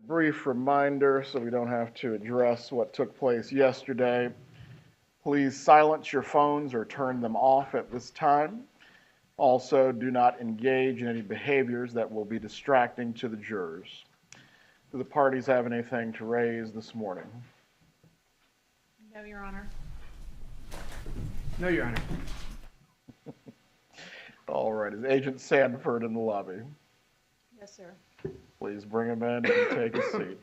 Brief reminder so we don't have to address what took place yesterday. Please silence your phones or turn them off at this time. Also, do not engage in any behaviors that will be distracting to the jurors. Do the parties have anything to raise this morning? No, Your Honor. No, Your Honor. All right, is Agent Sanford in the lobby? Yes, sir. Please bring him in and take a seat.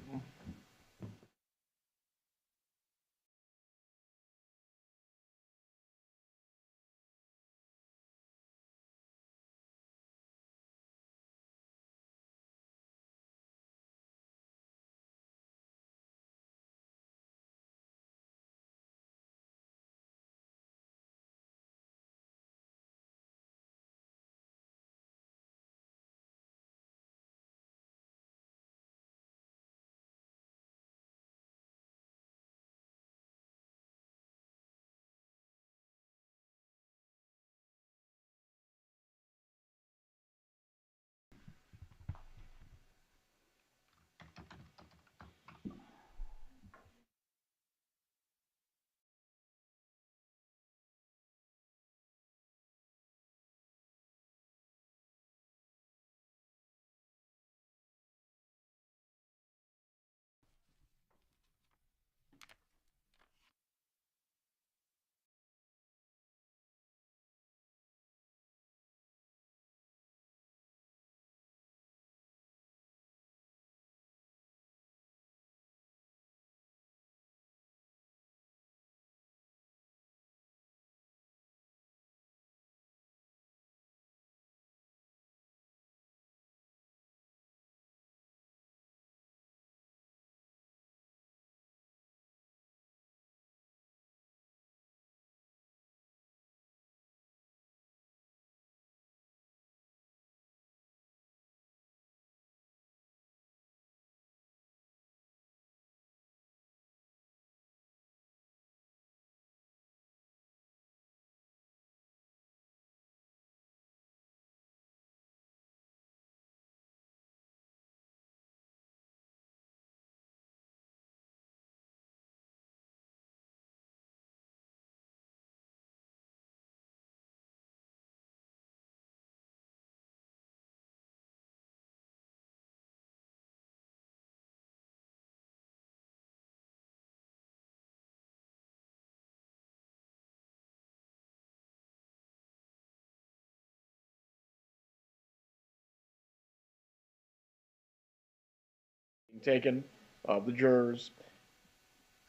Taken of the jurors.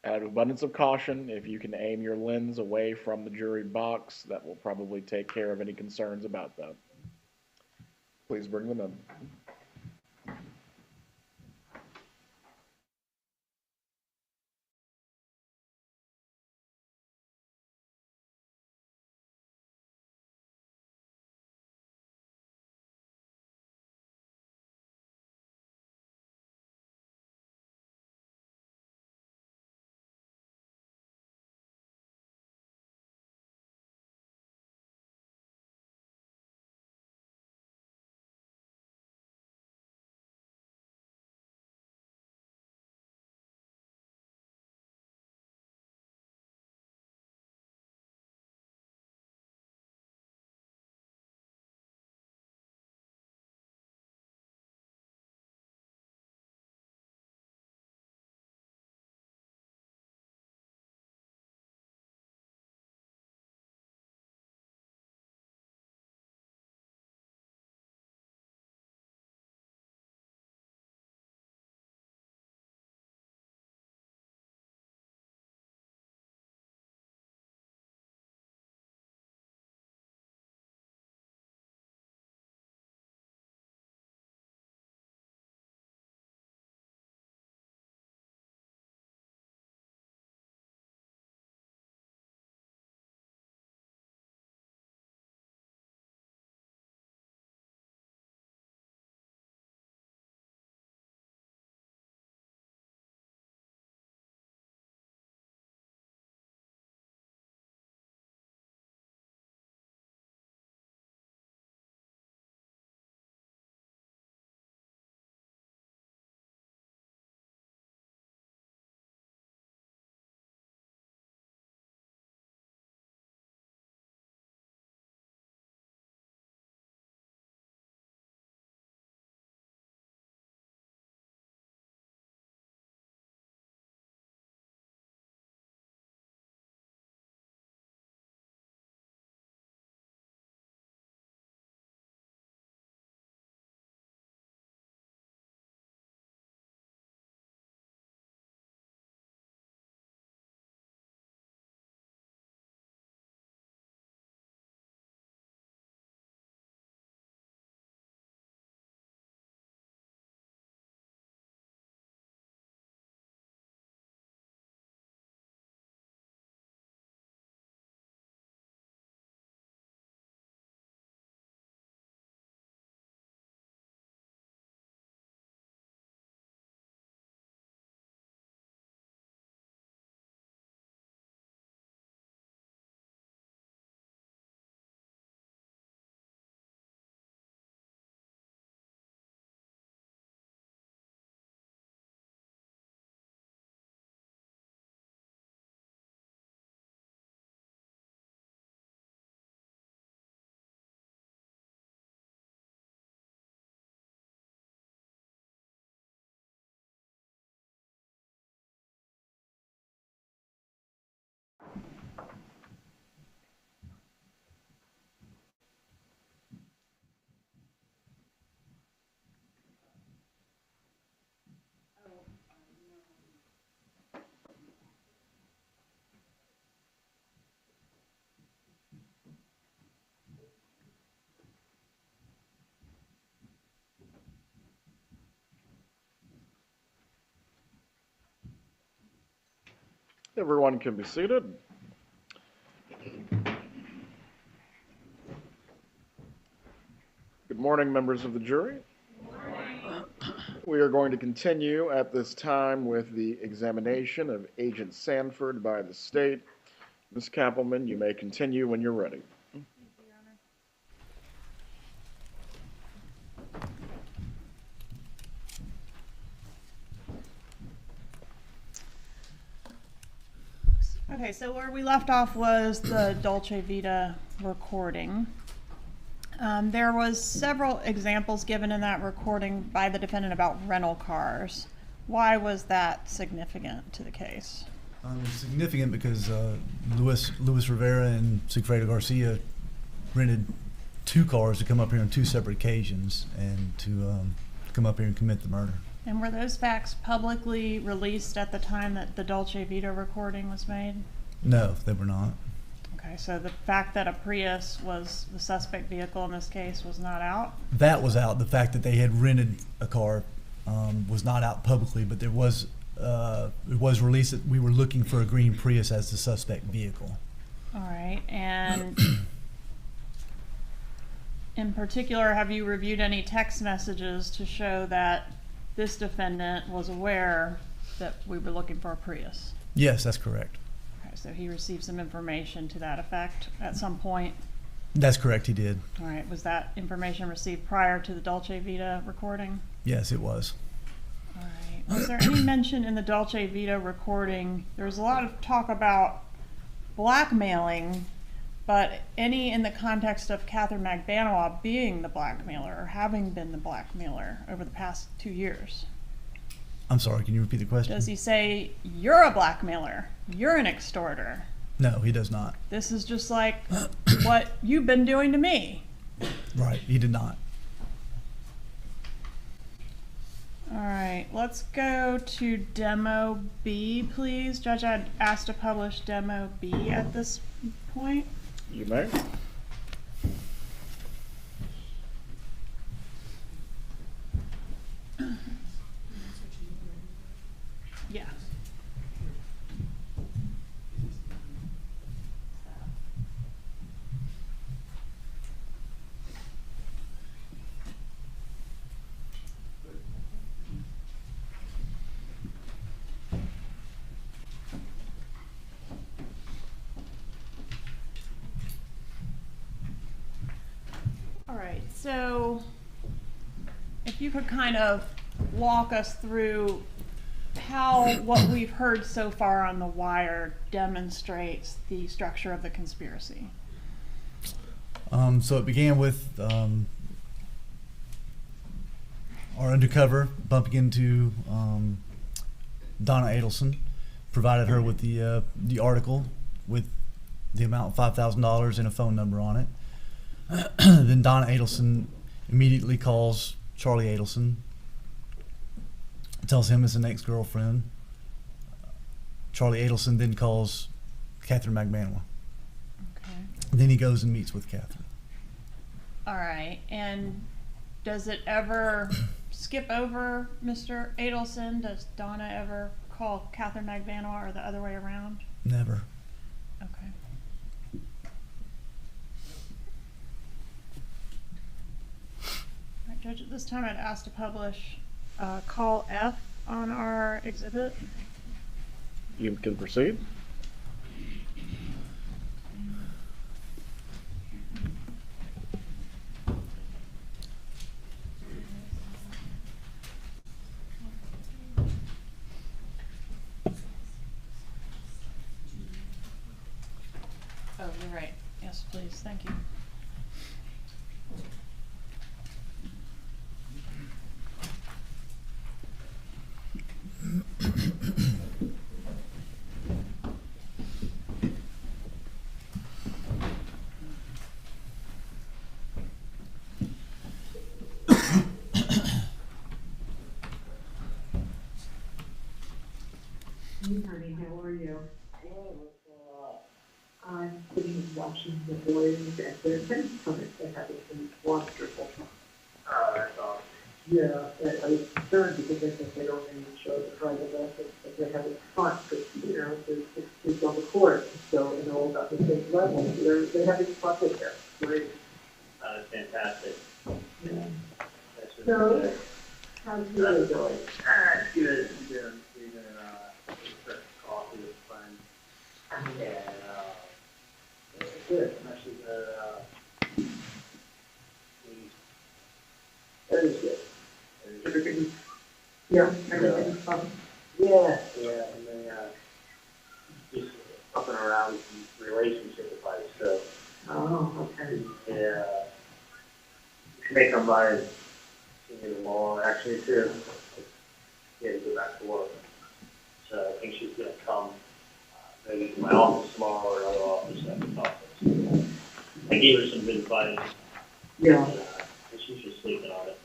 Out of abundance of caution, if you can aim your lens away from the jury box, that will probably take care of any concerns about that. Please bring them in. Everyone can be seated. Good morning, members of the jury. We are going to continue at this time with the examination of Agent Sanford by the state. Ms. Kappelman, you may continue when you're ready. Okay, so where we left off was the Dolce Vita recording. There was several examples given in that recording by the defendant about rental cars. Why was that significant to the case? It's significant because Luis Rivera and Sigfredo Garcia rented 2 cars to come up here on 2 separate occasions and to come up here and commit the murder. And were those facts publicly released at the time that the Dolce Vita recording was made? No, they were not. Okay, so the fact that a Prius was the suspect vehicle in this case was not out? That was out. The fact that they had rented a car was not out publicly, but it was released that we were looking for a green Prius as the suspect vehicle. All right, and in particular, have you reviewed any text messages to show that this defendant was aware that we were looking for a Prius? Yes, that's correct. Okay, so he received some information to that effect at some point? That's correct, he did. All right, was that information received prior to the Dolce Vita recording? Yes, it was. All right. Was there any mention in the Dolce Vita recording, there was a lot of talk about blackmailing, but any in the context of Catherine Magbanua being the blackmailer or having been the blackmailer over the past 2 years? I'm sorry, can you repeat the question? Does he say, you're a blackmailer, you're an extorter? No, he does not. This is just like what you've been doing to me. Right, he did not. All right, let's go to Demo B, please. Judge, I'd asked to publish Demo B at this point. You may. Yeah. All right, so if you could kind of walk us through how what we've heard so far on the wire demonstrates the structure of the conspiracy. So it began with our undercover bumping into Donna Adelson, provided her with the article with the amount of $5,000 and a phone number on it. Then Donna Adelson immediately calls Charlie Adelson, tells him it's an ex-girlfriend. Charlie Adelson then calls Catherine Magbanua. Okay. Then he goes and meets with Catherine. All right, and does it ever skip over Mr. Adelson? Does Donna ever call Catherine Magbanua or the other way around? Never. Okay. All right, Judge, at this time I'd ask to publish Call F on our exhibit. You can proceed. Oh, you're right. Yes, please. Thank you. Hey, honey, how are you? I'm sitting watching the boys at their tennis tournament. They're having some wonderful fun. Oh, that's awesome. Yeah, and I was concerned because I think they don't even show the private lessons that they have in front, because, you know, there's six kids on the court, so, and all about the same level, they have it front in there, great. It's fantastic. Yeah. That's really So, good. how's the other going? It's good. We've been drinking coffee with friends. And, it's good. Actually, That is good. Everything, yeah, everything's fine. yeah, and then, just fucking around with some relationship advice, so, Oh, okay. yeah. She may come by and see me tomorrow, actually, too. Yeah, to go back to work. So I think she's gonna come, maybe to my office tomorrow or another office at the office. I gave her some good advice, Yeah, and she's just sleeping on it.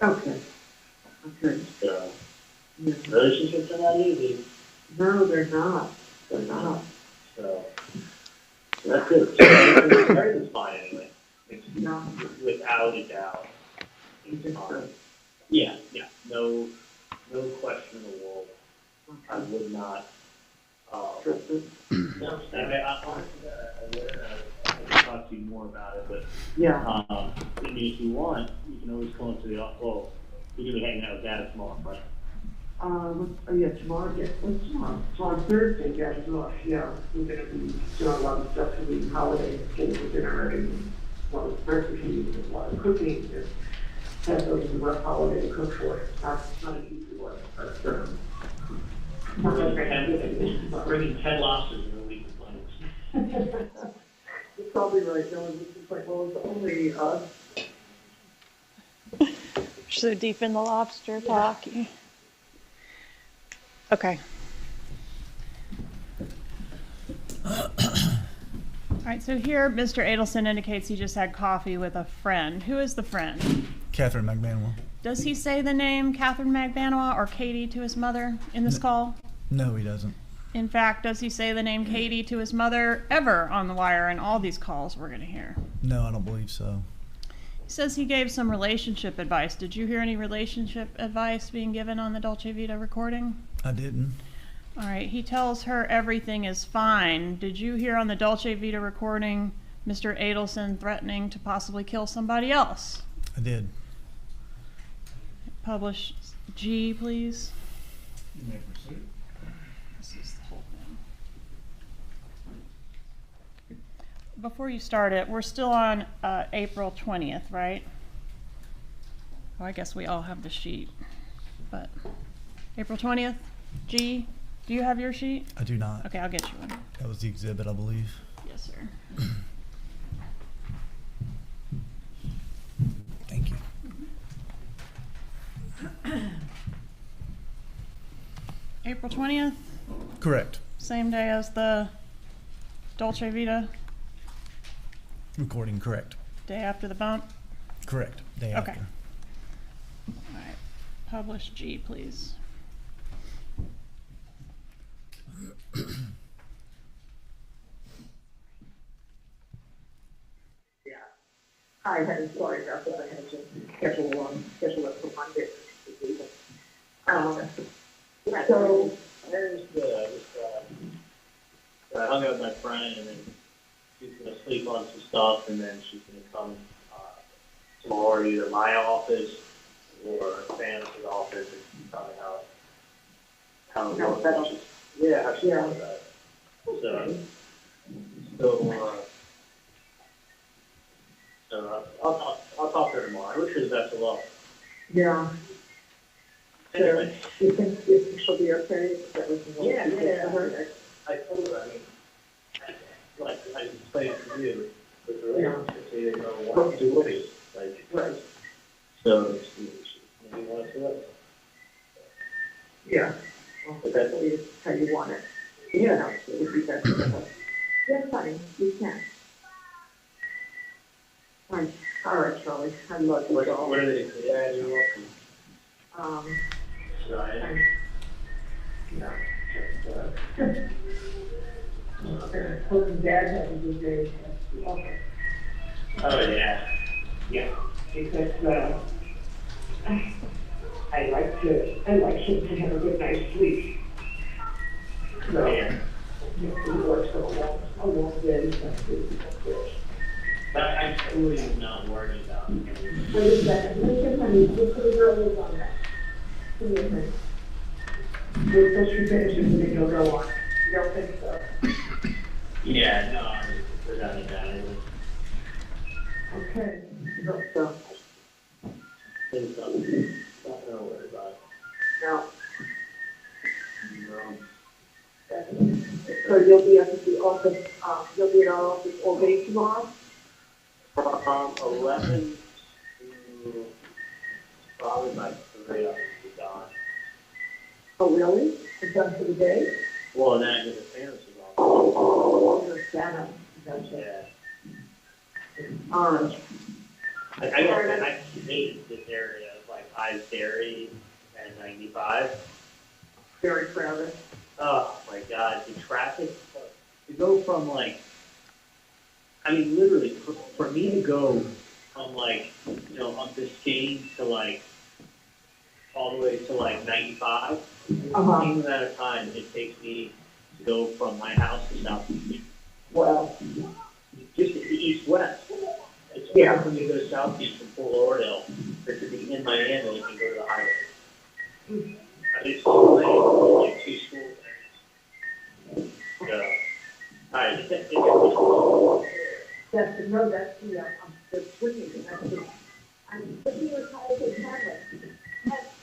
okay. Okay, So, yeah. relationships are not easy, No, they're not, they're not. so that's good. So everything's fine anyway. It's No, without a doubt. you It's just, fine. Yeah, no question in the world. I okay. would not, Trust it. no, I honestly, I can talk to you more about it, but, Yeah, I mean, if you want, you can always call into the, well, you're gonna be hanging out with Dad tomorrow, right? oh, yeah, tomorrow, yeah, what's tomorrow? Tomorrow, Thursday, yeah, tomorrow, yeah, we're gonna be doing a lot of stuff for the holiday, getting the dinner ready, a lot of recipes, and a lot of cooking, and Passover is a rough holiday to cook for, not an easy one, but, Bringing 10 lobsters in a week of plans. You're probably right, no, it's just like, well, it's only us. So deep in the lobster talk. Okay. All right, so here Mr. Adelson indicates he just had coffee with a friend. Who is the friend? Catherine McManwell. Does he say the name Catherine Magbanoa or Katie to his mother in this call? No, he doesn't. In fact, does he say the name Katie to his mother ever on the wire in all these calls we're going to hear? No, I don't believe so. He says he gave some relationship advice. Did you hear any relationship advice being given on the Dolce Vita recording? I didn't. All right, he tells her everything is fine. Did you hear on the Dolce Vita recording Mr. Adelson threatening to possibly kill somebody else? I did. Publish G, please. You may proceed. This is the whole thing. Before you start it, we're still on April 20th, right? Oh, I guess we all have the sheet. But April 20th, G, do you have your sheet? I do not. Okay, I'll get you one. That was the exhibit, I believe. Yes, sir. Thank you. April 20th, Correct. same day as the Dolce Vita, Recording correct. day after the bump. Correct. Day Okay. after. All right, publish G, please. Yeah. I had, sorry about that, I had to schedule it for Monday. So, There's I hung out with my friend, and then she's gonna sleep on some stuff, and then she's gonna come tomorrow to either my office or Fantas's office and tell me how it How works. that- Yeah, how she Yeah. does that. So, okay. I'll talk to her tomorrow. I wish her the best of luck. Yeah, so, Anyway, you think she'll be okay? Is everything will be Yeah, good yeah. for her? I told her, I mean, like I explained it to you, with the relationship, so you know what to do with it. Like, Right, so she maybe wants to know. yeah. Well, that's how you want it. Yeah, it would be best for her. Yes, honey, you can. Fine. All right, Charlie, I love you all. What are they? Yeah, you're welcome. Should I? Yeah, just, hoping Dad has a good day at the office. Oh, yeah. Yeah. Because, I like him to have a good night's sleep. So, Yeah. he works a long day, But I truly am not worried about it. Wait a second, honey, just put the girl is on that. Give me a minute. Wait till she finishes and then you'll go on. You don't think so? Yeah, no, without a doubt, it was, Okay. So, it's nothing to worry about. now, Um, so you'll be up at the office, you'll be at our office all day tomorrow? From 11 to probably by 3, I'll be gone. Oh, really? It's done for the day? Well, then I get the parents involved. Oh, you're Santa. Gotcha. Yeah. Alright. I hate this area, like Ives Dairy and 95. Very crowded. Oh my God, the traffic, to go from like, I mean, literally, for me to go from like, you know, up Biscayne to like, all the way to like 95, the same amount of time it takes me to go from my house to South Beach. Well, Just the east-west. It's Yeah. when you go to South Beach from Fort Lauderdale, or to be in Miami, you can go to the highway. I mean, it's so late, like 2 school things. So, alright, that's the swinging, that's the, I'm looking at how to camera.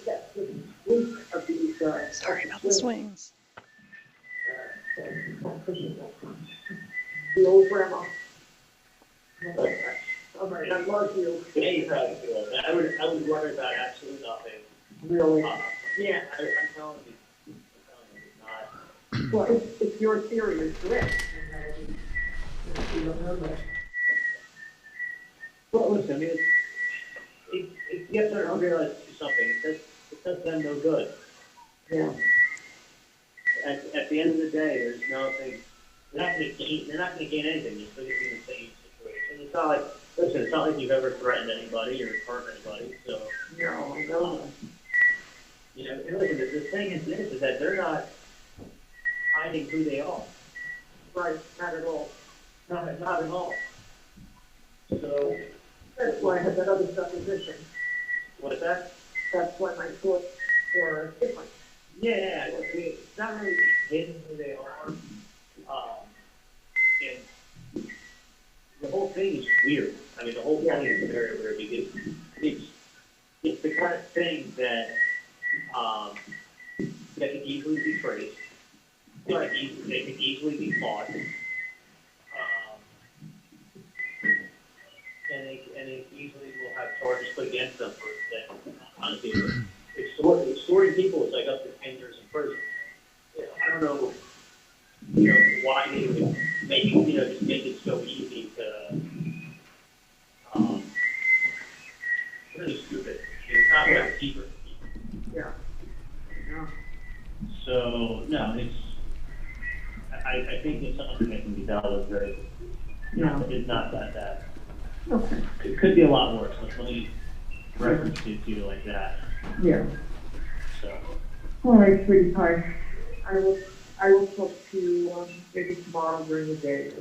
That's the week of these, Sorry about the swings. The old grandma. All right, I love you. yeah, you probably feel that. I would worry about absolutely nothing. Really? Yeah, I'm telling you, it's not. Well, if your theory is correct, then you don't know that. Well, listen, I mean, you have to realize something. It does them no good. Yeah. At the end of the day, there's nothing. They're not going to gain anything. You're still going to be in the same situation. It's not like, listen, it's not like you've ever threatened anybody or hurt anybody. So, No. you know, and listen, the thing is this, is that they're not hiding who they are. Right, not at all. Not at all. So, That's why I had that other supposition. what's that? That's why my thoughts were different. Yeah, I mean, it's not really hidden who they are. And the whole thing is weird. I mean, the whole thing is very weird because it's the kind of thing that that can easily be traced. They can easily be caught. And they easily will have charges put against them for that. Honestly, extorting people is like up to 10 years in prison. You know, I don't know, why they would just make it so easy to, really stupid. It's not like a secret. Yeah. So, no, I think it's something that can be dealt with very, it's not that bad. Okay. It could be a lot worse. Let me reference it to you like that. Yeah. So, All right, sweetie pie. I will talk to you maybe tomorrow during the day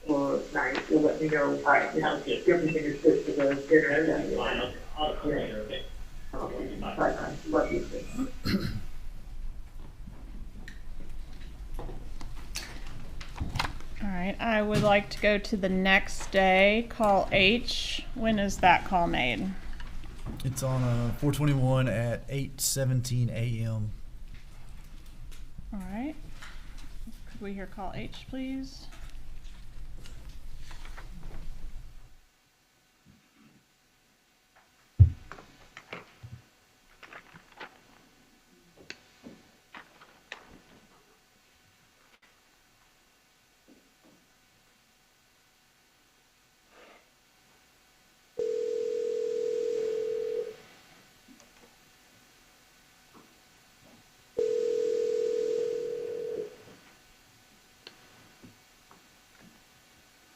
or night. You'll let me know. Sounds good. If everything is good for the dinner. Everything's fine. I'll come later, okay? Bye. Love you. All right, I would like to go to the next day, call H. When is that call made? It's on 421 at 8:17 a.m. All right. Could we hear call H, please?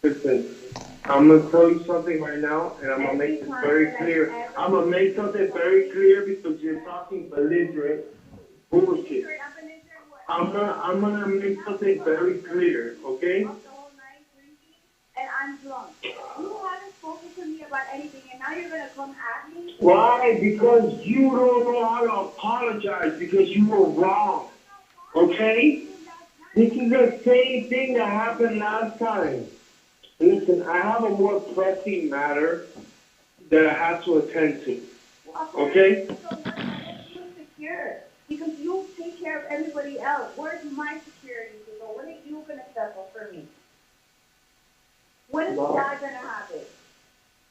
Listen, I'm gonna tell you something right now, and I'm gonna make this very clear. I'm gonna make something very clear because you're talking belligerent bullshit. I'm gonna make something very clear, okay? And I'm drunk. You haven't spoken to me about anything, and now you're gonna come at me? Why? Because you don't know how to apologize because you were wrong, okay? This is the same thing that happened last time. Listen, I have a more pressing matter that I have to attend to. Okay? So you're secure because you take care of everybody else. Where's my security? So when are you gonna step up for me? When is that gonna happen?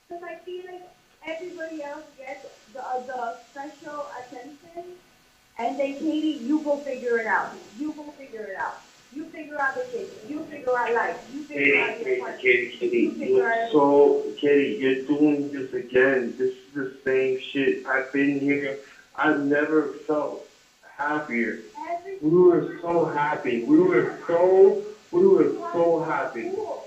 Because I feel like everybody else gets the special attention, and they Katie, you go figure it out. You go figure it out. You figure out the kids. You figure out life. You figure out your partner. Katie, you're doing this again. This is the same shit. I've been here. I've never felt happier. We were so happy. We were so happy. Oh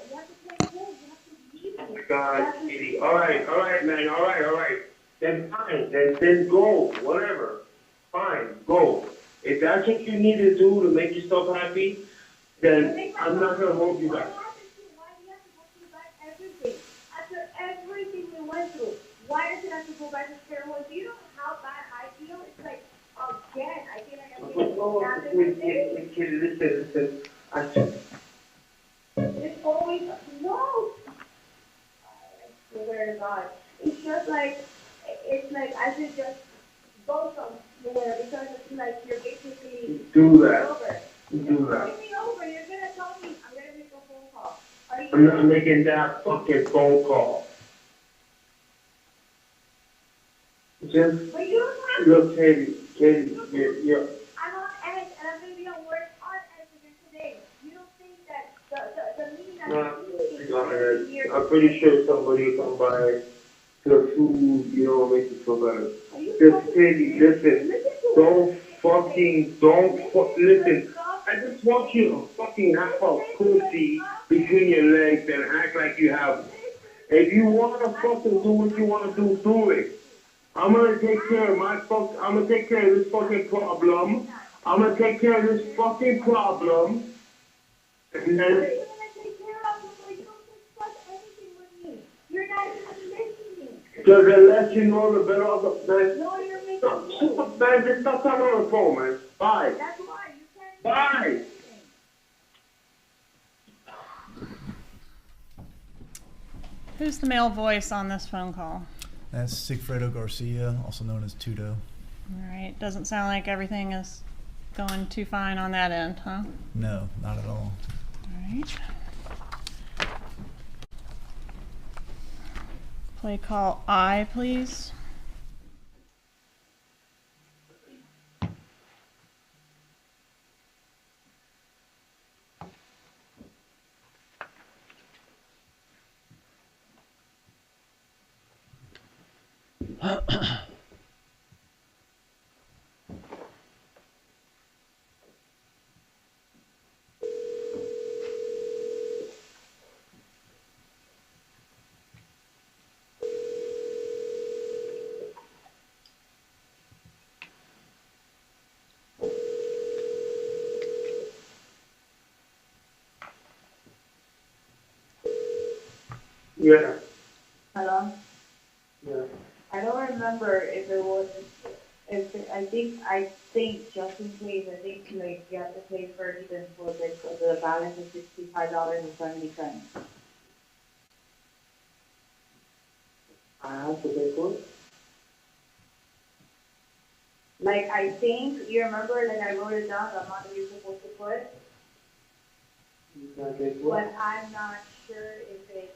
my God, Katie. All right, man. All right. Then fine. Then go. Whatever. Fine, go. If that's what you need to do to make yourself happy, then I'm not gonna hold you back. Why do you have to go through back everything? After everything we went through, why does it have to go back to square one? Do you know how bad I feel? It's like, again, I feel like I'm getting Katie, listen. I said, it's always, no. I swear to God. It's just like, I should just go somewhere because it's like you're basically do that. over. Do that. Give me over. You're gonna tell me I'm gonna make a phone call. I'm not making that fucking phone call. Just But you don't have look, Katie, you're. I'm on edge, and I'm gonna be on work on edge again today. You don't think that the meeting that I'm pretty sure somebody will come by to food, make you feel better. Just, Katie, listen. Listen. I just want you to fucking have a pussy between your legs and act like you have one. If you want to fucking do what you want to do it. I'm gonna take care of I'm gonna take care of this fucking problem. I'm gonna take care of this fucking problem. And then. You're not even listening. Does it let you know the better of the man? No, you're making Stop, man, just stop talking on the phone, man. Bye. That's why you can't. Bye. Who's the male voice on this phone call? That's Sigfredo Garcia, also known as Tudo. All right. Doesn't sound like everything is going too fine on that end, huh? No, not at all. All right. Play call I, please. Yeah. Hello? Yeah. I don't remember if it was, I think just in case, I think like you have to pay first and for the balance of $65.70. I have to pay for it? Like I think, you remember like I wrote it down, the amount that you're supposed to put, You can't pay for it? but I'm not sure if it's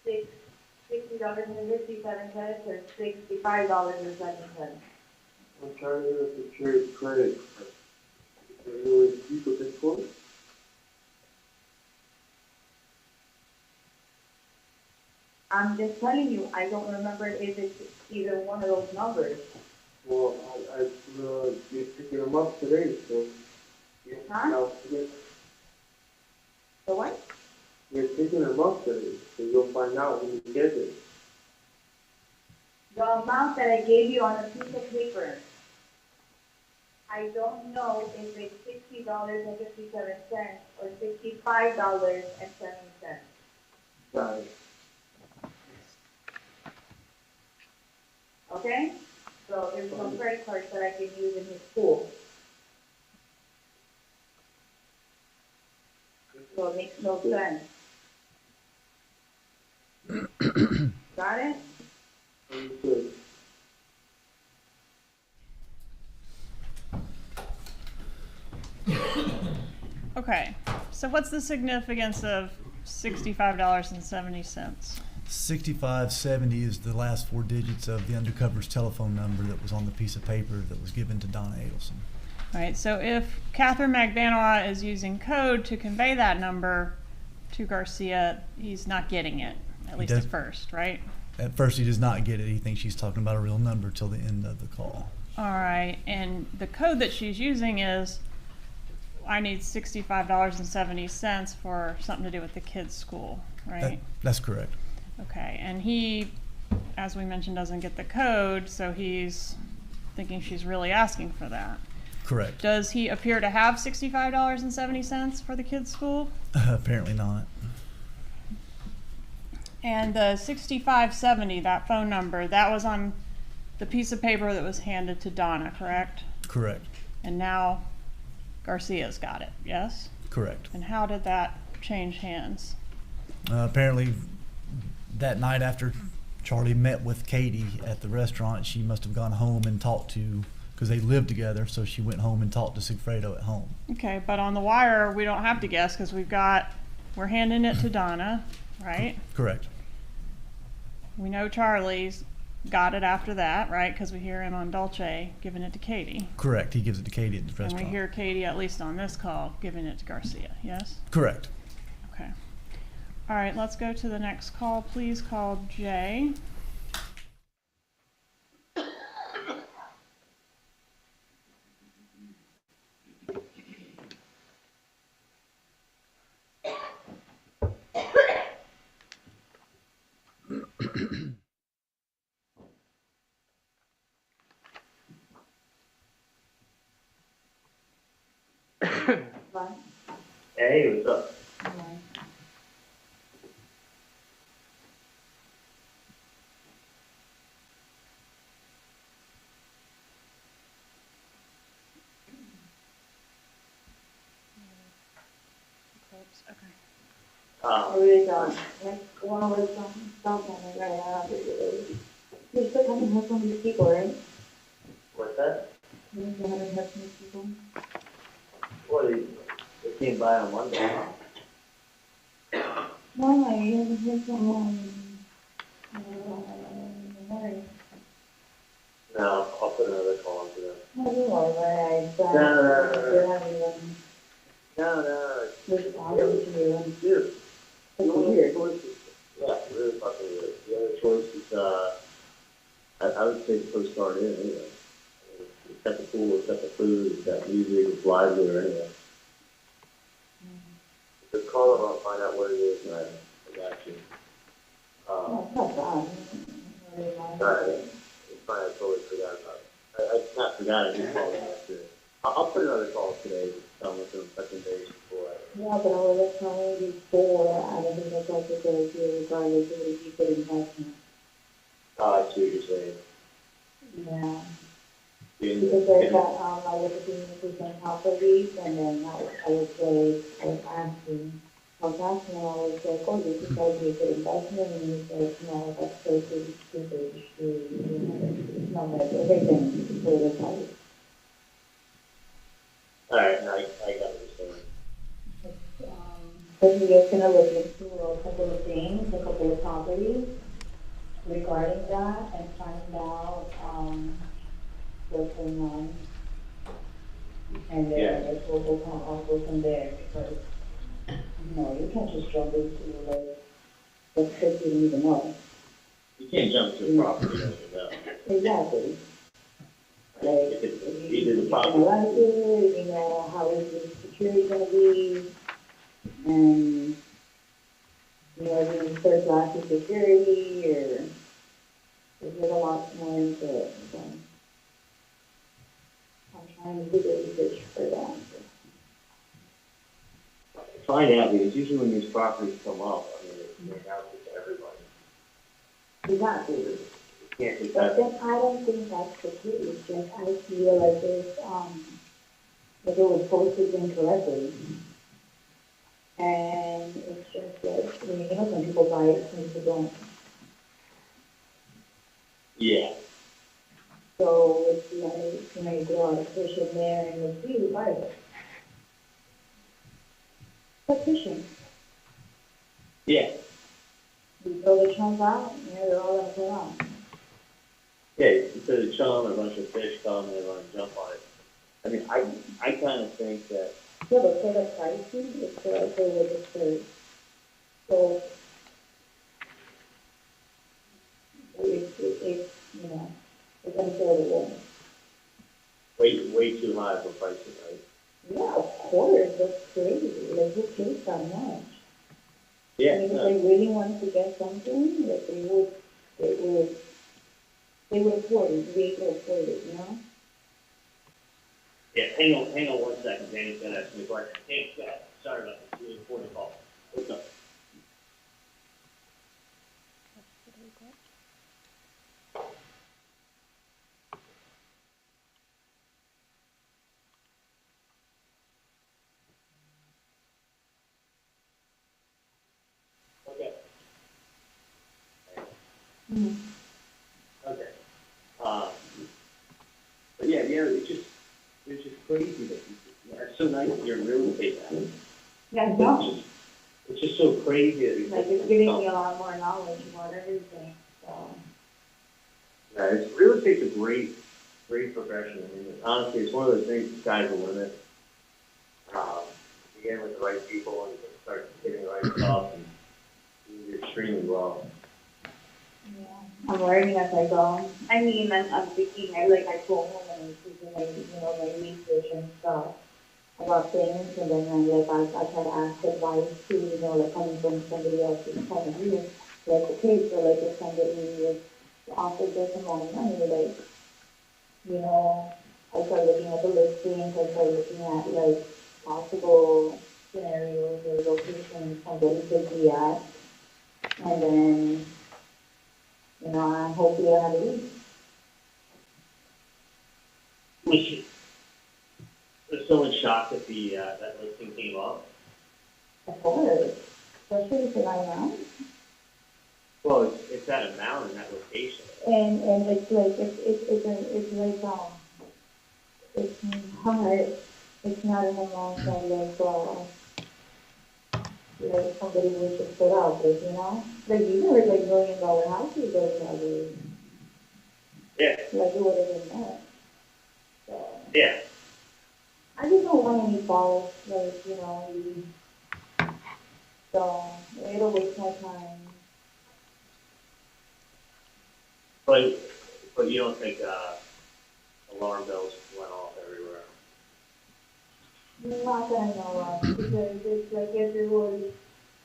$60.57 or $65.07. I'm trying to secure credit. Is there any way to keep it this for it? I'm just telling you, I don't remember if it's either one of those numbers. Well, you're picking them up today, so. Yeah, Huh? I'll forget. The what? You're picking them up today, so you'll find out when you get it. The amount that I gave you on a piece of paper, I don't know if it's $60.57 or $65.70. Got it. Okay? So there's no credit cards that I can use in his school. So it makes no sense. Got it? Understood. Okay, so what's the significance of $65.70? 6570 is the last 4 digits of the undercover's telephone number that was on the piece of paper that was given to Donna Adelson. All right, so if Catherine McBanois is using code to convey that number to Garcia, he's not getting it, at least at first, right? At first, he does not get it. He thinks she's talking about a real number till the end of the call. All right, and the code that she's using is, I need $65.70 for something to do with the kids' school, right? That's correct. Okay, and he, as we mentioned, doesn't get the code, so he's thinking she's really asking for that. Correct. Does he appear to have $65.70 for the kids' school? Apparently not. And the 6570, that phone number, that was on the piece of paper that was handed to Donna, correct? Correct. And now Garcia's got it, yes? Correct. And how did that change hands? Apparently, that night after Charlie met with Katie at the restaurant, she must have gone home and talked to, because they lived together, so she went home and talked to Sigfredo at home. Okay, but on the wire, we don't have to guess because we're handing it to Donna, right? Correct. We know Charlie's got it after that, right? Because we hear him on Dolce giving it to Katie. Correct. He gives it to Katie at the And restaurant. we hear Katie, at least on this call, giving it to Garcia, yes? Correct. Okay. All right, let's go to the next call. Please call Jay. Hey, what's up? Okay. Really don't. Like, one of the songs on it right now. You're still having help from these people, right? What's that? You're still having help from these people? What, they came by on Monday? No, I haven't heard from Mary. No, I'll put another call into them. No, you are, but No. they're having No. this problem to you. Dude. It's weird. Yeah, really fucking weird. The other choice is, I would say postcard in anyway. It's got the pool, it's got the food, it's got music, it's live there anyway. Just call them, I'll find out what it is, and I got you. No, it's not bad. Alright, it's fine, I totally forgot about it. I not forgot, I just called it yesterday. I'll put another call today, tell them some recommendations for it. Yeah, but I was telling you before, I don't think that's like a good idea regardless of if you put investment. Oh, I see what you're saying. Yeah. In- Because I got, I was looking for some property, and then I was asking, I was like, oh, this is like a good investment, and he said, no, that's so stupid, it's not like everything for the price. Alright, now I got what you're saying. But we are gonna look into a couple of things, a couple of properties regarding that, and find out, what's going on. And then we'll come also from there, because, you can't just jump into, like, what you didn't even know. You can't jump to a property you don't even know. Exactly. Like, If it's if either the you property. like it, how is the security gonna be, and You know, is it third class of security, or is it a lot more into it? So I'm trying to do the research for that. Find out, because usually when these properties come up, I mean, it's out to everybody. Exactly. You can't do But that. then I don't think that's the case. Just I feel like like it was posted incorrectly. And it's just like, I mean, you know, some people buy it, some people don't. Yeah. So it's like, you know, you throw out a fish in there and it's really buy it. But fishing. Yeah. You throw the chunk out, you know, they're all gonna put out. Yeah, instead of chum, a bunch of fish come and they want to jump on it. I mean, I kind of think that, Yeah, but for the pricing, it's for like the registered. So it's, you know, it's unaffordable. way too high for pricing, right? Yeah, of course, that's crazy. Like, who pays that much? I Yeah, mean, if no, they really wanted to get something, like they would afford it, they could afford it, you know? yeah, hang on 1 second, Danny's gonna ask me a question. Hey, go ahead. Sorry about this, really important call. What's up? Okay. Mm-hmm. Okay. But yeah, it's just crazy that it's so nice that you're in real estate now. Yeah, But no. it's just so crazy that Like, it's giving me a lot more knowledge about everything, so. Yeah, real estate's a great profession. I mean, honestly, it's one of those things, the sky's the limit. You get in with the right people and you can start getting the right stuff and you do extremely well. Yeah, I'm learning as I go. I mean, I'm thinking, I go home and I'm thinking, like, you know, my research and stuff about things, and then I try to ask advice too, you know, like coming from somebody else's point of view. Like, okay, so like if somebody was offered this amount of money, like, you know, I start looking at the listings, I start looking at like possible scenarios or locations somebody could be at, and then, you know, hopefully I have a lead. Was someone shocked that that listing came up? Of course, especially for my amount. Well, it's that amount in that location. And it's like it's like it's not it's not an amount that like somebody would just put out there, you know? Like you know, like $1 million houses those nowadays. Yeah. Like it would have been that. So Yeah. I just don't want any false, like, you know, so it'll waste my time. But you don't think alarm bells went off everywhere? Not that I know of, because it's like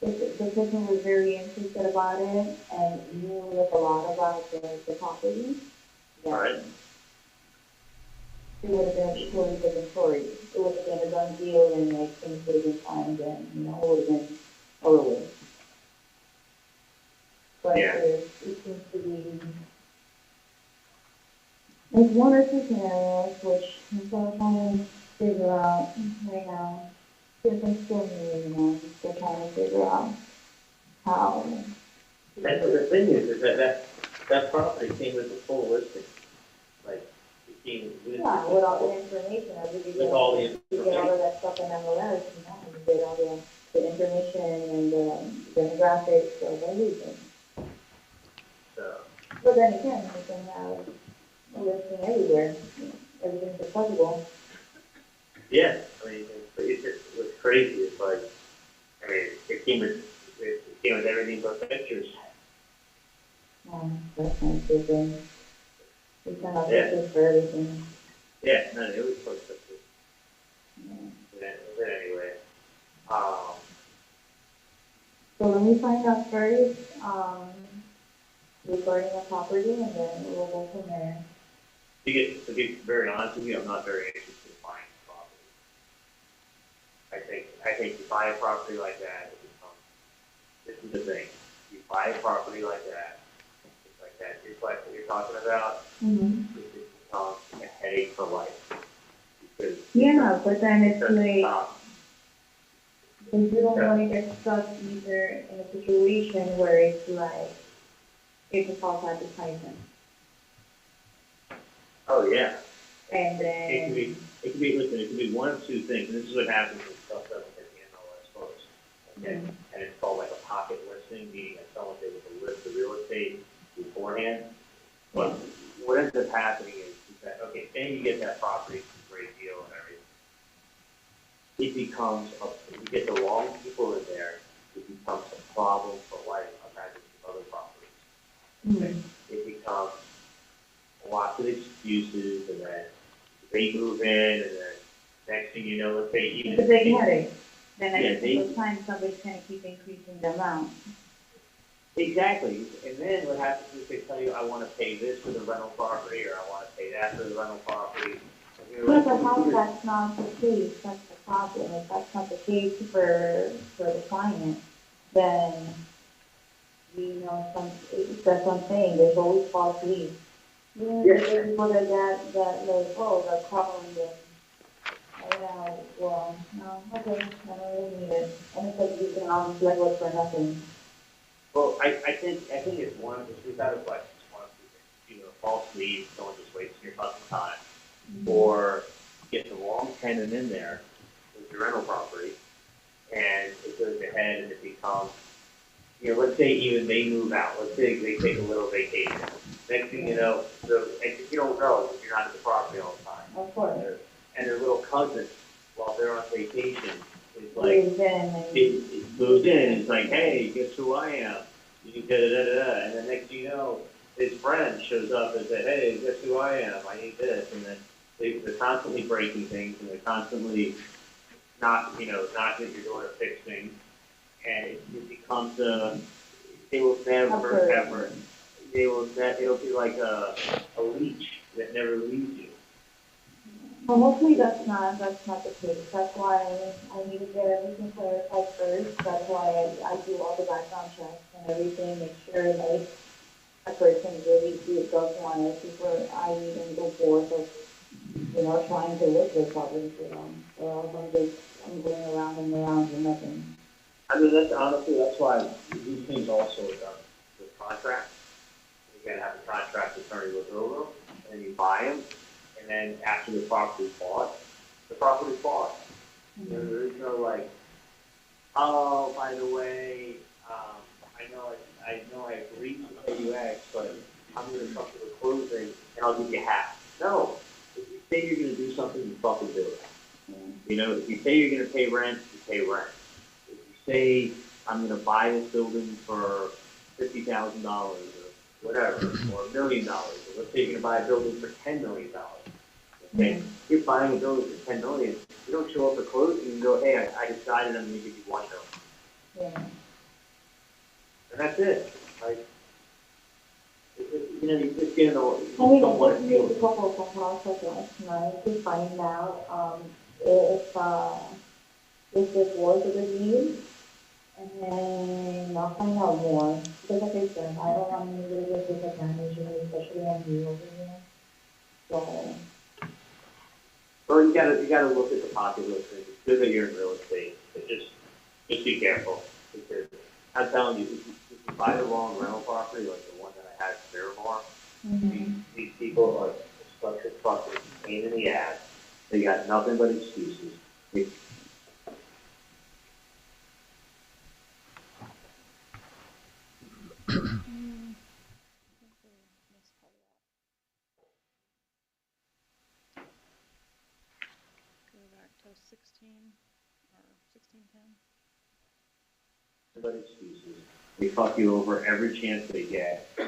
if the person was very interested about it and knew like a lot about the property, then All right. it would have been a totally different story. It would have been a done deal and like things would have been fine then, you know, it would have been over. But Yeah. it seems to be like one or two scenarios which I'm still trying to figure out right now. Because I'm still new, you know, I'm still trying to figure out how. And the thing is that property came with a full listing. Like, it came with, Yeah, with all the information, I really with all the you get information. all of that stuff in MLS, you know, you get all the information and the demographics of everything. So, But then again, you can have a listing everywhere, everything's accessible. yeah, I mean, it was crazy. It's like, I mean, it came with everything but pictures. That's not good then. We kind of Yeah. pictures for everything. Yeah, no, it was close to it. Yeah. But anyway, So let me find out first, regarding the property, and then we'll go from there. To be very honest with you, I'm not very interested in buying property. I think you buy a property like that, it becomes, this is the thing, you buy a property like that, it's like that, it's like what you're talking about, Mm-hmm. it becomes a headache for life. Because Yeah, but then it's doesn't like, stop. because you don't want to get stuck either in a situation where it's like, it's a false advertisement. Oh, yeah. And It then, could be, listen, it could be one of two things, and this is what happens when stuff doesn't hit the MLS post. Okay? Mhm. And it's called like a pocket listing, meaning that someone's able to list the real estate beforehand. But what ends up happening is that, okay, say you get that property, it's a great deal and everything. It becomes, if you get the wrong people in there, it becomes a problem for life. I've had this with other properties. Mhm. It becomes lots of excuses, and then they move in, and then next thing you know, let's say even. it's a big headache. Then Yeah, every single time somebody's gonna keep increasing the amount. Exactly, and then what happens is they tell you, I wanna pay this for the rental property, or I wanna pay that for the rental property. And you're Yeah, like, but how that's not the case, that's the problem, if that's not the case for the client, then, you know, that's what I'm saying, there's always false leads. Yeah, there's people that like, oh, they're calling them. Yeah, well, no, okay, I don't really need it, and it's like, you can almost like look for nothing. Well, I think it's one, it's without a question, it's one of two things. Either a false lead, someone just wasting your fucking time, or get the wrong tenant in there with your rental property, and it goes ahead and it becomes, you know, let's say even they move out, let's say they take a little vacation. Next thing you know, and you don't know, because you're not at the property all the time. Of course. And their little cousin, while they're on vacation, is like, Moves in and. it moves in, it's like, hey, guess who I am? You da da da da da, and then next thing you know, his friend shows up and says, hey, guess who I am? I need this, and then they're constantly breaking things, and they're constantly not that you're doing to fix things, and it becomes they will never ever, it'll be like a leech that never leaves you. Well, hopefully that's not the case. That's why I need to get everything clarified first. That's why I do all the background checks and everything, make sure like a person really does want it before I even go forth of, you know, trying to look for problems for them. Or else I'm going around and around and nothing. I mean, that's why these things also are done with contracts. You gotta have a contract attorney look over them, and then you buy them. And then after the property's bought, the property's bought. Mm-hmm. You know, there is no like, oh, by the way, I know I agreed to pay you X, but I'm going to come to the closing and I'll give you half. No, if you say you're going to do something, you fucking do it. Mm-hmm. You know, if you say you're going to pay rent, you pay rent. If you say I'm going to buy this building for $50,000 or whatever, or $1 million, or let's say you're going to buy a building for $10 million. Okay, you're buying a building for $10 million. You don't show up at closing and go, hey, I decided I'm going to give you $1 million. Yeah. And that's it. Like, you know, you just get I mean, I just made a couple of phone calls like last night to find out if this was a good news, and then I'll find out more. Because like I said, I don't want anybody to take advantage of me, especially on you over here. So. Well, you gotta look at the pocket listing. It's good that you're in real estate, but just be careful, because I'm telling you, if you buy the wrong rental property, like the one that I had in Miramar, these people are such a fucking pain in the ass. They got nothing but excuses. Go back to 16 or 1610. But excuses. They fuck you over every chance they get. By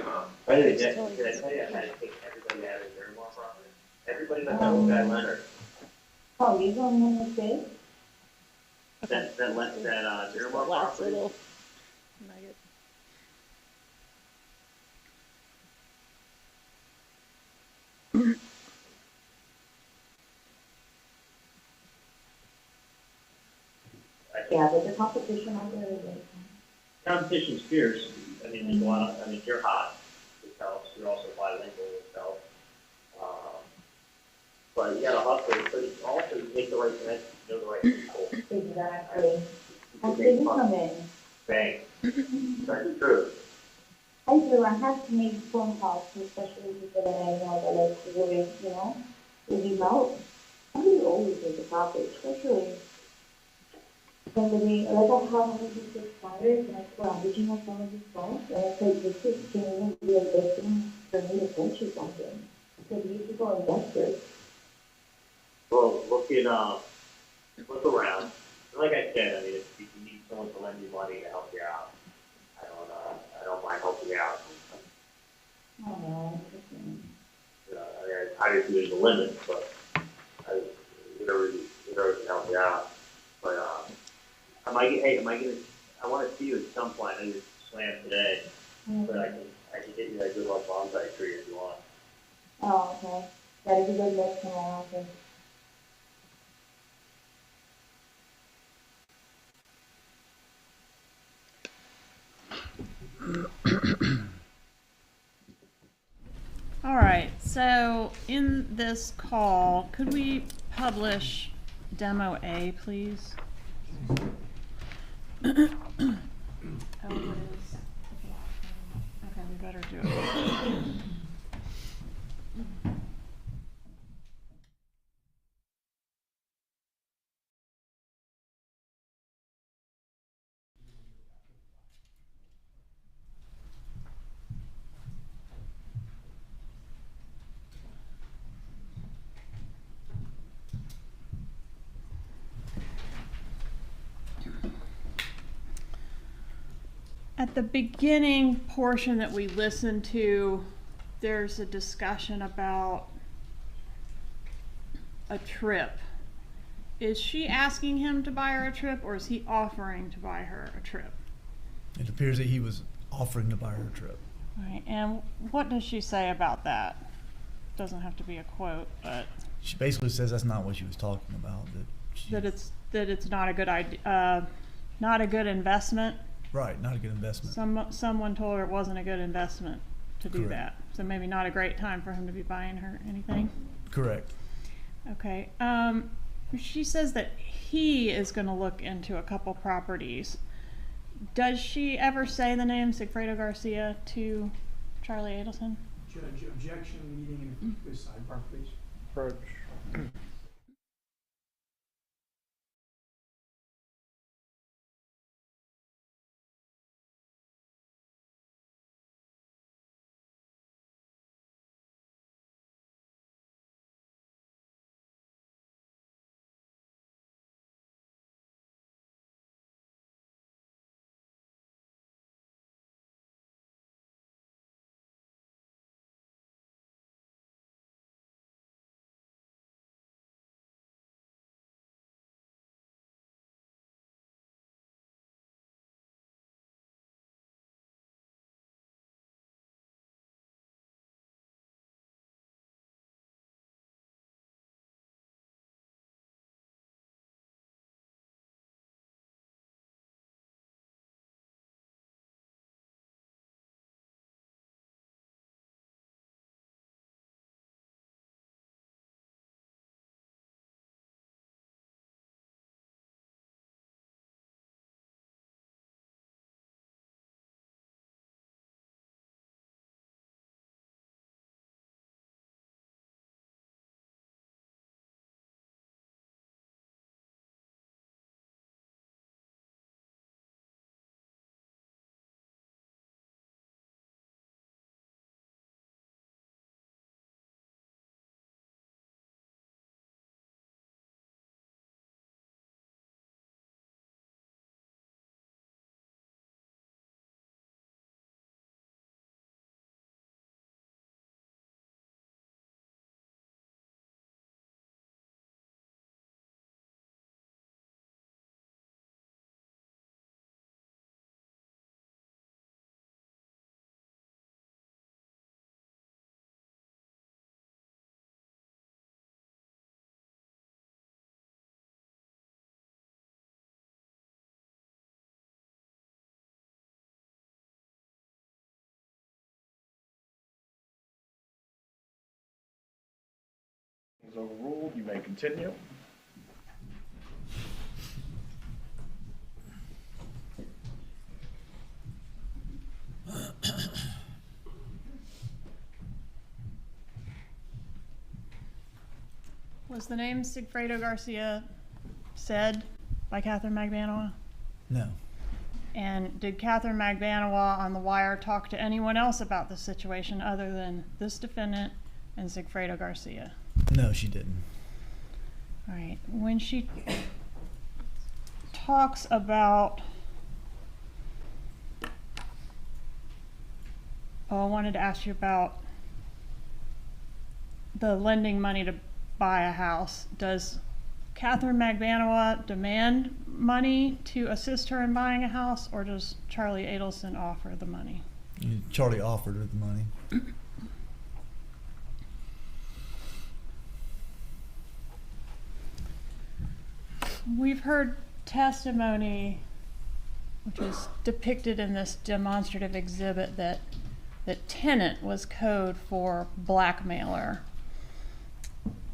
the way, did I tell you I had to take everybody out of their more property? Everybody but that old guy Leonard. Oh, you don't know the state? That Miramar property. Yeah, but the competition out there is like, Competition's fierce. I mean, there's a lot. I mean, you're hot, which helps. You're also bilingual, which helps. But you gotta hustle, but it's also you make the right connections, you know the right people. exactly. How did you come in? Bang. That's true. I do, I have to make phone calls, especially people that I know that like really, you know, really out. I mean, always make a topic, especially somebody, like I have one of these expired, and I swear I'm reaching my phone with this phone, and I said, this is, can even be a good thing for me to purchase something. Because these people are investors. Well, look around. Like I said, I mean, if you need someone to lend you money to help you out, I don't mind helping you out. Oh no. You know, I mean, obviously there's a limit, but whatever can help you out. But, am I gonna, I wanna see you at some point, I know you're slammed today, but I can get you that good luck bonsai tree if you want. Oh, okay. That'd be good luck tomorrow, I think. All right, so in this call, could we publish demo A, please? Oh, it is. Okay, we better do it. At the beginning portion that we listened to, there's a discussion about a trip. Is she asking him to buy her a trip, or is he offering to buy her a trip? It appears that he was offering to buy her a trip. All right, and what does she say about that? Doesn't have to be a quote, but She basically says that's not what she was talking about. that it's not a good idea, not a good investment. Right, not a good investment. Someone told her it wasn't a good investment to do Correct. that. So maybe not a great time for him to be buying her anything. Correct. Okay. She says that he is going to look into a couple properties. Does she ever say the name Sigfredo Garcia to Charlie Adelson? Judge, objection, meeting in the sidebar, please. Approach. is overruled. You may continue. Was the name Sigfredo Garcia said by Catherine Magbanowa? No. And did Catherine Magbanowa on the wire talk to anyone else about the situation other than this defendant and Sigfredo Garcia? No, she didn't. All right. When she talks about, I wanted to ask you about the lending money to buy a house. Does Catherine Magbanowa demand money to assist her in buying a house, or does Charlie Adelson offer the money? Charlie offered her the money. We've heard testimony, which is depicted in this demonstrative exhibit, that tenant was code for blackmailer.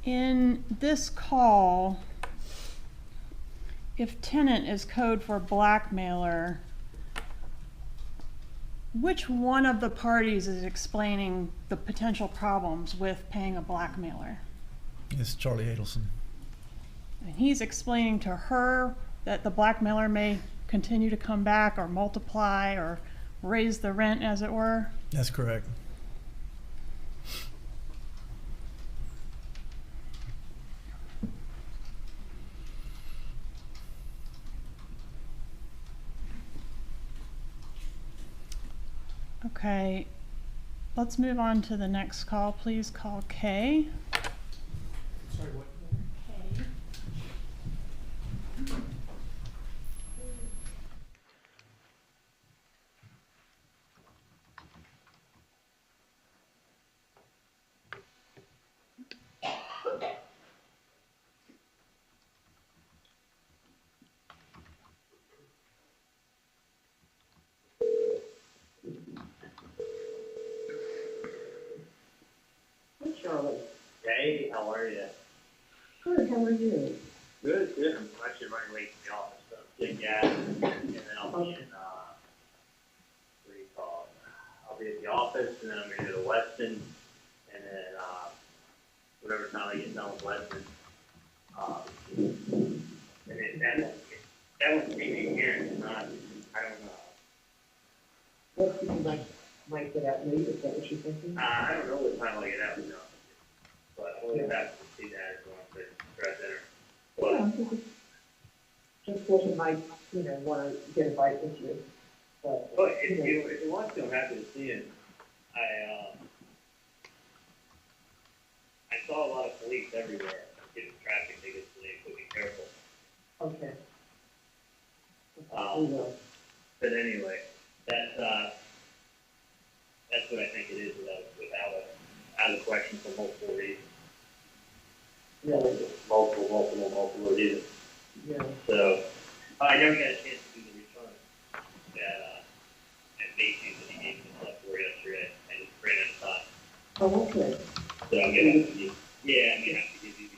In this call, if tenant is code for blackmailer, which one of the parties is explaining the potential problems with paying a blackmailer? It's Charlie Adelson. And he's explaining to her that the blackmailer may continue to come back or multiply or raise the rent, as it were? That's correct. Okay, let's move on to the next call. Please call Kay. Sorry, what? Kay. Hi, Charlie. Hey, how are you? Good, how are you? Good, good. I'm actually running late to the office, so getting gas, and then I'll be in, what do you call it? I'll be at the office, and then I'm gonna go to Weston, and then, whatever time I get done with Weston. And then that was me here, it's not, I don't know. What do you might get out late, is that what you're thinking? I don't know what time I'll get out, to be honest with you. But I'll get back to see that if you want to grab dinner. But, Just that you might, want to get a bite with you. But if you want to, I'm happy to see him. I saw a lot of police everywhere getting traffic tickets, so they could be careful. Okay. Um, We will. But anyway, that's what I think it is without a question for multiple reasons. Really? Multiple reasons. Yeah. So, I never got a chance to do the return at Macy's that he gave me stuff for yesterday. I just ran out of time. Oh, okay. So I'm gonna have to give, I'm gonna have to give you the,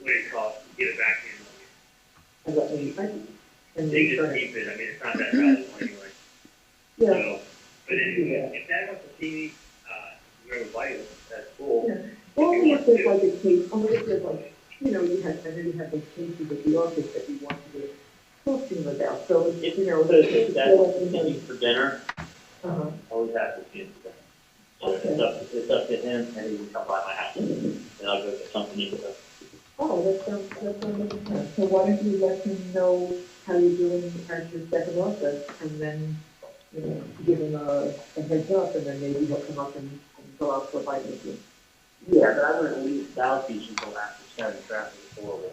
what do you call it, get it back in. And let me, and They just return it. keep it, I mean, it's not that valuable anyway. Yeah. So, but anyway, if Dad wants to see me, very vital, that's cool. Yeah. Only if there's like a case, only if there's like, I know you had those cases at the office that you wanted to talk to him about, so, If if Dad wants to see me for dinner, Uh-huh. always have to see him for dinner. So it's up to him, and he can come by my house, and I'll go get something to eat with him. Oh, that sounds like sense. So why don't you let him know how you're doing at your second office, and then, give him a heads up, and then maybe he'll come up and go out for a bite with you. Yeah, but I wouldn't leave South Beach until after starting traffic is horrible.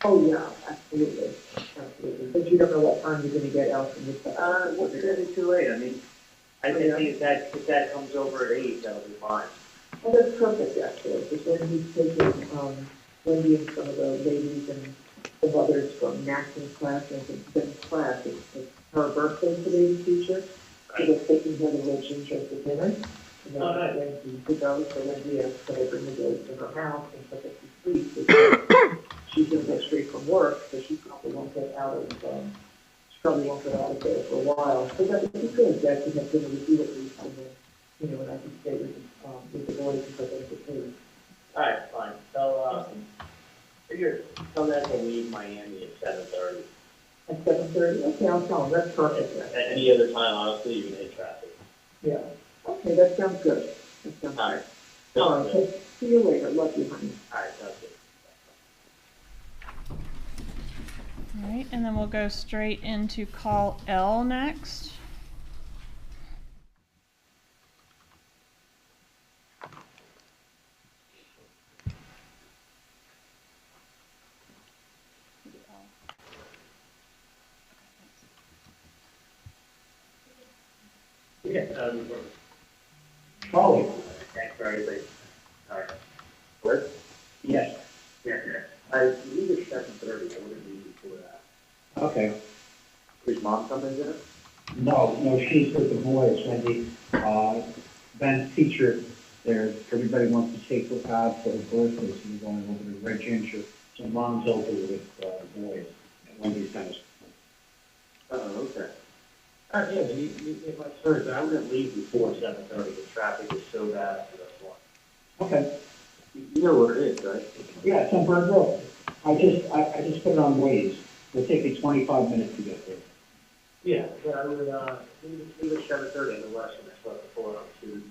Oh, yeah, absolutely, absolutely. But you don't know what time you're gonna get out from this. What's gonna be too late? I mean, I think if that comes over at 8, that'll be fine. Well, that's perfect, actually, because then he's taking, Wendy and some of the ladies and some others from Maxon's class, and Ben's class, it's her birthday today, the teacher. So they're taking her to Red Ginger for dinner, And then when she goes, so then we have to bring the girl to her house and put her to sleep, because she's gonna go straight from work, so she probably won't get out of, she probably won't get out of there for a while. So that would be good, that we have dinner with you at least, and then, you know, and I can stay with the boys and put them to sleep. Alright, fine. So, tell them to leave Miami at 7:30. At 7:30, okay, I'll tell them, that's perfect. At any other time, honestly, you're gonna hit traffic. Yeah, okay, that sounds good. That sounds Alright. good. All right, so see you later, love you, honey. Alright, that's it. All right, and then we'll go straight into call L next. Yeah, Charlie? thanks for everything. Alright. What? Yes. Yeah, yeah. I leave at 7:30, I wouldn't leave before that. Okay. Is mom coming in? No, she's with the boys, Wendy. Ben's teacher there, everybody wants to take her out for her birthday, so we're going over to Red Ginger. So mom's over with, the boys at Wendy's house. Oh, okay. Yeah, it might serve, but I wouldn't leave before 7:30, the traffic is so bad after that one. Okay. You know where it is, right? Yeah, it's on Bird Road. I just put it on Waze. It'll take me 25 minutes to get there. Yeah, I would, leave at 7:30 in the west, and I start to pull up to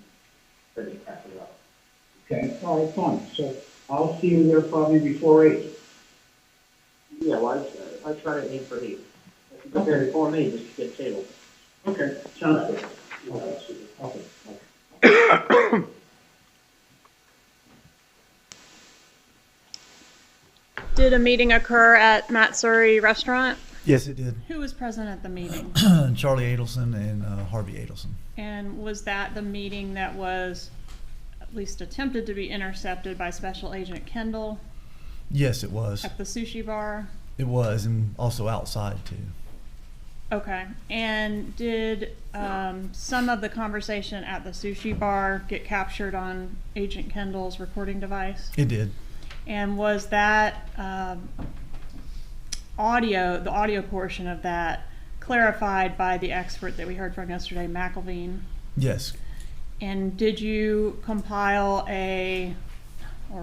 finish passing up. Okay, all right, fine. So I'll see you there probably before 8. Yeah, well, I try to aim for 8. If you get there before me, just to get table. Okay, sounds good. Okay. Did a meeting occur at Matsuri Restaurant? Yes, it did. Who was present at the meeting? Charlie Adelson and Harvey Adelson. And was that the meeting that was at least attempted to be intercepted by Special Agent Kendall Yes, it was. at the sushi bar? It was, and also outside too. Okay. And did some of the conversation at the sushi bar get captured on Agent Kendall's recording device? It did. And was that audio, the audio portion of that, clarified by the expert that we heard from yesterday, McElveen? Yes. And did you compile or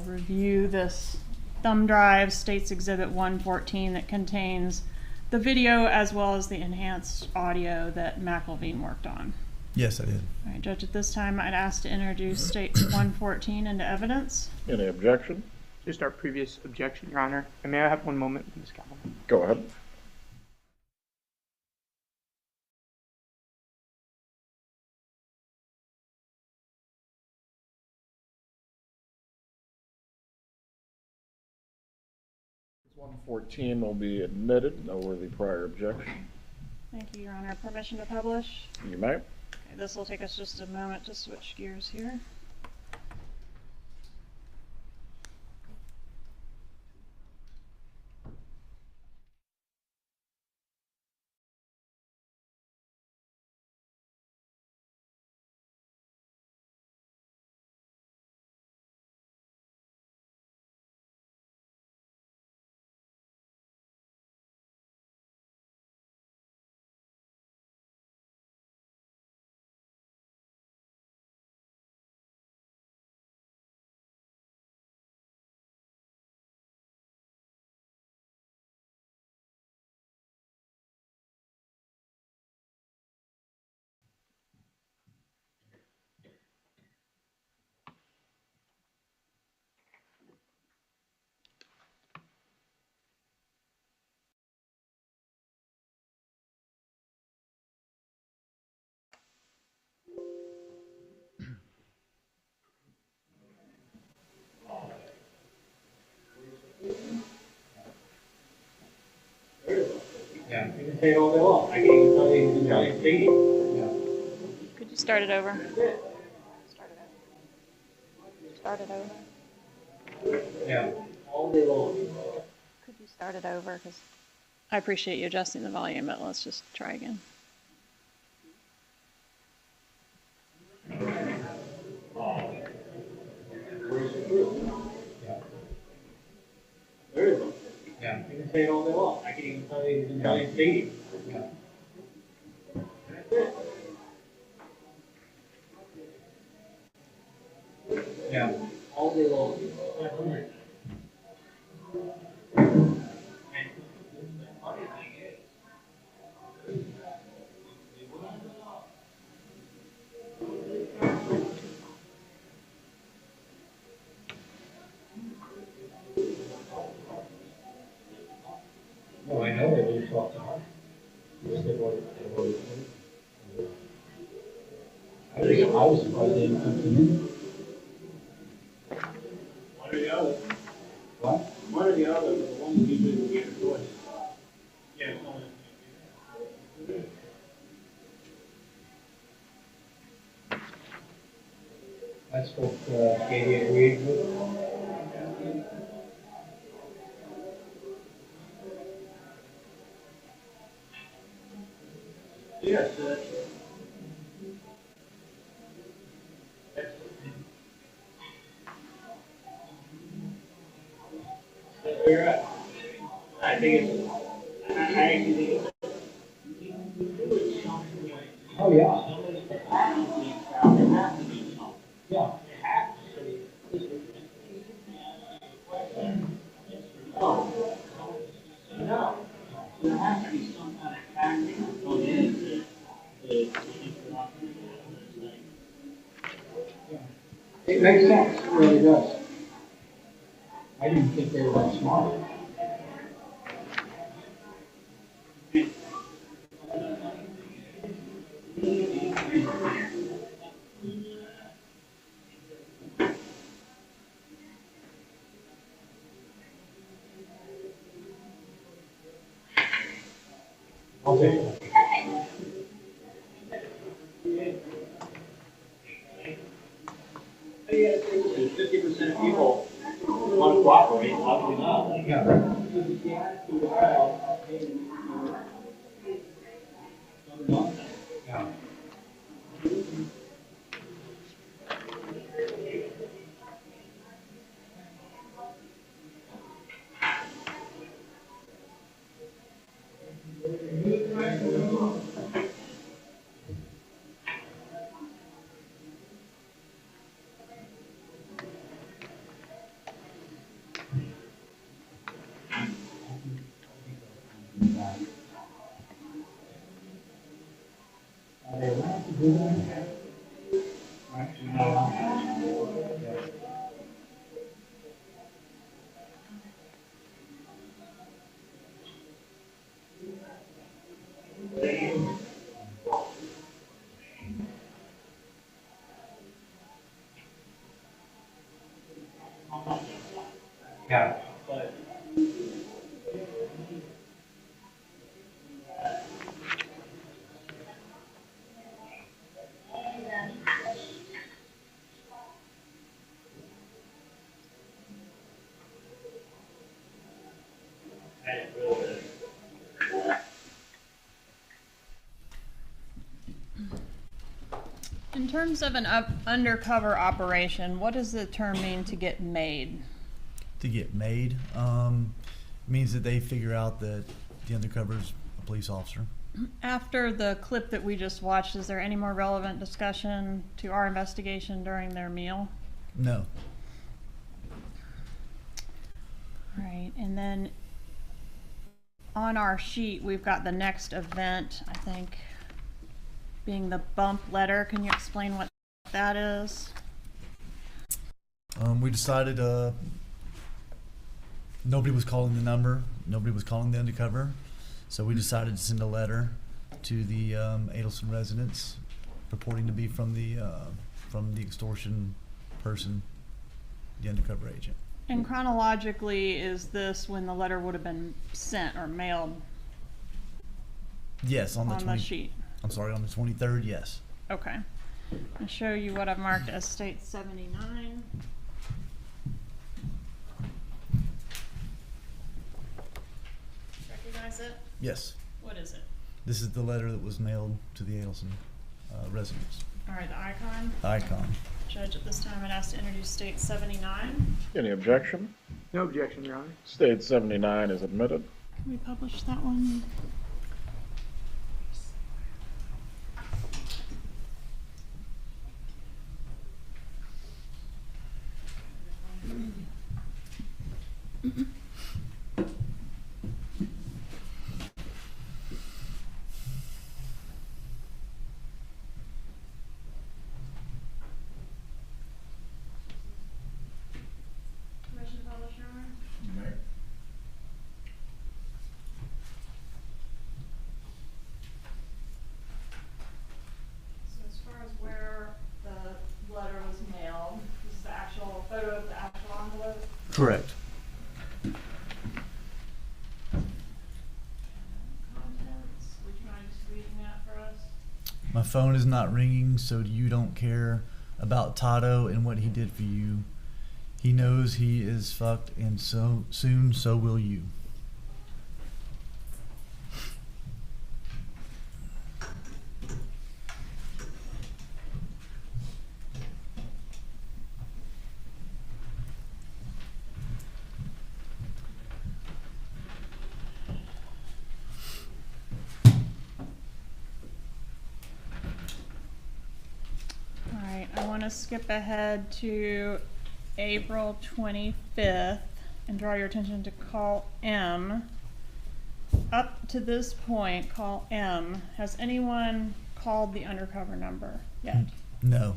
review this thumb drive, States Exhibit 114, that contains the video as well as the enhanced audio that McElveen worked on? Yes, I did. All right, Judge, at this time, I'd ask to introduce States 114 into evidence. Any objection? Just our previous objection, Your Honor. And may I have one moment, Ms. Calvin? Go ahead. Case 114 will be admitted. No worthy prior objection. Thank you, Your Honor. Permission to publish? You may. Okay, this will take us just a moment to switch gears here. Yeah, you can say it all day long. I can't even tell you Italian speaking. Could you start it over? Start it over. Yeah, all day long. Could you start it over? Because I appreciate you adjusting the volume, but let's just try again. can say it all day long. I can even tell you it's an Italian stadium. That's it. Yeah, all day long. No, I know they didn't talk to her. Yes, they were. I was surprised they didn't come to me. One or the other. What? One or the other, but the one who usually will get a choice. Yeah, it's only. That's what Katie agreed with. Yes, you're right. I think it's, I actually think it's. Oh, yeah. Yeah. Oh. No. There has to be some kind of tactic on it. It makes sense, it really does. I didn't think they were that smart. I'll take it. 50% of people want to cooperate, obviously not. Yeah. Are they allowed to do that? Actually, no. Yeah. In terms of an undercover operation, what does the term mean to get made? To get made means that they figure out that the undercover's a police officer. After the clip that we just watched, is there any more relevant discussion to our investigation during their meal? No. All right, and then on our sheet, we've got the next event, I think, being the bump letter. Can you explain what that is? We decided nobody was calling the number, nobody was calling the undercover, so we decided to send a letter to the Adelson residents purporting to be from the extortion person, the undercover agent. And chronologically, is this when the letter would have been sent or mailed? Yes, on the sheet. I'm sorry, on the 23rd, yes. Okay. I'll show you what I've marked as State 79. Recognize it? Yes. What is it? This is the letter that was mailed to the Adelson residents. All right, the icon. Icon. Judge, at this time, I'd ask to introduce State 79. Any objection? No objection, Your Honor. State 79 is admitted. Can we publish that one? Permission to publish, Your Honor? So as far as where the letter was mailed, this is the actual photo of the actual envelope. Correct. Contents, would you mind just reading that for us? My phone is not ringing, so you don't care about Tato and what he did for you. He knows he is fucked, and so soon so will you. All right, I want to skip ahead to April 25th and draw your attention to call M. Up to this point, call M. Has anyone called the undercover number yet? No.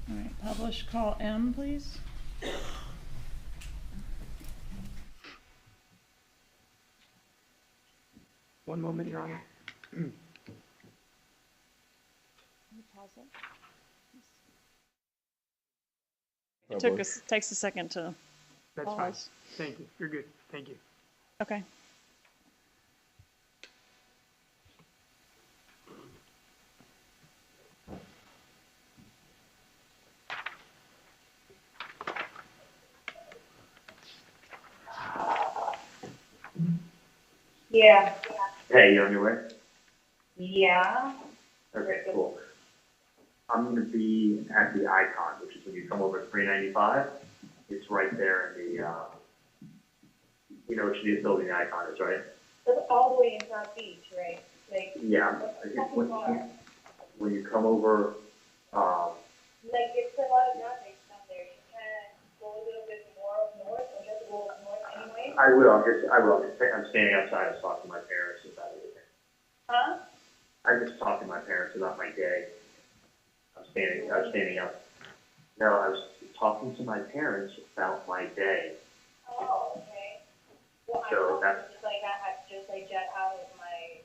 All right, publish call M, please. One moment, Your Honor. It takes a second to That's fine. pause. Thank you. You're good. Thank you. Okay. Yeah. Hey, you on your way? Yeah. Okay, cool. I'm gonna be at the Icon, which is when you come over 395. It's right there in the, you know which building the Icon is, right? That's all the way in South Beach, right? Like, Yeah. what's the I think second bar? when you come over, Like, it's a lot of traffic down there. You can go a little bit more north, or just go north anyway. I will. I'm standing outside. I was talking to my parents about it. Huh? I just talked to my parents about my day. I was standing up. No, I was talking to my parents about my day. Oh, okay. Well, I So thought that's- just like I had to just like jet out of my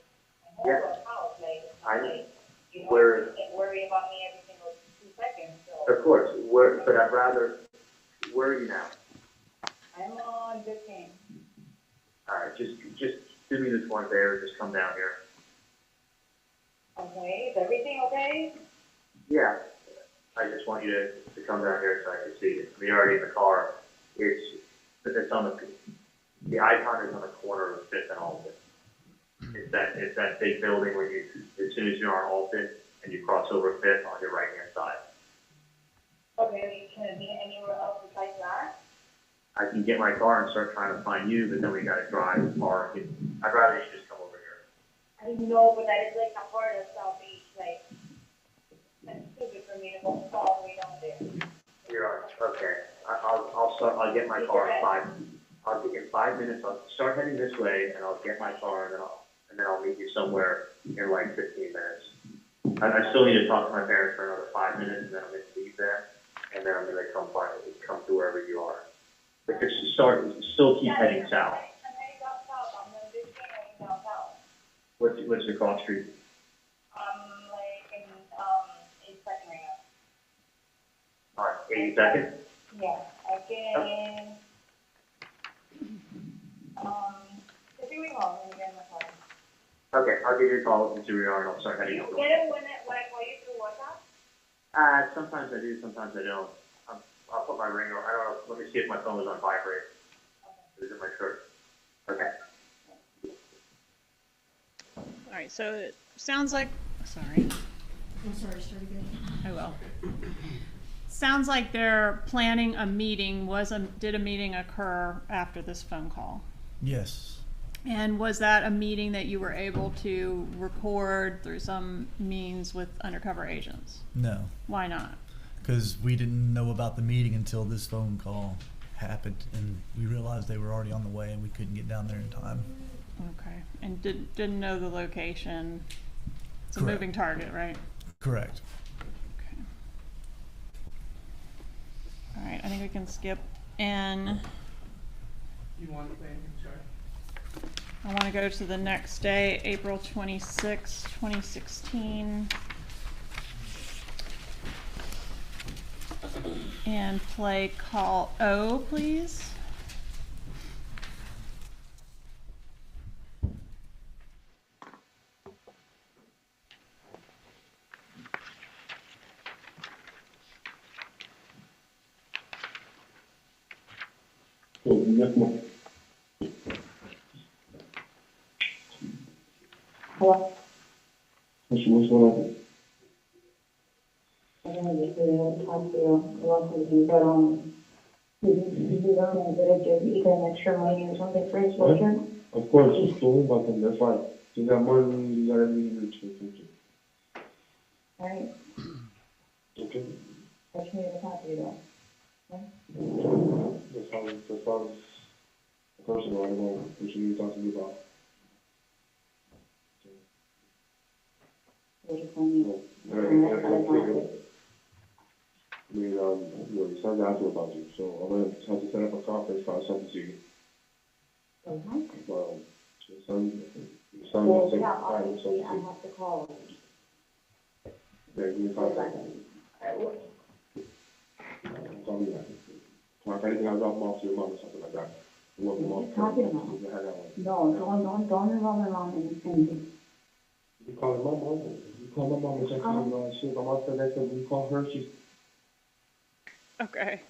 Yeah. whole house, like, I- like, you know, where- and worry about me every single 2 seconds, so. Of course, but I'd rather, where are you now? I'm on 15. All right, just do me this one favor, just come down here. Okay, is everything okay? Yeah, I just want you to come down here so I can see it. You're already in the car. It's on the Icon is on the corner of 5th and Alton. It's that big building where as soon as you're on Alton and you cross over 5th on your right-hand side. Okay, can it be anywhere else besides that? I can get my car and start trying to find you, but then we gotta drive, park, and I'd rather you just come over here. I know, but that is like the heart of South Beach, like, that's stupid for me to go all the way down there. You're on, okay. I'll get my car in 5 minutes. I'll start heading this way and I'll get my car and then I'll meet you somewhere in like 15 minutes. I still need to talk to my parents for another 5 minutes and then I'm gonna leave there and then I'm gonna come to wherever you are. But just still keep heading south. I'm heading down south, I'm on 15 heading down south. What's your cross street? Like in, 82nd right now. All right, 82nd? Yeah, I can, if you wait home, let me get in my car. Okay, I'll give you a call and see where you are and I'll start heading You over. get it when I call you through WhatsApp? Sometimes I do, sometimes I don't. I'll put my ringer, I don't know, let me see if my phone is on vibrate. Is it my shirt? Okay. All right, so it sounds like, sorry. I'm sorry, start again. I will. Sounds like they're planning a meeting. Did a meeting occur after this phone call? Yes. And was that a meeting that you were able to record through some means with undercover agents? No, Why not? because we didn't know about the meeting until this phone call happened, and we realized they were already on the way, and we couldn't get down there in time. Okay. And didn't know the location. It's a Correct. moving target, right? Correct. Okay. All right, I think we can skip N. You want to say anything, Charlie? I want to go to the next day, April 26, 2016. And play call O, please. Hello? What's going on? I don't know if you talk to you about something, but, you don't know that I give you an extra money or something for his children? Of course, it's cool, but then that's fine. You got money, you got everything you need. Alright, Okay? catch me in the property though. That sounds personal. I don't know what you need to talk to me about. What you call me? I mean, your son's asking about you, so I'm gonna have to set up a conference call, something to you. Okay. Your son Well, will say, yeah, hi, obviously I something have to call him. Yeah, give me a call. Call me back. If anything, I'll drop him off to your mom or something like that. What are you talking about? No, don't involve my mom in anything. You call my mom, you call my mom and check on shit. My mom said that when you call her, she's. Okay.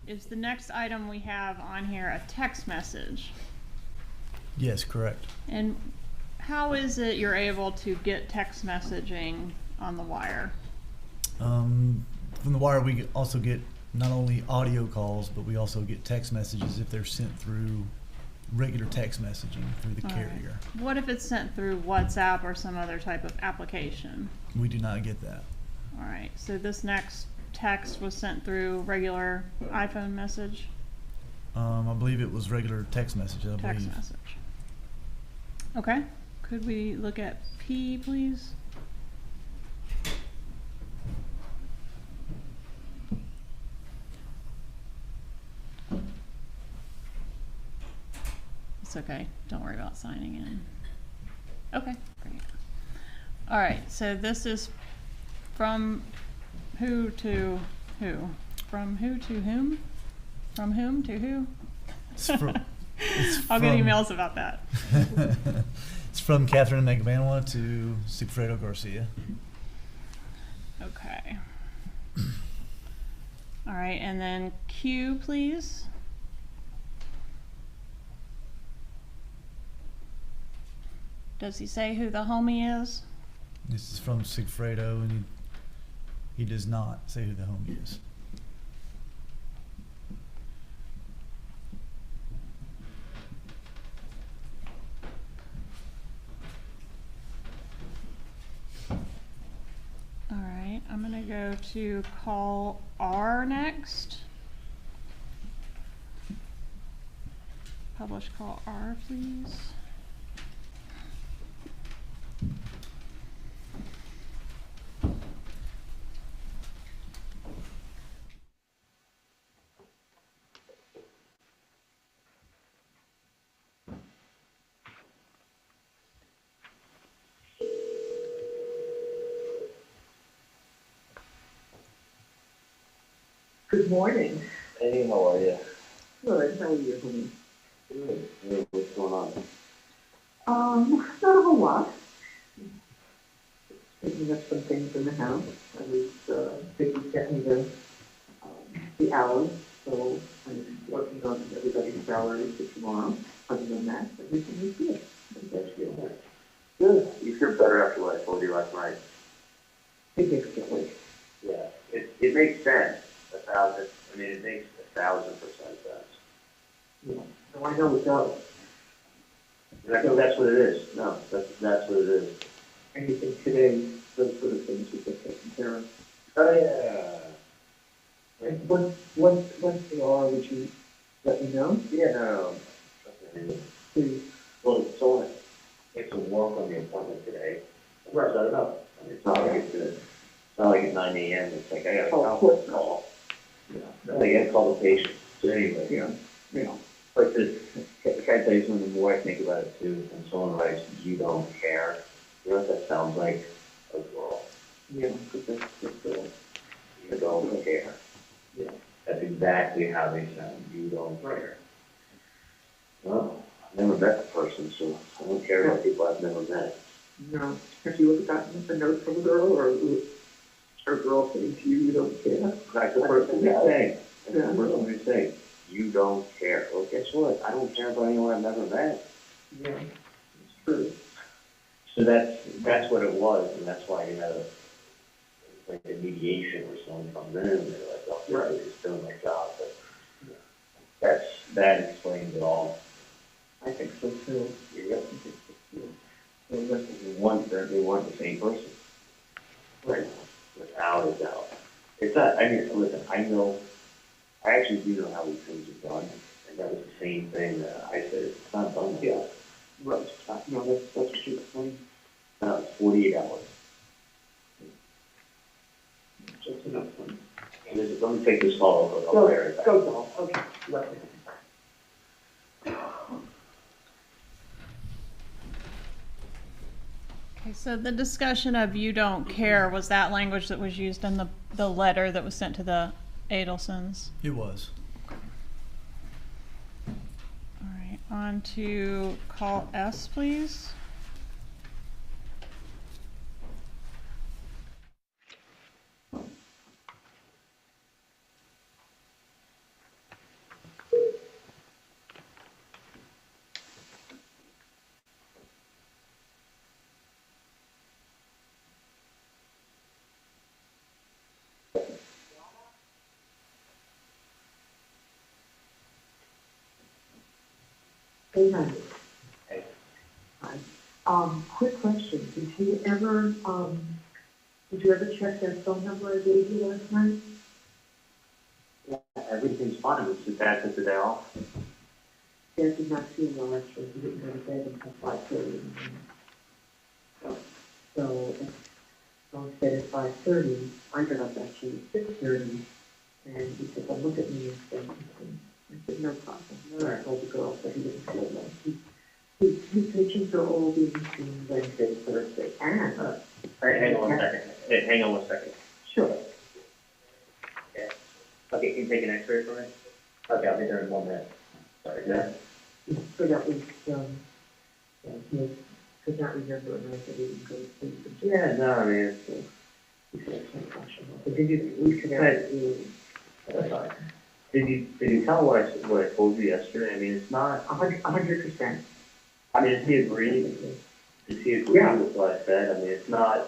Is the next item we have on here a text message? Yes, correct. And how is it you're able to get text messaging on the wire? From the wire, we also get not only audio calls, but we also get text messages if they're sent through regular text messaging through the All right. carrier. What if it's sent through WhatsApp or some other type of application? We do not get that. All right, so this next text was sent through regular iPhone message, I believe it was regular text message, I text believe. message. Okay, could we look at P, please? It's okay, don't worry about signing in. Okay, great. All right, so this is from who to who? From who to whom? From whom to who? It's I'll get from- emails about that. It's from Catherine Magbanwa to Sigfredo Garcia. Okay. All right, and then Q, please. Does he say who the homie is? This is from Sigfredo, and he does not say who the homie is. All right, I'm gonna go to call R next. Publish call R, please. Good morning. Hey, how are you? Good, how are you, honey? Good. Hey, what's going on? Not a whole lot. Picking up some things in the house. I was, Vicki sent me the hours, so I'm working on everybody's salaries for tomorrow. Other than that, everything is good. I guess you're right. what I told you last night. Significantly. Yeah, it makes sense, it makes 1,000% sense. Yeah. No, I know it does. And I think that's what it is. No, that's what it is. Anything today, those sort of things we get taken care of. Oh, yeah. And once they are, would you let me know? Yeah, no. Please. Well, it's only, it's a walk on the appointment today. Right, set it up. I mean, it's not like it's not like at 9 a.m. It's like, I got a conference call. Yeah. No, I gotta call the patient. So anyway. Yeah. Yeah. But can I tell you something, the more I think about it too, when someone writes, you don't care, you know what that sounds like? A girl. Yeah, because that's You don't care. Yeah. That's exactly how they sound. You don't care. Well, I've never met the person, so I don't care about people I've never met. No. Have you ever gotten a note from a girl or a girl saying to you, you don't care? That's the first thing they say. That's Yeah. the first thing they say. You don't care. Well, guess what? I don't care about anyone I've never met. Yeah. It's true. So that's what it was, and that's why you had like a mediation where someone comes in and they're like, oh, right, just doing my job. But that explains it all. I think so too. Yeah. They want the same person. Right. Without a doubt. It's not, I mean, listen, I actually do know how these things are done, and that was the same thing that I said, it's not done yet. Right. No, that's what you explained. No, it's 48 hours. Just enough time. Let me take this call over. I'll be right back. Go, Paul. Okay. Let me. Okay, so the discussion of you don't care, was that language that was used in the letter that was sent to the Adelsons? It was. All right, on to call S, please. Hey, honey. Hey. Hi. Quick question. Did you ever check that phone number I gave you last night? Yeah, everything's fine. It's just that took the day off. Dad did not feel well, actually. He didn't go to bed until 5:30. So instead at 5:30, I got up actually at 6:30, and he said, well, look at me and say something. I said, no problem. I told the girl that he didn't feel well. His patients are all being seen Wednesday, Thursday, and... All right, hang on 1 second. Hey, hang on 1 second. Sure. Okay. Okay, can you take an x-ray for me? Okay, I'll be there in 1 minute. Sorry, yeah. So that was, he could not remember a night that he didn't go to sleep. Yeah, no, I mean, He said, I can't wash him up. But did you, we could have, that's fine. Did you tell what I told you yesterday? I mean, it's not... 100%. I mean, does he agree? Does he agree with what I said? I mean, it's not...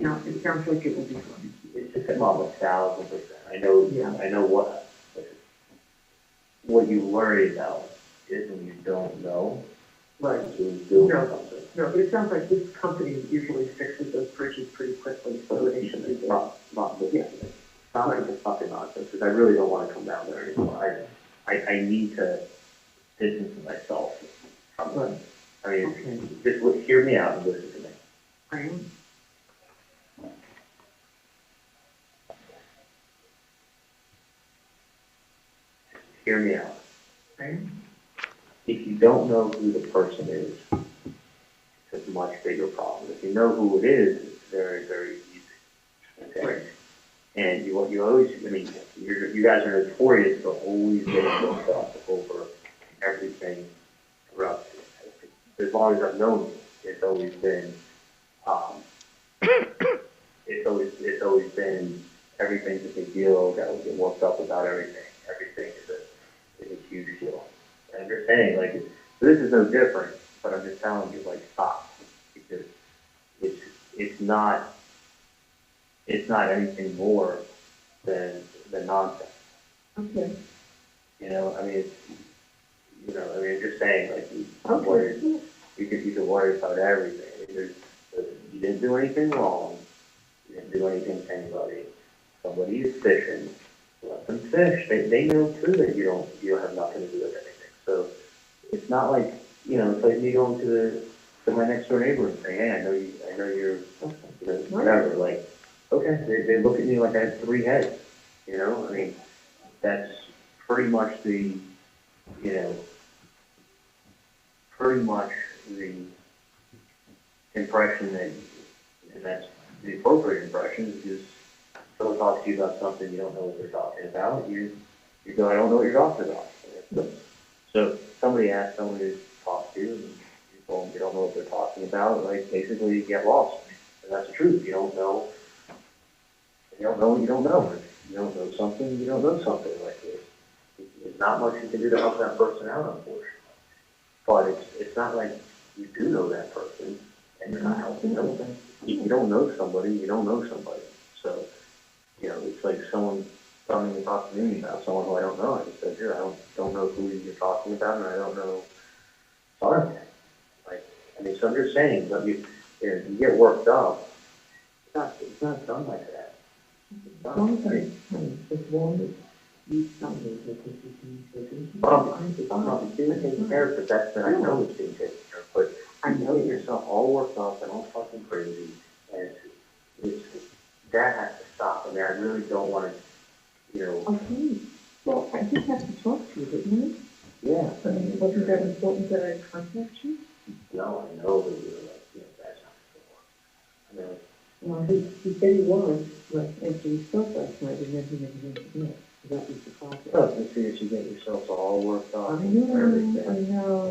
No, it sounds like it will be fun. It's just come up 1,000%. I know what you worry about is when you don't know. Right. Who's doing something. No, but it sounds like this company usually fixes those bridges pretty quickly, so they should be there. Yeah. Not like it's fucking nonsense, because I really don't want to come down there anymore. I need to distance myself from Right. it. I mean, Okay. just hear me out and listen to me. I am. Hear me out. I am. If you don't know who the person is, it's a much bigger problem. If you know who it is, it's very, very easy. Okay? Right. And you always, I mean, you guys are notorious for always getting booked up over everything throughout. As long as I've known you, it's always been, it's always been, everything's a big deal. Got to get worked up about everything. Everything is a huge deal. And I'm just saying, like, this is no different. But I'm just telling you, like, stop, because it's it's not anything more than nonsense. Okay. You know, I mean, it's, you know, I mean, just saying, like, you Okay. worry, you could worry about everything. I mean, you didn't do anything wrong. You didn't do anything to anybody. Somebody is fishing. Let them fish. They know too that you don't have nothing to do with anything. So it's not like, you know, it's like me going to my next door neighbor and saying, hey, I know you're, you know, whatever. Like, okay, they look at me like I have 3 heads. You know, I mean, that's pretty much the, you know, pretty much the impression that, and that's the appropriate impression, is someone talks to you about something you don't know what they're talking about, you go, I don't know what you're talking about. So somebody asks someone to talk to you, and you told them you don't know what they're talking about, like, basically you get lost. And that's the truth. You don't know what you don't know. If you don't know something, you don't know something. Like, there's not much you can do to help that person out, unfortunately. But it's not like you do know that person and you're not helping them. You don't know somebody, you don't know somebody. So, you know, it's like someone coming to talk to me about someone who I don't know. I just said, here, I don't know who you're talking about, and I don't know. Sorry. Like, I mean, so I'm just saying, but you get worked up. It's not done like that. It's not. It's being taken care of, but that's that I know it's being taken care of. But I know get yourself all worked up and all fucking crazy, and it's that has to stop. I mean, I really don't want to, you know. Okay, well, I just have to talk to you, didn't I? Yeah. I mean, wasn't that important that I contact you? No, I know that you're like, you know, that's not going to work. I know. Well, he said he was, like, after we spoke last night, and then he never went to bed. That was the problem. Well, you see that you get yourself all worked up. I know.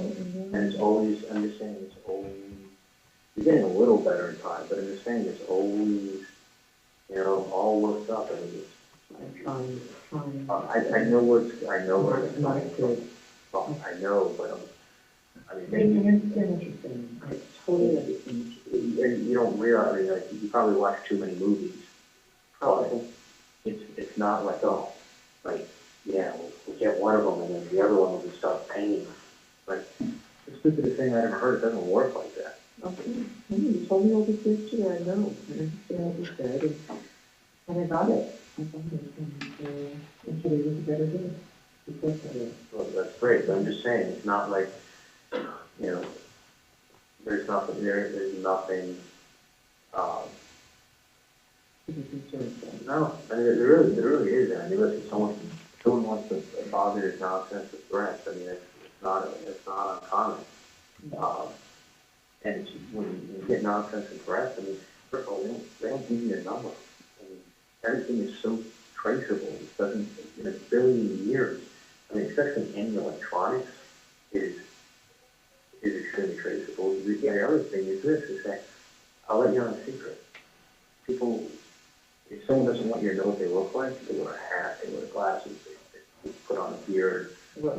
And it's always, I'm just saying, it's always, you're getting a little better in time, but I'm just saying, it's always, you know, all worked up. I mean, I'm trying. I know where it's Not coming from. good. Well, I know, but I mean, I understand what you're saying. I totally understand. and you don't realize, I mean, like, you probably watch too many movies. But it's not like, oh, like, yeah, we'll get one of them and then the other one will just start paying. Like, the stupidest thing I ever heard. It doesn't work like that. Okay, you told me all this yesterday, I know. I understand what you said, and I got it. And today was a better day. Because I did. Well, that's great, but I'm just saying, it's not like, you know, there's nothing, no, I mean, there really is. I mean, listen, someone wants to bother your nonsense with threats. I mean, it's not uncommon. And when you get nonsense and threats, I mean, first of all, they don't give you a number. I mean, everything is so traceable. It doesn't, in a billion years. I mean, especially in electronics is extremely traceable. The other thing is this, is that I'll let you on a secret. People, if someone doesn't want you to know what they look like, they wear a hat, they wear glasses, they put on a beard, you know,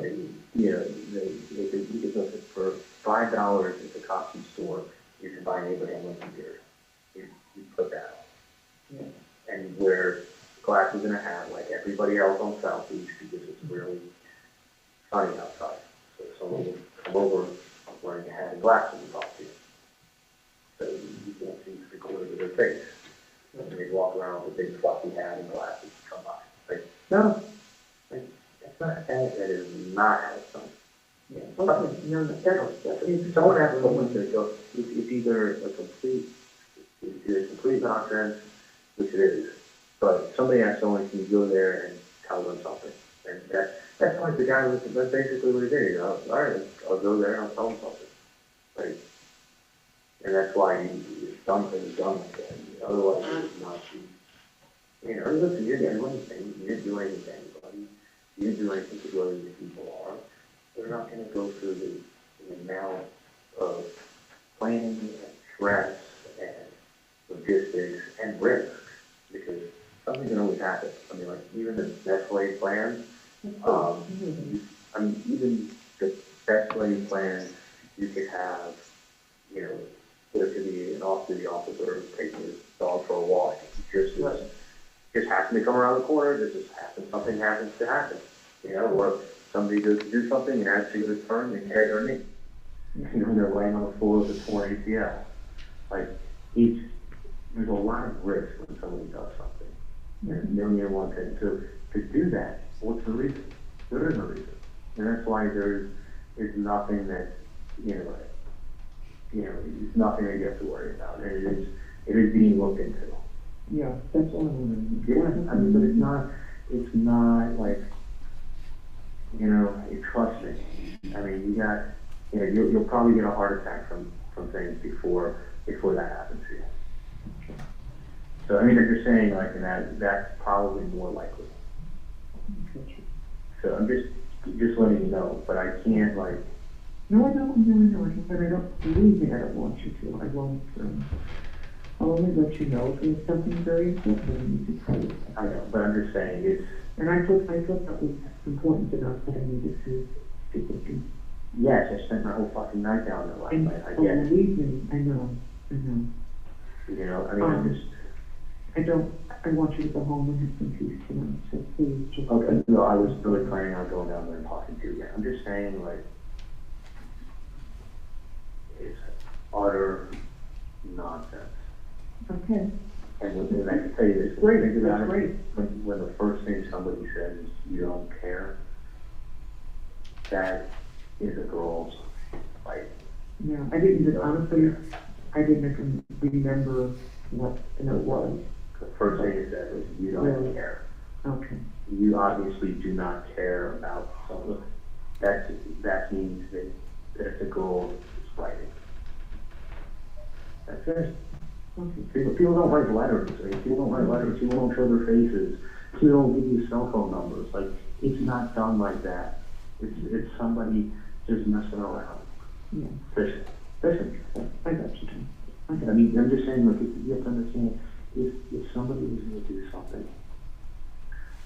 you can look for $5 at the costume store, you can buy an Abraham Lincoln beard. You put that on. Yeah. And you wear glasses and a hat like everybody else on South Beach because it's really sunny outside. So someone will come over wearing a hat and glasses and talk to you. So you can't see 3/4 of their face. And they walk around with a big fluffy hat and glasses and come by. Like, no, like, that's not, that is not how it's done. Yeah, okay, no, If someone has someone to go, it's either complete nonsense, which it is, but somebody has someone can go there and tell them something. And that's like the guy that's basically what he did. You know, all right, I'll go there and I'll tell him something. Like, and that's why it's done like that. Otherwise, it's not. You know, listen, you didn't do anything. You didn't do anything to anybody. You didn't do anything to where the people are. They're not going to go through the amount of planning and stress and logistics and risk because something can always happen. I mean, like even the best laid plans. I mean, even the best laid plans, you could have, you know, There could be an off-duty officer taking his dog for a walk. Just happen to come around the corner, something happens to happen. You know, or somebody goes to do something and as she goes turn, they hit their knee. You know, they're laying on the floor with a torn ACL. Like, there's a lot of risk when somebody does something. There's a million and one things. So to do that, what's the reason? There is no reason. And that's why there's nothing that, it's nothing that you have to worry about. And it is being looked into. Yeah, that's all I'm wondering. Yeah, I mean, but it's not like, trust me. I mean, you'll probably get a heart attack from things before that happens to you. So, I mean, if you're saying like that's probably more likely. So I'm just letting you know, but I can't like. No, I know, but I don't, believe me, I don't want you to. I won't, I'll only let you know if there's something very important that I need to tell you. I know, but I'm just saying it's. And I thought that was important enough that I needed to speak with you. Yes, I spent my whole fucking night down there last night. I get it. Believe me, I know. I mean, I'm just. I want you to go home and have some peace tonight, so please just. Okay, no, I was really planning on going down there and talking to you again. I'm just saying, like, it's utter nonsense. Okay. And I can tell you this. Great, think about that's it, great. When the first thing somebody says is you don't care, that is a girl's fight. Yeah, I didn't even, honestly, I didn't even remember what it was. The first thing it said was you don't care. Okay. You obviously do not care about something. That means that it's a girl is fighting. That's it. Okay. People don't write letters. People don't write letters. People don't show their faces. People don't give you cell phone numbers. Like, it's not done like that. It's somebody just messing around. Yeah. Fishing. I got you, Tom. I mean, I'm just saying, like, you have to understand, if somebody was going to do something,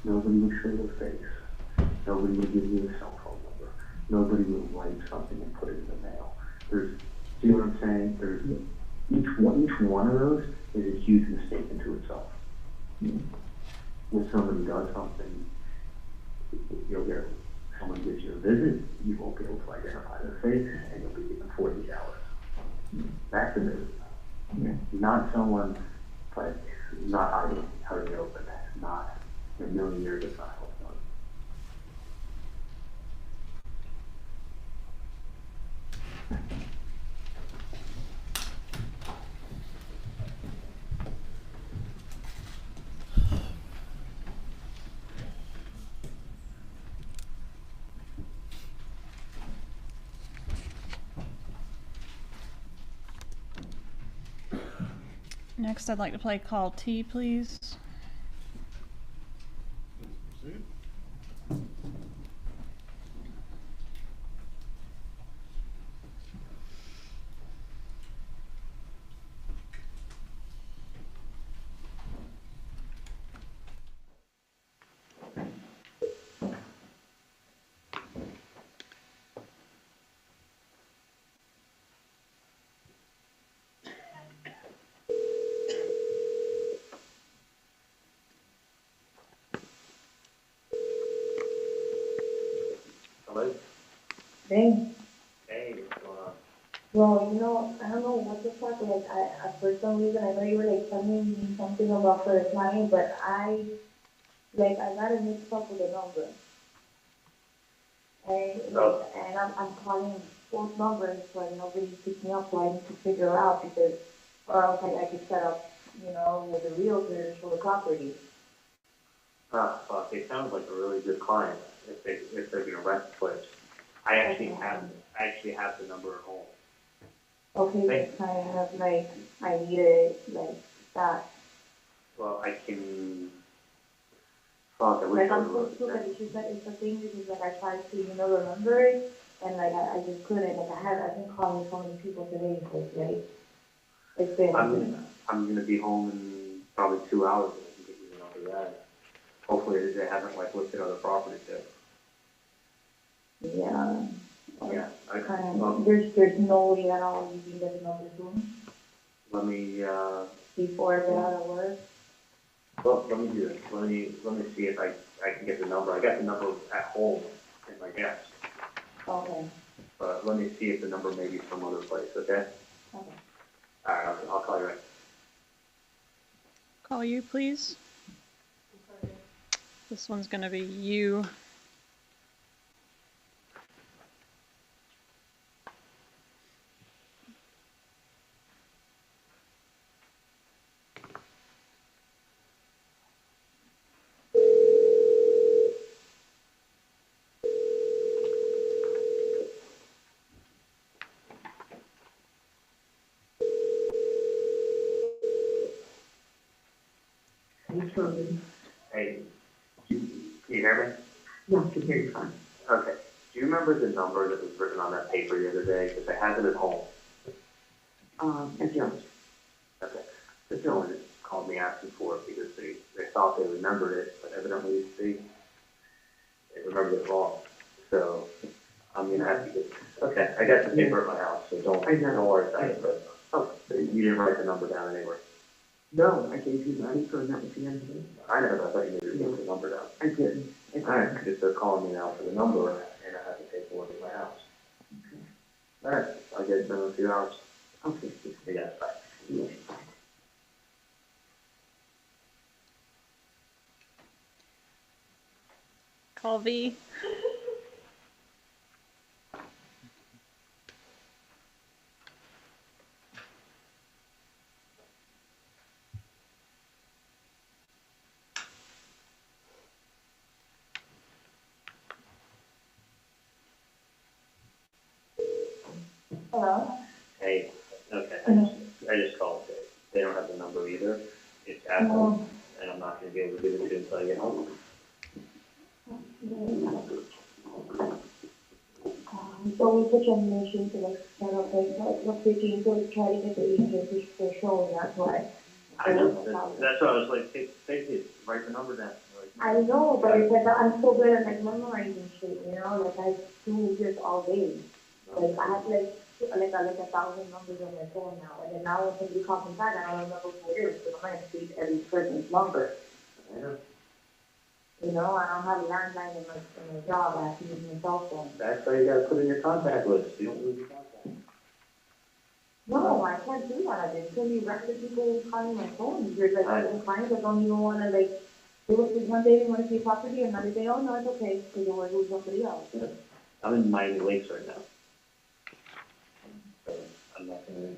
nobody would show their face. Nobody would give you a cell phone number. Nobody would write something and put it in the mail. See what I'm saying? Each one of those is a huge mistake into itself. When somebody does something, someone gives you a visit, you won't be able to identify their face, and you'll be given 40 hours. That's a visit. Yeah. Not someone, like, not hiding out in the open. Not in a million years of not helping. Next, I'd like to play Call T, please. Proceed. Hello? Dang. Hey, what's going on? Well, I don't know what the fuck, for some reason, I know you were, telling me something about for the client, but I got a mixed up with the number. And I'm calling both numbers, but nobody picked me up, so I need to figure out because, or else I could set up, with the realtors for the property. Ah, fuck, they sound like a really good client if they're gonna rent the place. I actually have the number at home. Okay, but kind of I need it that. Well, I can. Fuck, I wish I I'm would. supposed to, it's just that it's a thing because I tried to, remember it, and I just couldn't. I've been calling so many people today, so it's been. I'm gonna be home in probably 2 hours, and I can get you the number of that. Hopefully, they haven't listed other properties yet. Yeah. Yeah. There's no way at all you can get the number soon. Let me, before I get out of work? well, let me do this. Let me see if I can get the number. I got the number at home in my desk. Okay, But let me see if the number may be some other place, okay? okay. All right, I'll call you right. Call you, please. This one's gonna be you. Hey, can you hear me? Yeah, I can hear you fine. Okay. Do you remember the number that was written on that paper the other day? Because I have it at home. And Jones. Okay. The gentleman just called me asking for it because they thought they remembered it, but evidently they remembered it wrong. So I'm gonna have to get. Okay, I got the paper at my house, so don't worry about it. But you didn't write the number down anywhere. No, I gave you the paper and that was the end of it. I know, but I thought you maybe wrote the number down. I didn't. All right, because they're calling me now for the number, and I have the paperwork at my house. All right, I'll get it done in a few hours. Okay. Yeah, bye. Yes. Call V. Hello? Hey, okay, I just called. They don't have the number either. It's Apple, and I'm not gonna be able to give it to you until I get home. So we put your information to like, kind of like, look pretty, so we try to get the agent for showing, that's why. I know, that's why I was like, take it, write the number down. I know, but it's like, I'm so good at like memorizing shit, you know, like I do this all day. Like I have like 1,000 numbers on my phone now, and then now when somebody calls me back, I don't remember who it is, so I'm gonna speak every person's number. I know. You know, I don't have a landline in my job, I have to use my cell phone. That's why you gotta put in your contact list, you don't lose your contact. No, I can't do that. There's so many regular people calling my phone. There's like certain clients that don't even wanna like, one day they wanna see property, and another day, oh no, it's okay, because they wanna lose somebody else. Yeah. I'm in Miami Lakes right now. So I'm not gonna,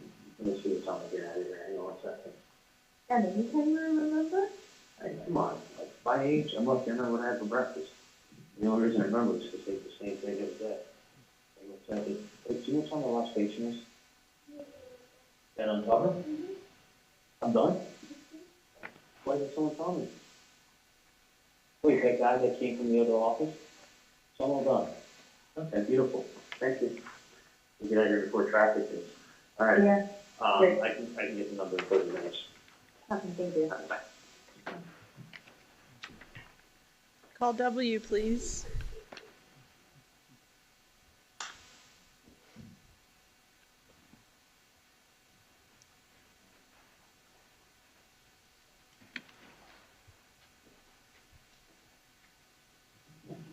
let me see what's on the get out of here, hang on 1 second. And then you can't even remember? Hey, come on, like, my age, I'm lucky I know what I had for breakfast. The only reason I remember is because they ate the same thing every day. Hang on 1 second. Hey, do you know what time the last patient is? And I'm talking? I'm done? Why did someone tell me? Wait, that guy that came from the other office? It's all done. Okay, beautiful. Thank you. We get out here before traffic is. All right. Yeah. I can get the number in 30 minutes. Okay, thank you. Bye. Call W, please.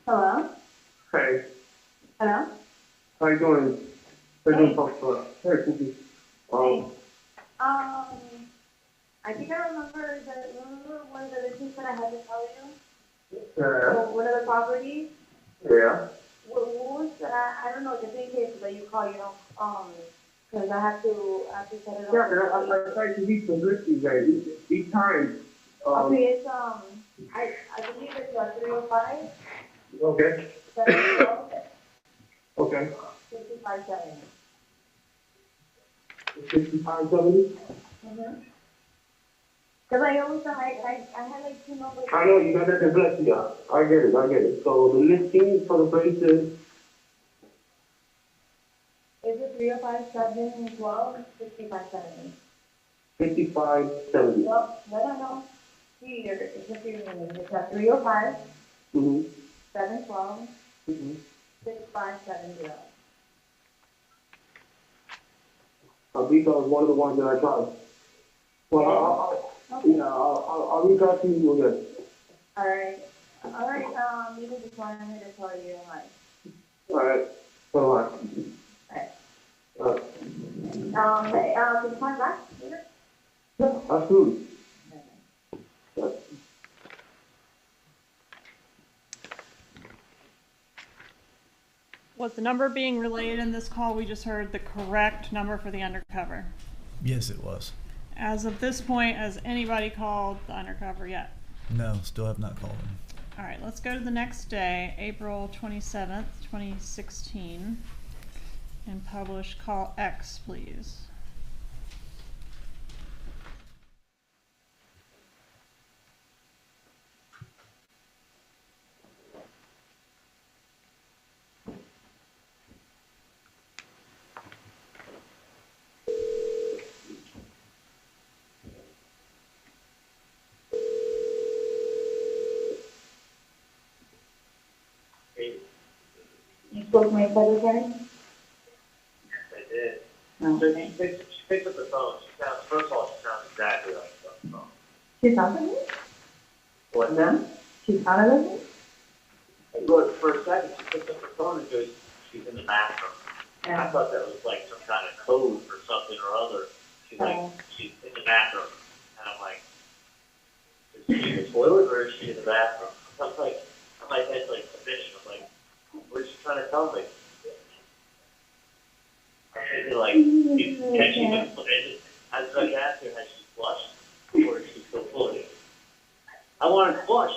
Hello? Hey, Hello? how you doing? How you doing, Papa? Hey, Cookie. I think I remember one of the listings that I had to tell you? Yeah. So one of the properties? Yeah. What was that? I don't know, just in case that you call, you know, because I have to set it up. Yeah, and I tried to reach the listings, guys. Each time. Okay, it's, I believe it's 305. Okay. 712. Okay. 5570. 6570? Mm-hmm. Because I always, I had like 2 numbers. I know, you got that dyslexia. I get it. So the listing for the place is? Is it 305 712 5570? 5570. Well, no. Here, it's a few minutes. It's a 305 Mm-hmm. 712 Mm-hmm. 6570. Vito is one of the ones that I tried. Well, I'll reach out to you again. Alright, you just wanted me to tell you, like, Alright, bye-bye. can you call back later? Yeah, absolutely. Was the number being relayed in this call, we just heard the correct number for the undercover? Yes, it was. As of this point, has anybody called the undercover yet? No, still have not called him. All right, let's go to the next day, April 27th, 2016, and publish call X, please. You spoke to my secretary? I did. No. So she picks up the phone. First of all, she sounds exactly like the phone. She's not with me? What then? She's not with me? Look, for a second, she picks up the phone and goes, she's in the bathroom. Yeah. I thought that was like some kind of code for something or other. She's like, she's in the bathroom. And I'm like, is she in the toilet or is she in the bathroom? I'm like, that's like a mission. I'm like, what is she trying to tell me? I'm thinking like, has she been, I was like, asked her, has she flushed? Or is she still floating? I want to flush.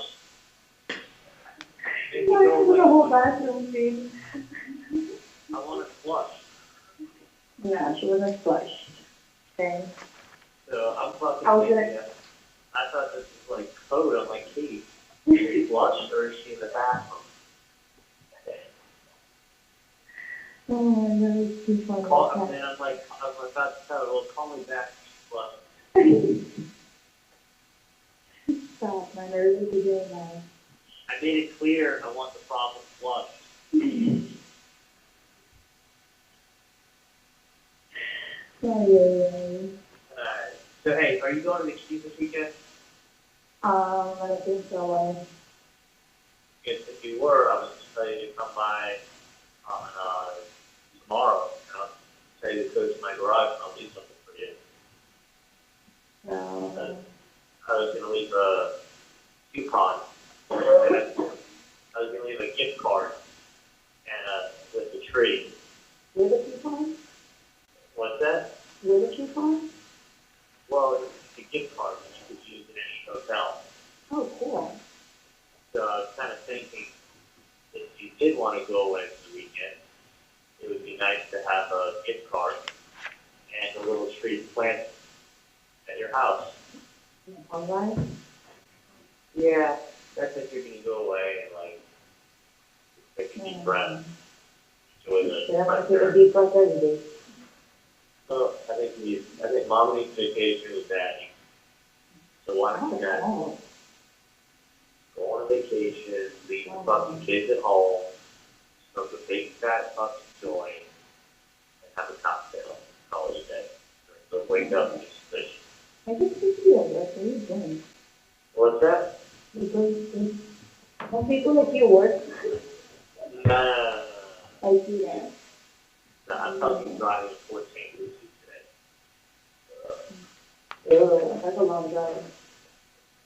Why is the whole bathroom scene? I want to flush. Yeah, she wasn't flushed. Okay. So I'm fucking I was thinking, gonna- I thought this was like code. I'm like, Katie, is she flushed or is she in the bathroom? Oh my God, it's too funny. And then I'm about to tell her, well, call me back when she's flushed. Stop, my nerves are getting mad. I made it clear I want the problem flushed. Oh, Alright. So hey, are you going to the Keys this weekend? I don't think so. If you were, I was just tell you to come by on tomorrow. And I'll tell you to go to my garage and I'll leave something for you. No. I was going to leave a coupon. And I was going to leave a gift card and with the tree. With a coupon? What's that? With a coupon? Well, it's a gift card that you could use in any hotel. Oh, cool. So I was kind of thinking, if you did want to go away for the weekend, it would be nice to have a gift card and a little tree planted at your house. Online? Yeah, that's if you're going to go away and like take a deep breath. Enjoy the Yeah, I'm gonna fresh take a air. deep breath every day. So I think mom needs vacation with daddy. So why don't you guys Oh, go on vacation, leave the fucking kids at home, smoke a big fat fucking joint, and have a cocktail, call it a day. So wake up and just fish. I just think you are, that's what you're doing. What's that? Some people like you work. Nah, I see that. I'm fucking driving 14 Lucy today. Ugh, that's a long drive.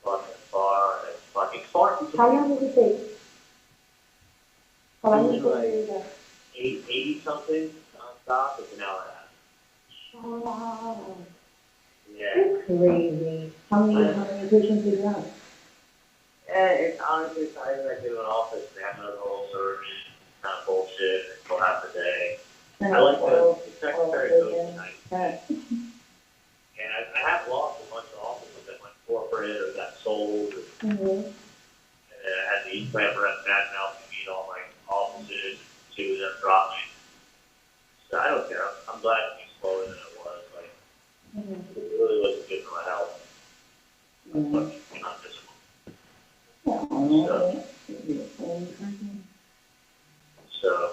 Fucking far, and it's fucking far. How long does it take? How long does it Like take? 80 something nonstop. It's an hour and a half. Wow. Yeah. That's crazy. How many patients did you have? It's honestly, it's not even like in an office. They have another whole surge, kind of bullshit. Until half a day. I like the secretary goes tonight. And I have lost a bunch of offices that went corporate or got sold. And then I had the East Plant rep back now to meet all my offices. Two of them dropped me. So I don't care. I'm glad it's slower than it was. Like, it really wasn't good for my health. But not this one. So,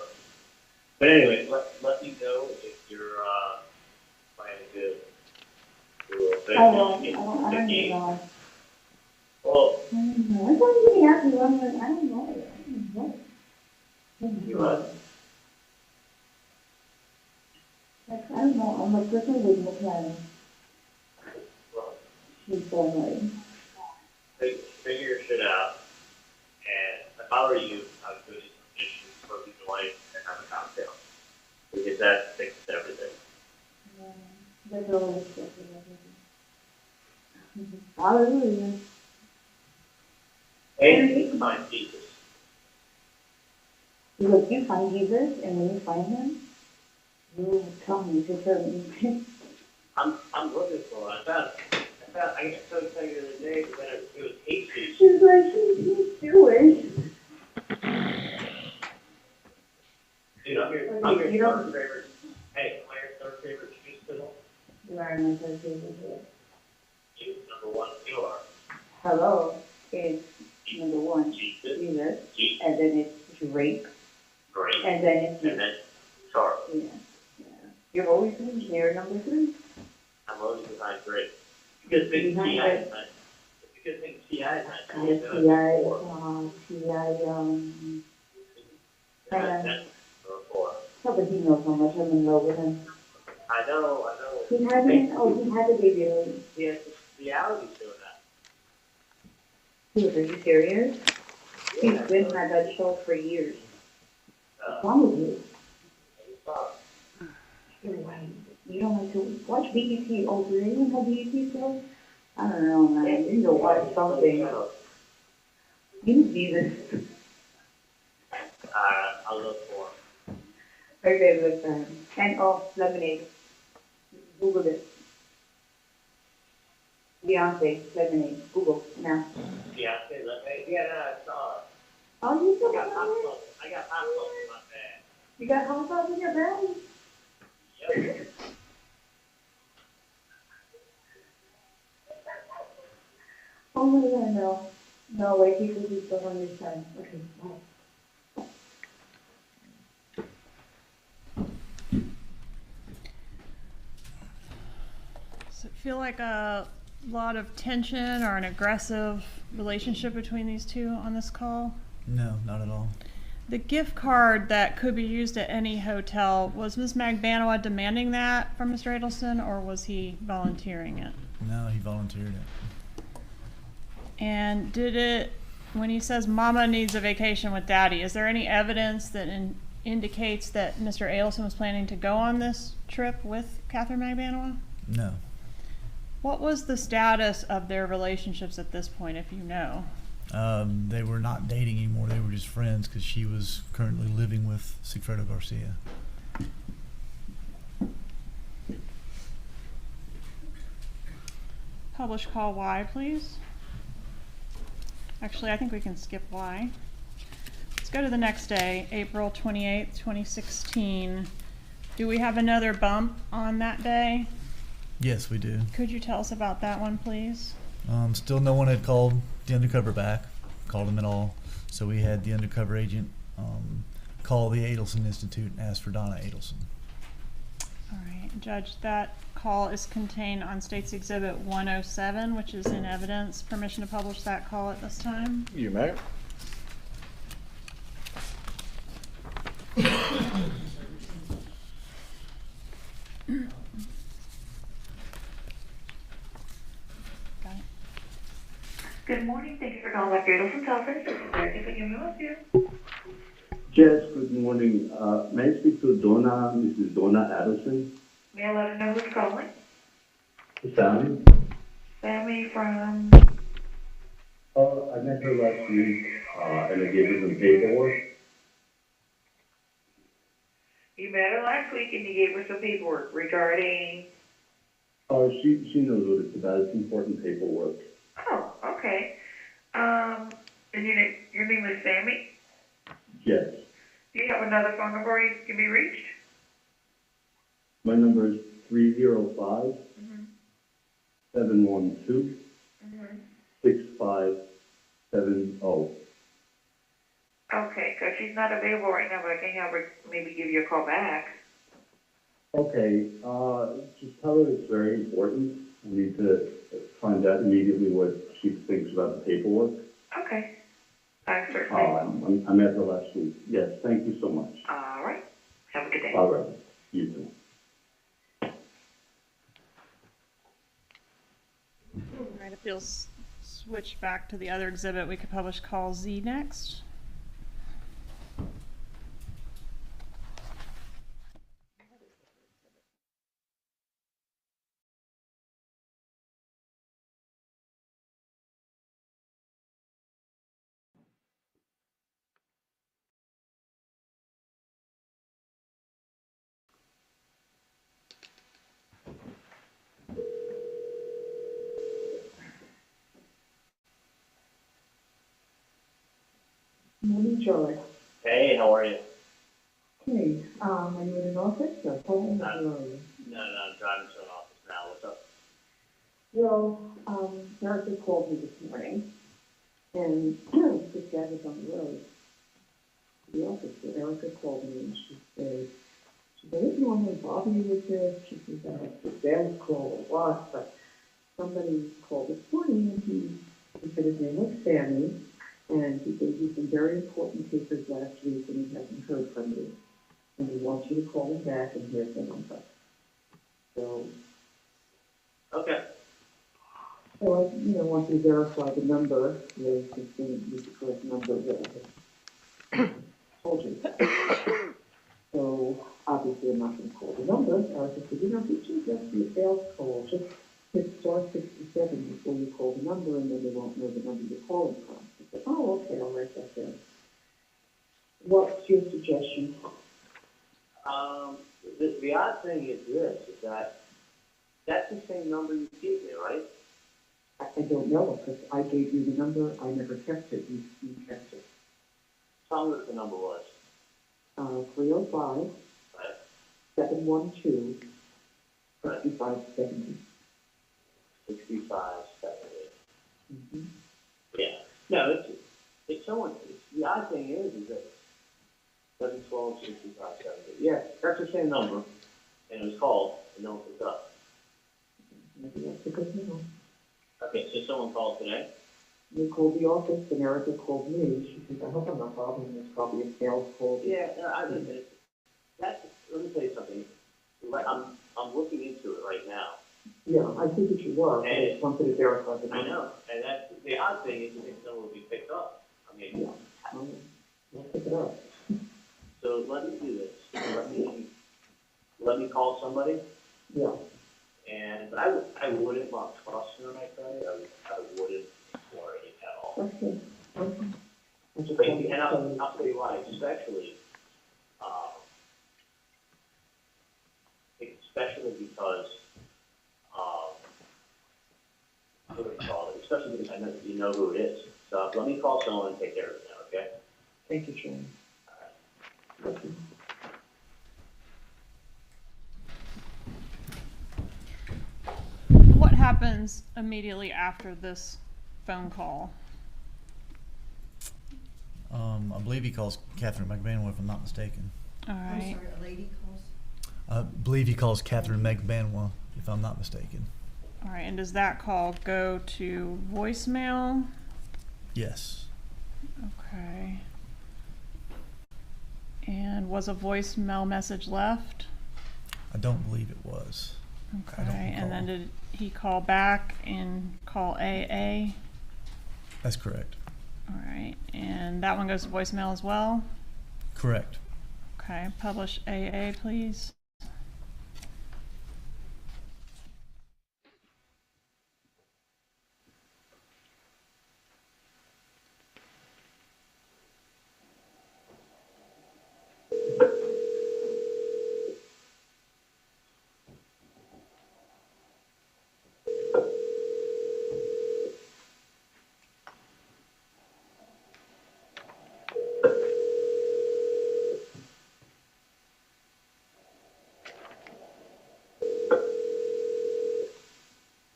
but anyway, let me know if you're planning to do a I will. vacation. Mickey. know. Well, I don't know. I thought you asked me one, but I don't know. I don't know. you what? Like, I don't know. I'm like, person with no plan. Well, She's so annoying. figure your shit out. And if I were you, I would go to some dishes, smoke a joint, and have a cocktail. Because that fixes everything. Yeah. That's always good. Hallelujah. And you can find Jesus. Look, you find Jesus, and when you find him, you tell me to serve me. I'm looking for it. I got so excited the other day, but then it was hasty. She's like, he's Jewish. Dude, I'm your third favorite. Hey, am I your third favorite cheese fiddle? You are my third favorite. You, number one, you are. Hello, it's number one, Jesus. Jesus, Jesus. and then it's Drake, Great. and then it's And then Charlie. yeah. You're always in here, number three. I'm always behind Drake. Because things Behind T.I. Drake. is nice. Because things T.I. is nice. T.I. That's four. How about he knows how much I'm in love with him? I know. He hasn't, he had a baby already. He has reality doing that. Dude, are you serious? He's Yeah, been had that show for years. What's uh, wrong with you? stop. You're right. You don't like to watch BET. Oh, do they even have BET still? I don't know, man. You need to watch something. You need Jesus. I'll look for him. Okay, listen. And lemonade. Google it. Beyonce, lemonade. Google now. Beyonce, yeah, no, I saw it. Oh, you still I got got hot it? sauce. I got hot sauce in my bag. You got hot sauce in your bag? Yep. Oh my God, no. No way, people do stuff on this time. Okay, bye. Does it feel like a lot of tension or an aggressive relationship between these two on this call? No, not at all. The gift card that could be used at any hotel, was Ms. Magbanowa demanding that from Mr. Adelson, or was he volunteering it? No, he volunteered it. And did it, when he says mama needs a vacation with daddy, is there any evidence that indicates that Mr. Adelson was planning to go on this trip with Catherine Magbanowa? No. What was the status of their relationships at this point, if you know? They were not dating anymore. They were just friends because she was currently living with Sigfredo Garcia. Publish call Y, please. Actually, I think we can skip Y. Let's go to the next day, April 28th, 2016. Do we have another bump on that day? Yes, we do. Could you tell us about that one, please? Still no one had called the undercover back, called him at all. So we had the undercover agent call the Adelson Institute and ask for Donna Adelson. All right, Judge, that call is contained on State's Exhibit 107, which is in evidence. Permission to publish that call at this time? You may. Got it. Good morning. Thank you for calling Dr. Adelson's office. This is Erica. Can you help you? Yes, good morning. May I speak to Mrs. Donna Adelson? May I let her know who's calling? Sammy? Sammy from... I met her last week, and I gave her some paperwork. You met her last week and you gave her some paperwork regarding... She knows what it's about. It's important paperwork. Oh, okay. And your name is Sammy? Yes. Do you have another phone number you can be reached? My number is 305 712 6570. Okay, because she's not available right now, but I can have her maybe give you a call back. Okay, just tell her it's very important. I need to find out immediately what she thinks about the paperwork. Okay. Certainly. I'm at her last week. Yes, thank you so much. All right. Have a good day. All right, you too. All right, if you'll switch back to the other exhibit, we could publish call Z next. Morning, Charlie. Hey, how are you? Hey, are you in an office or home? Or where are you? No, I'm driving to an office now. What's up? Well, Erica called me this morning, and this guy was on the road to the office. So Erica called me, and she said, I didn't normally bother you with this. She said, I have to sales call a lot, but somebody called this morning, and he said his name was Sammy, and he gave you some very important papers last week, and he hasn't heard from you. And he wants you to call him back, and here's the number. So, Okay. so I, want you to verify the number, was the correct number that I told you. So, obviously, I'm not going to call the number. I said, if you just do a sales call, just hit star 67 before you call the number, and then they won't know the number you're calling from. I said, oh, okay, I'll write that down. What's your suggestion? The odd thing is this, is that that's the same number you gave me, right? I don't know, because I gave you the number, I never kept it, you kept it. Tell me what the number was. 305 Right. 712 6570. 6570. Mm-hmm. Yeah. No, it's someone, the odd thing is that 712 6570. Yeah, that's the same number, and it was called, and no one picked up. Maybe that's a good number. Okay, so someone called today? They called the office, and Erica called me. She said, I hope I'm not bothering you. It's probably a sales call. Yeah, let me tell you something. I'm looking into it right now. Yeah, I think that you were, but I just wanted to verify the number. I know, and that's, the odd thing is that no one will be picked up. I mean, Yeah, I'll pick it up. so let me do this. Let me call somebody, Yeah. and I wouldn't want trust her, I tell you. I wouldn't worry at all. Okay. Okay. I just But, wanted to and tell you. I'll tell you why, especially because, what do we call it? Especially because I know you know who it is. So let me call someone and take care of it now, okay? Thank you, Sharon. Thank you. What happens immediately after this phone call? I believe he calls Catherine McBanwa, if I'm not mistaken. All right. I'm sorry, a lady calls? I believe he calls Catherine McBanwa, if I'm not mistaken. All right, and does that call go to voicemail? Yes. Okay. And was a voicemail message left? I don't believe it was. Okay, and then did he call back and call AA? That's correct. All right, and that one goes to voicemail as well? Correct. Okay, publish AA, please.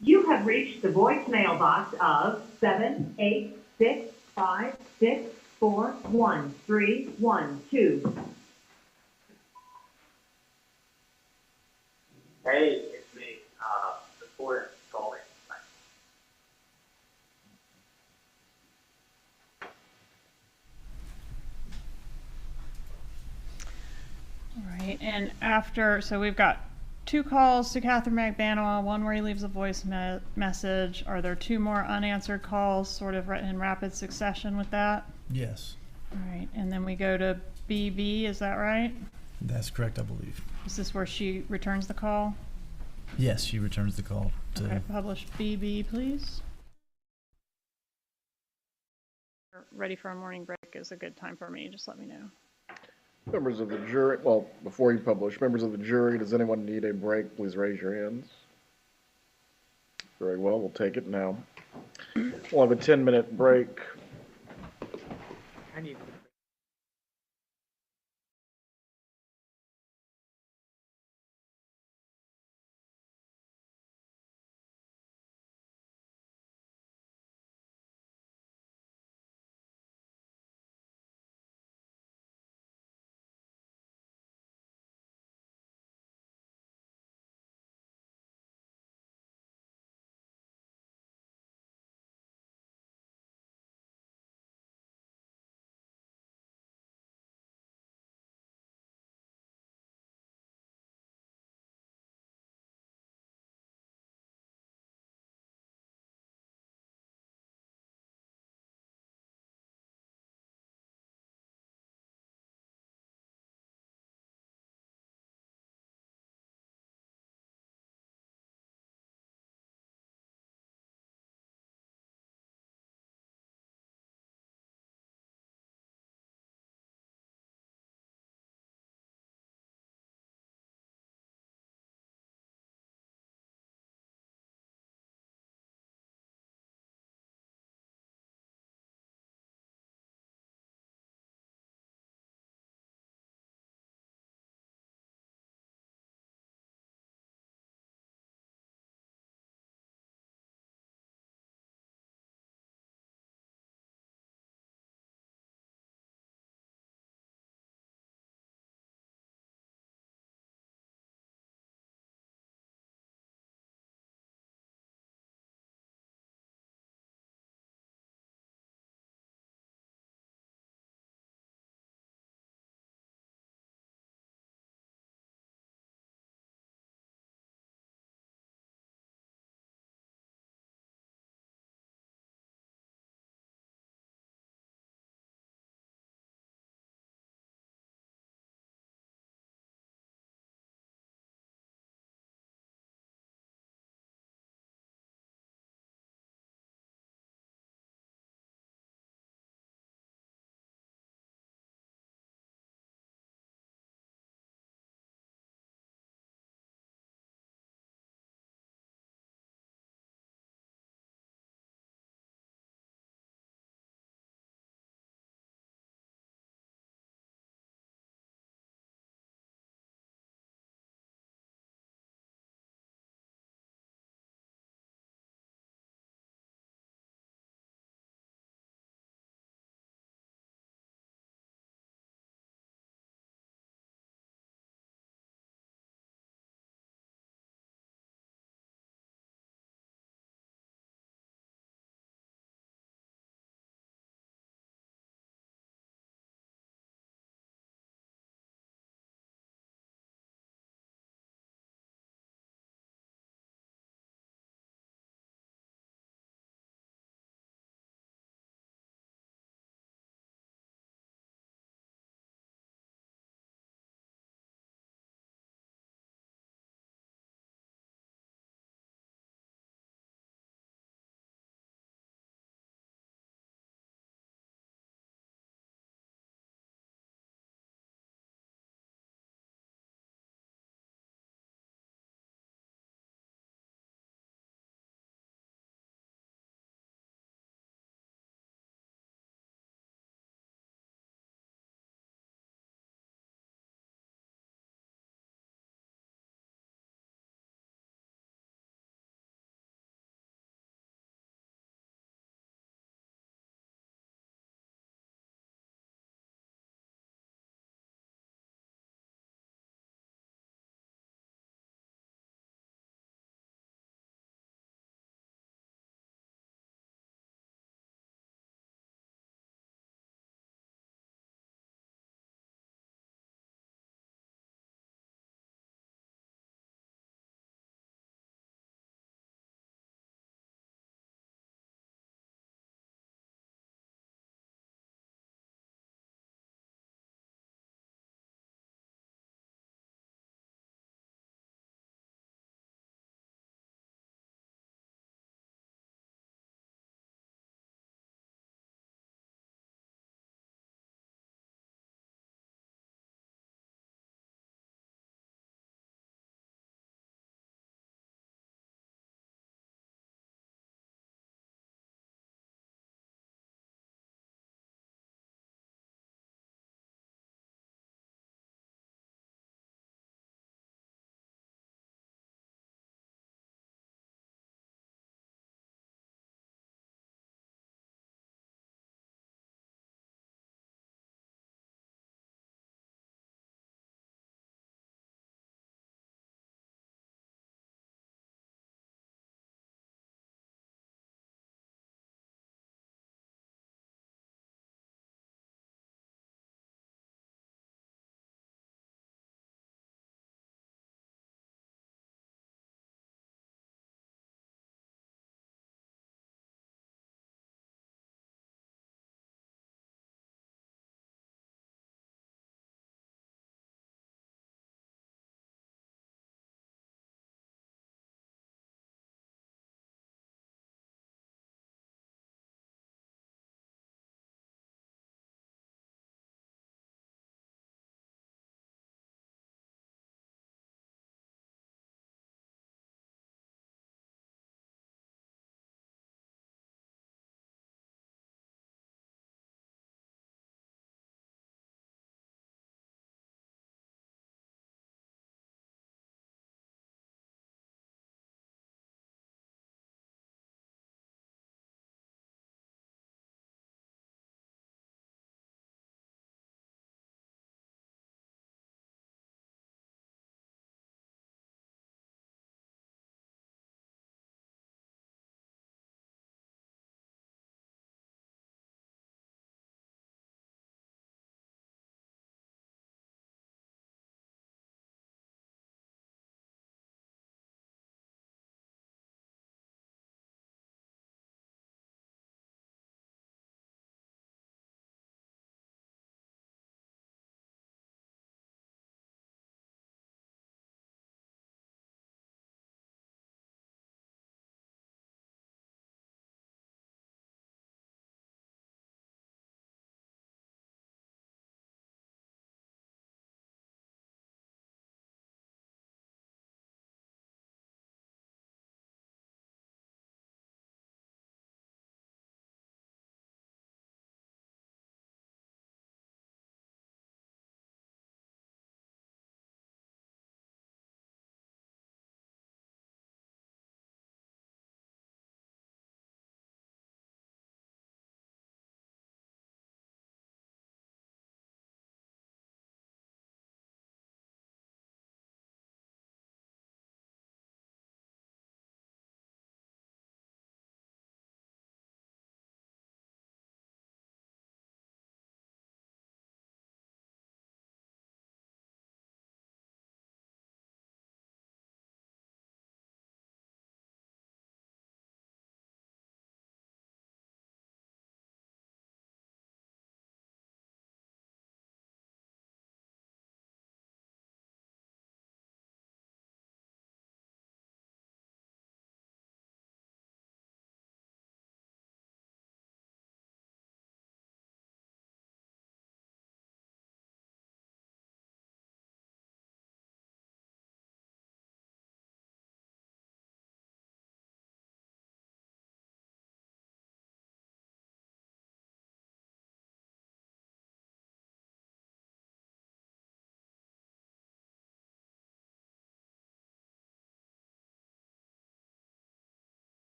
You have reached the voicemail box of 78656411312. Hey, it's me, reporter. And after, so we've got 2 calls to Catherine McBanoa, one where he leaves a voice message. Are there 2 more unanswered calls sort of in rapid succession with that? Yes, All right, and then we go to BB, is that right? that's correct, I believe. Is this where she returns the call? Yes, she returns the call to. Okay, publish BB, please. Ready for a morning break is a good time for me, just let me know. Members of the jury, well, before you publish, members of the jury, does anyone need a break? Please raise your hands. Very well, we'll take it now. We'll have a 10-minute break. I need.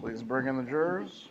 Please bring in the jurors.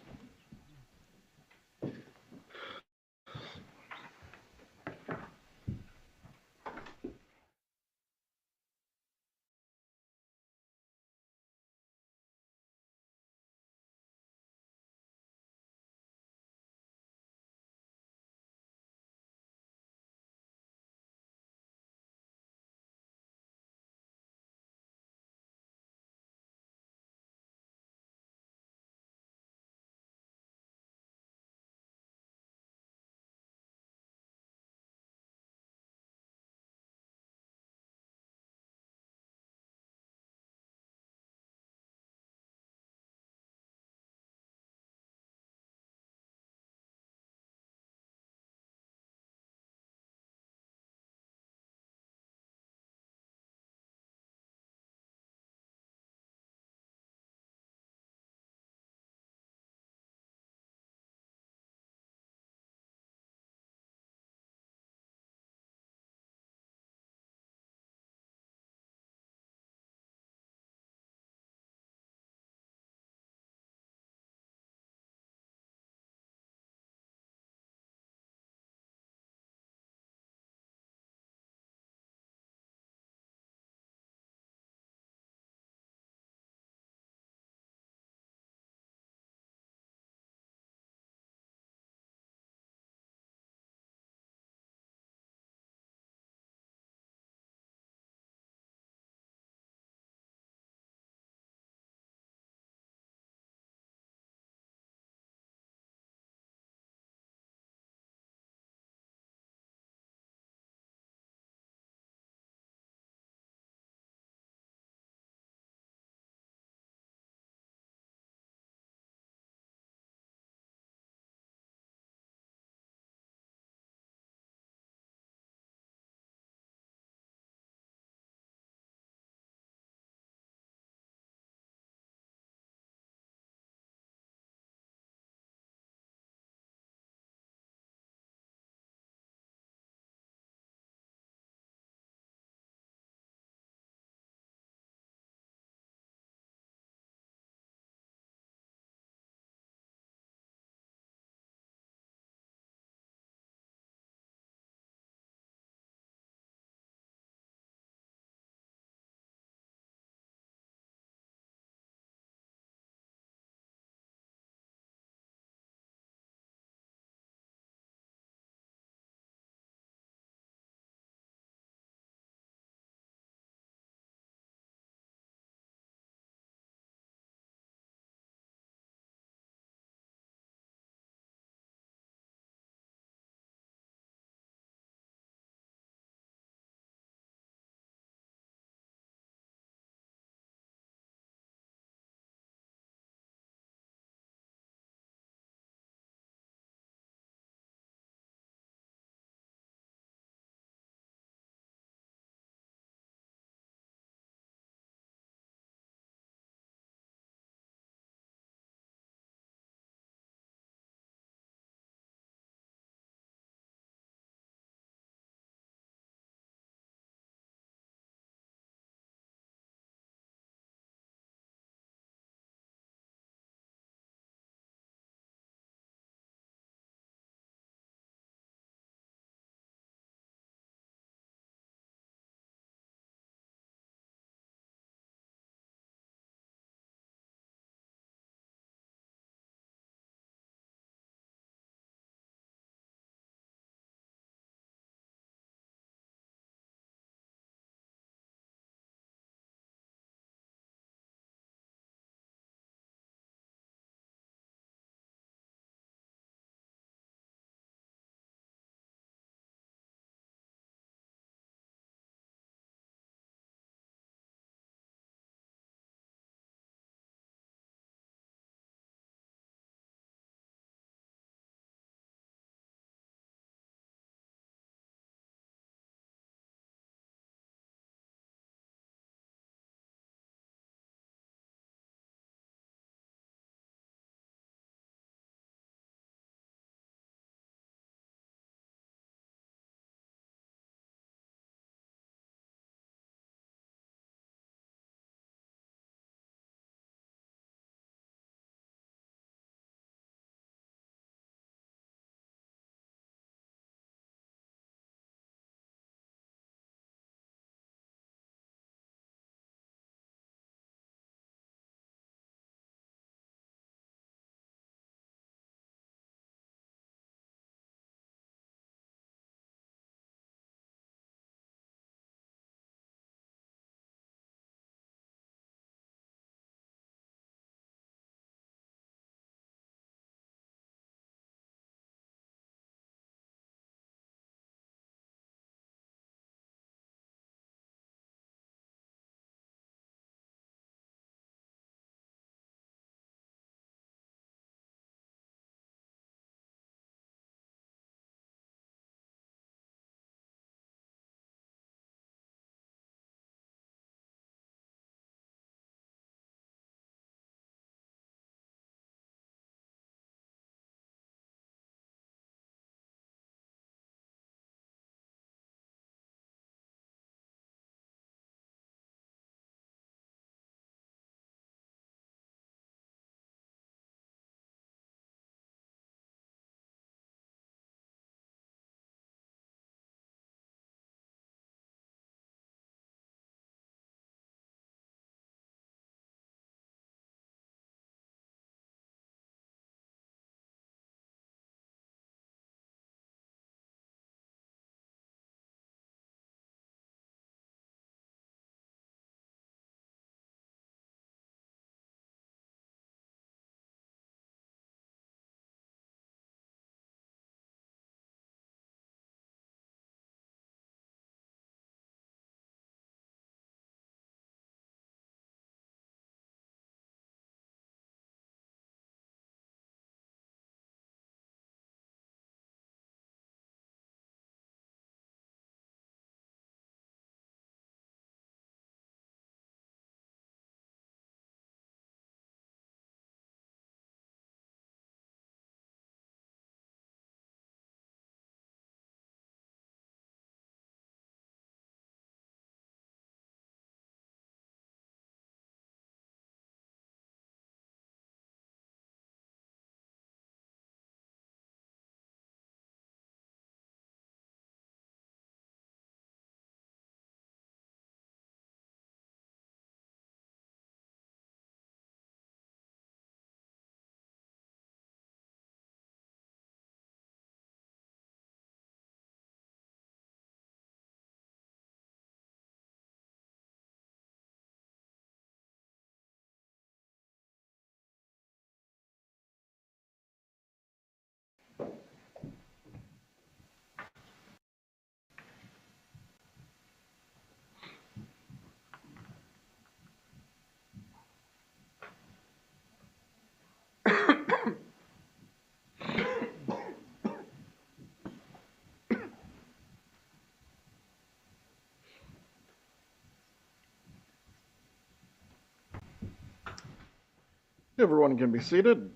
Everyone can be seated.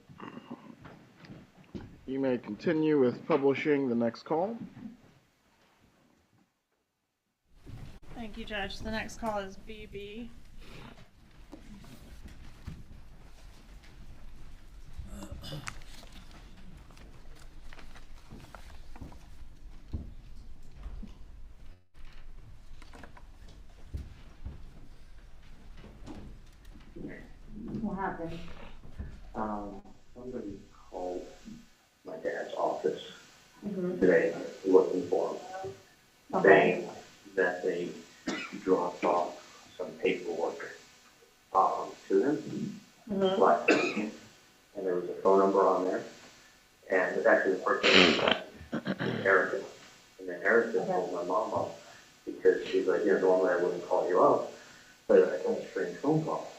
You may continue with publishing the next call. Thank you, Judge. The next call is BB. What happened? Somebody called my dad's office today looking for him, saying that they dropped off some paperwork to him last week, and there was a phone number on there, and it's actually the person was Erica, and then Erica told my mom up because she's like, normally I wouldn't call you up, but I got a strange phone call.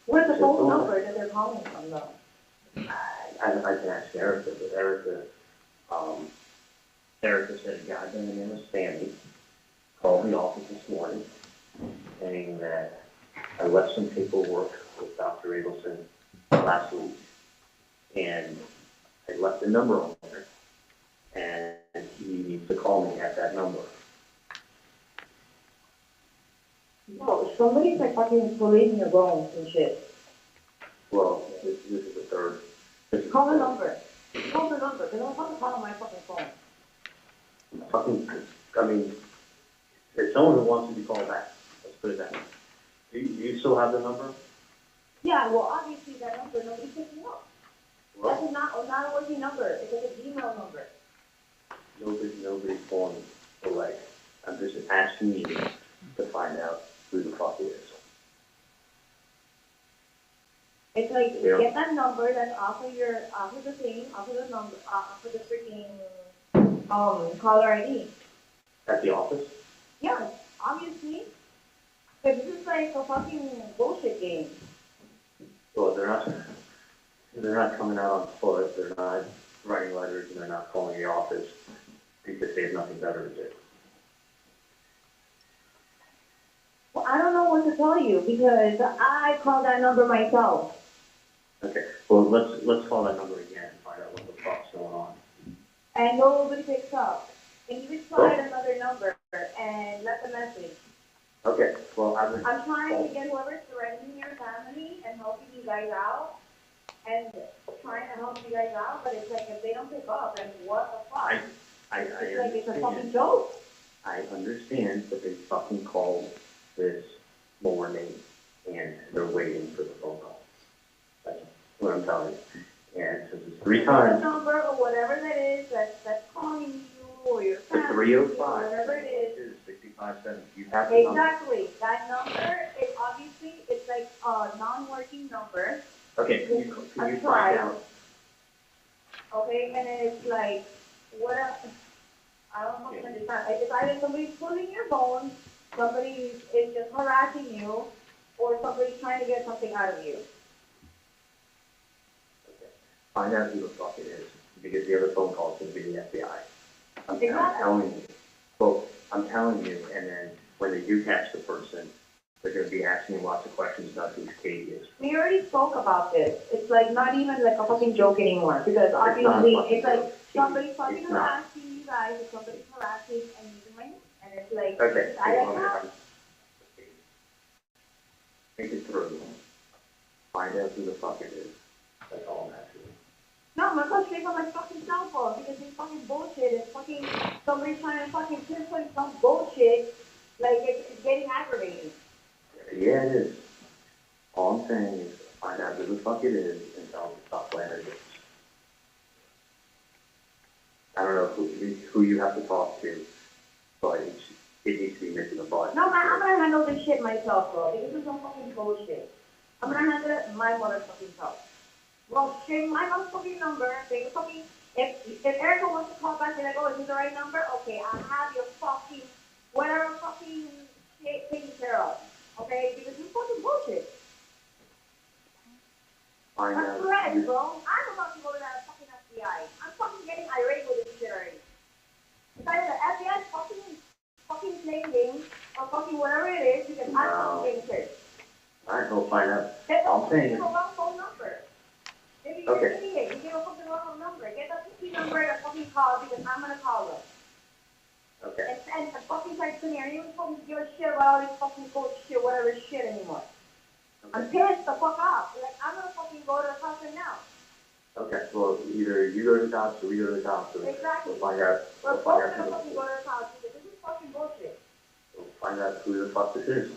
Where's the phone number that they're calling from, though? I can ask Erica, but Erica said a guy by the name of Sammy called the office this morning saying that I left some paperwork with Dr. Adelson last week, and I left the number on there, and he needs to call me at that number. No, somebody's like fucking pulling your bones and shit. Well, this is the third. Call the number. Call the number, because I'm fucking calling my fucking phone. It's someone who wants to be called back. Let's put it that way. Do you still have the number? Yeah, well, obviously that number, nobody's picking up. Well, That's not a working number. It's like a Gmail number. nobody's calling the leg. I'm just asking you to find out who the fuck it is. It's like, Yeah. get that number that's off of the thing, off of the number, off of the freaking, caller ID. At the office? Yeah, obviously. But this is like a fucking bullshit game. Well, they're not coming out on foot. They're not writing letters, and they're not calling the office because they have nothing better to do. Well, I don't know what to tell you because I called that number myself. Okay. Well, let's call that number again and find out what the fuck's going on. And nobody picks up. And you tried another number and left a message. Okay. Well, I'm trying to get whoever's threatening your family and helping you guys out. And trying to help you guys out, but it's like if they don't pick up, then what the fuck? It's like it's a fucking joke. I understand, but they fucking called this morning and they're waiting for the phone call. That's what I'm telling you. And since it's 3 times. The number or whatever that is that's calling you or your The family, 305. whatever it is. 6570. You have the number. Exactly. That number is obviously it's like a non-working number. Okay, can you find out? Okay, and it's like, I don't know how to understand. It's either somebody's pulling your phone, somebody is just harassing you, or somebody's trying to get something out of you. Okay. Find out who the fuck it is, because the other phone call is going to be the FBI. I'm telling you. Well, I'm telling you, and then when they do catch the person, they're going to be asking you lots of questions about who Katie is. We already spoke about this. It's like not even like a fucking joke anymore, because obviously it's like somebody's fucking harassing you guys, or somebody's harassing and using my name, and it's like, Okay, I like that. Think it through. Find out who the fuck it is. That's all I'm asking. No, my call straight on my fucking cell phone because it's fucking bullshit. It's fucking somebody's trying to fucking pinpoint some bullshit. Like it's getting aggravating. Yeah, it is. All I'm saying is find out who the fuck it is and tell them to stop playing their games. I don't know who you have to talk to, but it needs to be missing a button. No, man, I'm gonna handle this shit myself, bro. Because this is some fucking bullshit. I'm gonna handle it my motherfucking self. Well, straight my motherfucking number. They fucking if Erica wants to call back and like, oh, is this the right number? Okay, I have your fucking whatever fucking shit taken care of. Okay, because this is fucking bullshit. That's correct, bro. I'm about to go to that fucking FBI. I'm fucking getting irate with this shit already. It's either the FBI fucking playing games or fucking whatever it is because I'm fucking getting pissed. Alright, go find out. They're I'm saying the wrong phone fucking call because I'm gonna call them. Okay. And fucking text me, I don't even fucking give a shit about all this fucking bullshit, whatever shit anymore. I'm pissed the fuck off. Like, I'm gonna fucking go to the cops right now. Okay, well, either you go to the cops or we go to the cops. Exactly. We'll find out. We're We'll both find out gonna who fucking go to the cops because this is fucking bullshit. we'll find out who the fuck this is.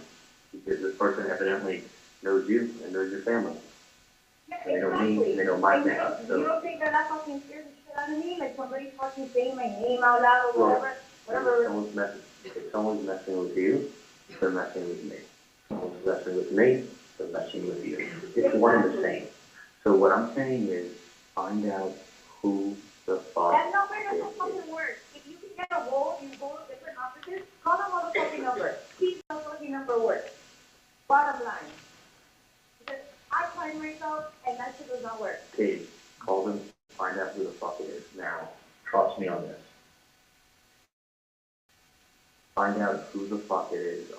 Because this person evidently knows you and knows your family. Yeah, And they know me, and they know my And family. you don't think that that fucking scares the shit out of me? Like somebody fucking saying my name out loud or whatever? If someone's messing with you, they're messing with me. If someone's messing with me, they're messing with you. It's one and the same. So what I'm saying is, find out who the fuck That number doesn't fucking work. If you can get a hold, you go to different offices, call the motherfucking number. Keep the fucking number work. Bottom line. Because I tried myself and that shit does not work. Kate, call them, find out who the fuck it is now. Trust me on this. Find out who the fuck it is.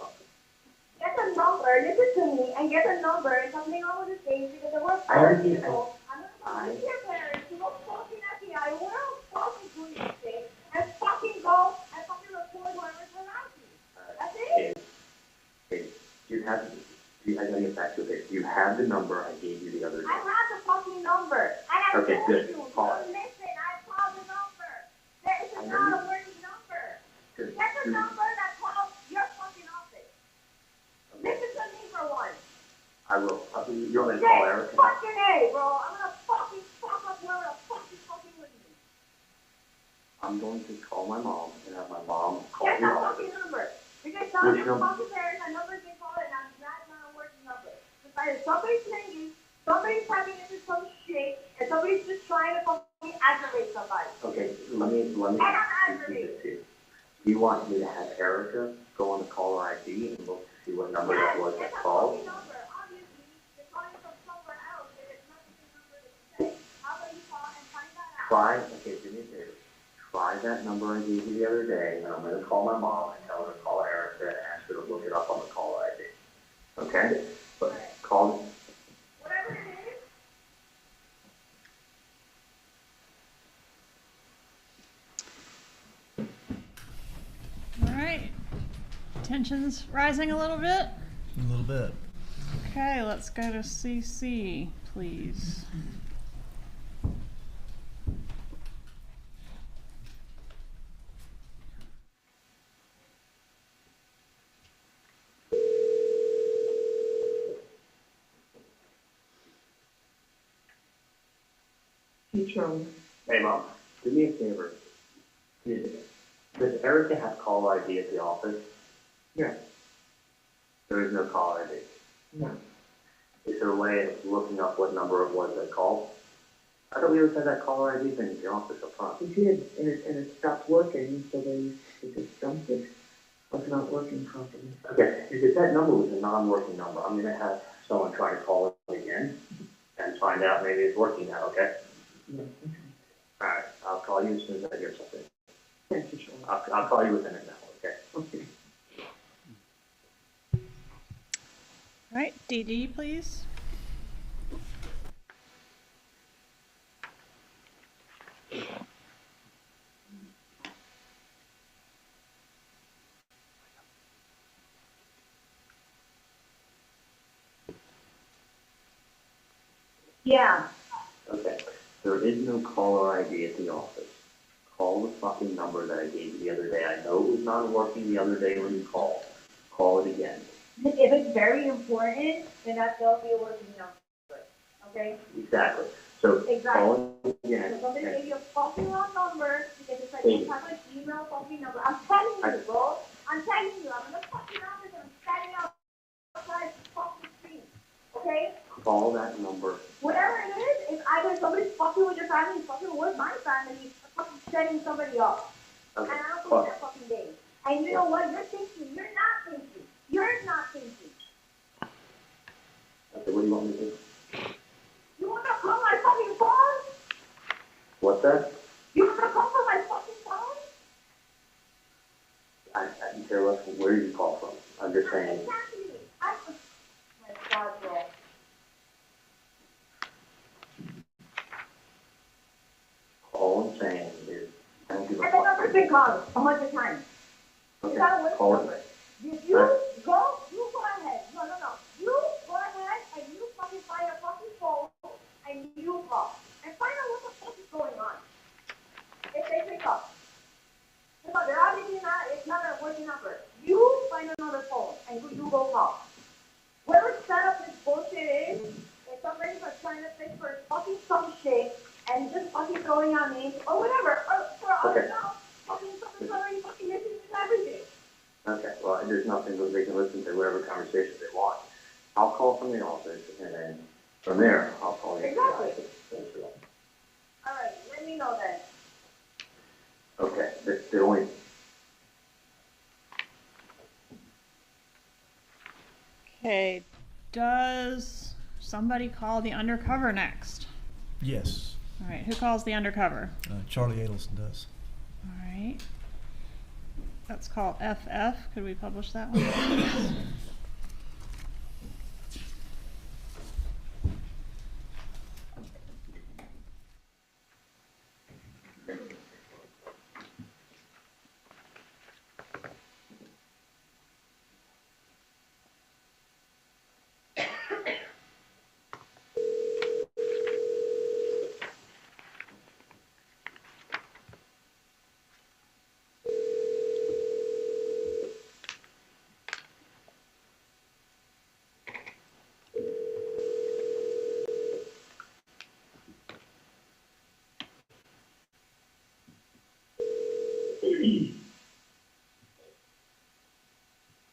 Get the number, listen to me, and get the number and something on with the case because there were I four already did. people. I'm gonna go to your parents, you go fucking FBI, we're all fucking doing this thing, and fucking go and fucking report whoever's around you. That's it. Kate, I gotta get back to it. You have the number I gave you the other day. I have the fucking number. I Okay, told good. you. Call Don't it. listen. I called the number. This I is know not you- a working number. Good. Get the number that calls your fucking office. Listen to me for once. I will. You're gonna call Yes, Erica. fucking A, bro. I'm gonna fucking fuck up whoever the fuck is fucking with me. I'm going to call my mom and have my mom call Get the that office. fucking number. Because some Which number? fucking parents, that number's been called and that's not a working number. It's either somebody's singing, somebody's tapping into some shit, and somebody's just trying to fucking aggravate somebody. Okay, let me aggravate. Do you want me to have Erica go on the caller ID and look to see what number that was that called? Get the fucking number. Obviously, they're calling from somewhere else, and it's not the same number that you said. How about you call and find that out? Okay, do me a favor. Try that number I gave you the other day, and I'm gonna call my mom and tell her to call Erica and ask her to look it up on the caller ID. Okay? But call, Whatever it is, All right. Tension's rising a little bit. A little bit. Okay, let's go to CC, please. Hey, Charlie. hey mom, do me a favor. Does Erica have caller ID at the office? Yeah. There is no caller ID. No. Is there a way of looking up what number it was that called? I thought we always had that caller ID thing in the office up front. We did, and it stopped working, so they just dumped it. It was not working properly. Okay, if that number was a non-working number, I'm gonna have someone try to call it again and find out maybe it's working now, okay? Yeah, okay. Alright, I'll call you as soon as I hear something. Thank you, Charlie. I'll call you within an hour, okay? Okay. All right, DD, please. yeah. Okay, there is no caller ID at the office. Call the fucking number that I gave you the other day. I know it was not working the other day when you called. Call it again. If it's very important, then that's will be a working number. Okay? Exactly. So Exactly. call it again. So somebody gave you a fucking wrong number because it's like Hey. some type of email fucking number. I'm telling you, bro. I'm telling you. I'm in the fucking office and I'm standing outside the fucking screen. Okay? Call that number. Whatever it is, it's either somebody's fucking with your family, fucking with my family, or fucking setting somebody up. Okay. And I don't believe that fucking game. And you know what? You're thinking. You're not thinking. You're not thinking. Okay, what do you want me to do? You want to call my fucking phone? What's that? You want to call for my fucking phone? I don't care where you call from. I'm just saying. Exactly. Oh my God, bro. All I'm saying is I've been calling 100 times. You gotta wait for it. If you go ahead. No. You go ahead and you fucking find a fucking phone and you call. And find out what the fuck is going on. If they pick up. Because they're obviously it's not a working number. You find another phone and you go call. Whatever setup this bullshit is, if somebody's trying to fix for fucking some shit and just fucking throwing out names or whatever, or for us now, something's already fucking missing with everything. Okay, well, there's nothing that they can listen to whatever conversation they want. I'll call from the office, and then from there, I'll call you. Exactly. All right, let me know then. Okay, the only. Okay, does somebody call the undercover next? Yes. All right, who calls the undercover? Charlie Adelson does. All right. That's called FF. Could we publish that one, please?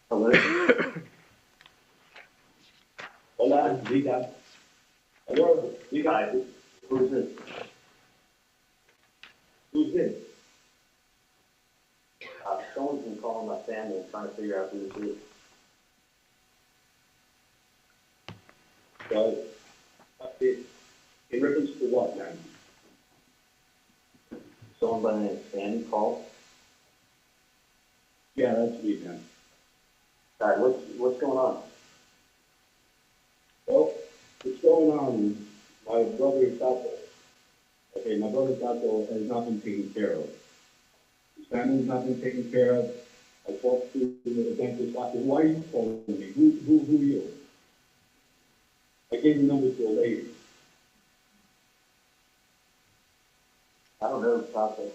Hello? Hola, diga. Hello, diga. Who's this? Who's this? Someone's been calling my family and trying to figure out who this is. Well, in reference to what, man? Someone by the name of Sandy called. Yeah, that's me, man. What's going on? Well, what's going on is my brother Tato. Okay, my brother Tato has not been taken care of. His family's not been taken care of. I talked to the dentist doctor. Why are you calling me? Who are you? I gave the number to a lady. I don't know Tato.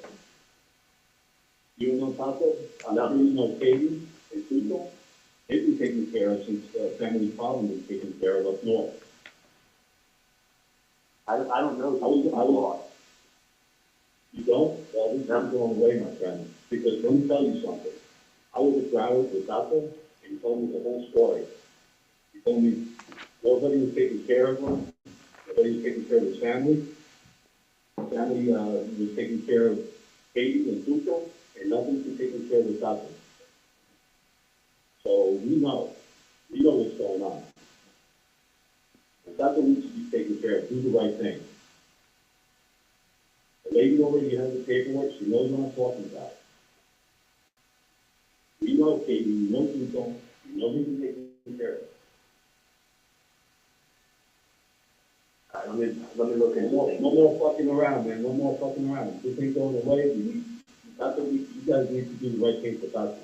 You know Tato? I'm sure you know Katie and Tuco. They've been taken care of since family problem was taken care of up north. I don't know. I was. You don't? Well, this is going away, my friend. Because let me tell you something. I was at Broward with Tato, and he told me the whole story. He told me nobody was taking care of him. Nobody was taking care of his family. His family was taking care of Katie and Tuco, and nothing's been taken care of with Tato. So we know what's going on. If Tato needs to be taken care of, do the right thing. The lady already has the paperwork, she knows what I'm talking about. We know Katie, we know Tuco, we know he's been taken care of. Let me look into No things. more fucking around, man. No more fucking around. This ain't going away. You guys need to do the right thing for Tato.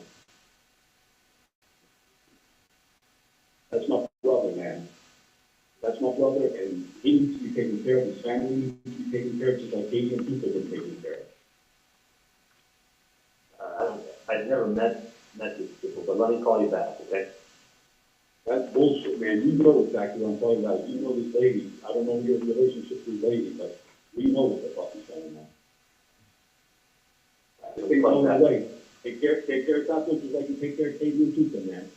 That's my brother, man. That's my brother, and he needs to be taken care of. His family needs to be taken care of, just like Katie and Tuco have been taken care of. I've never met these people, but let me call you back, okay? That's bullshit, man. You know exactly what I'm talking about. You know this lady. I don't know your relationship with this lady, but we know what the fuck is going on. This ain't going away. Take care of Tato just like you take care of Katie and Tuco, man.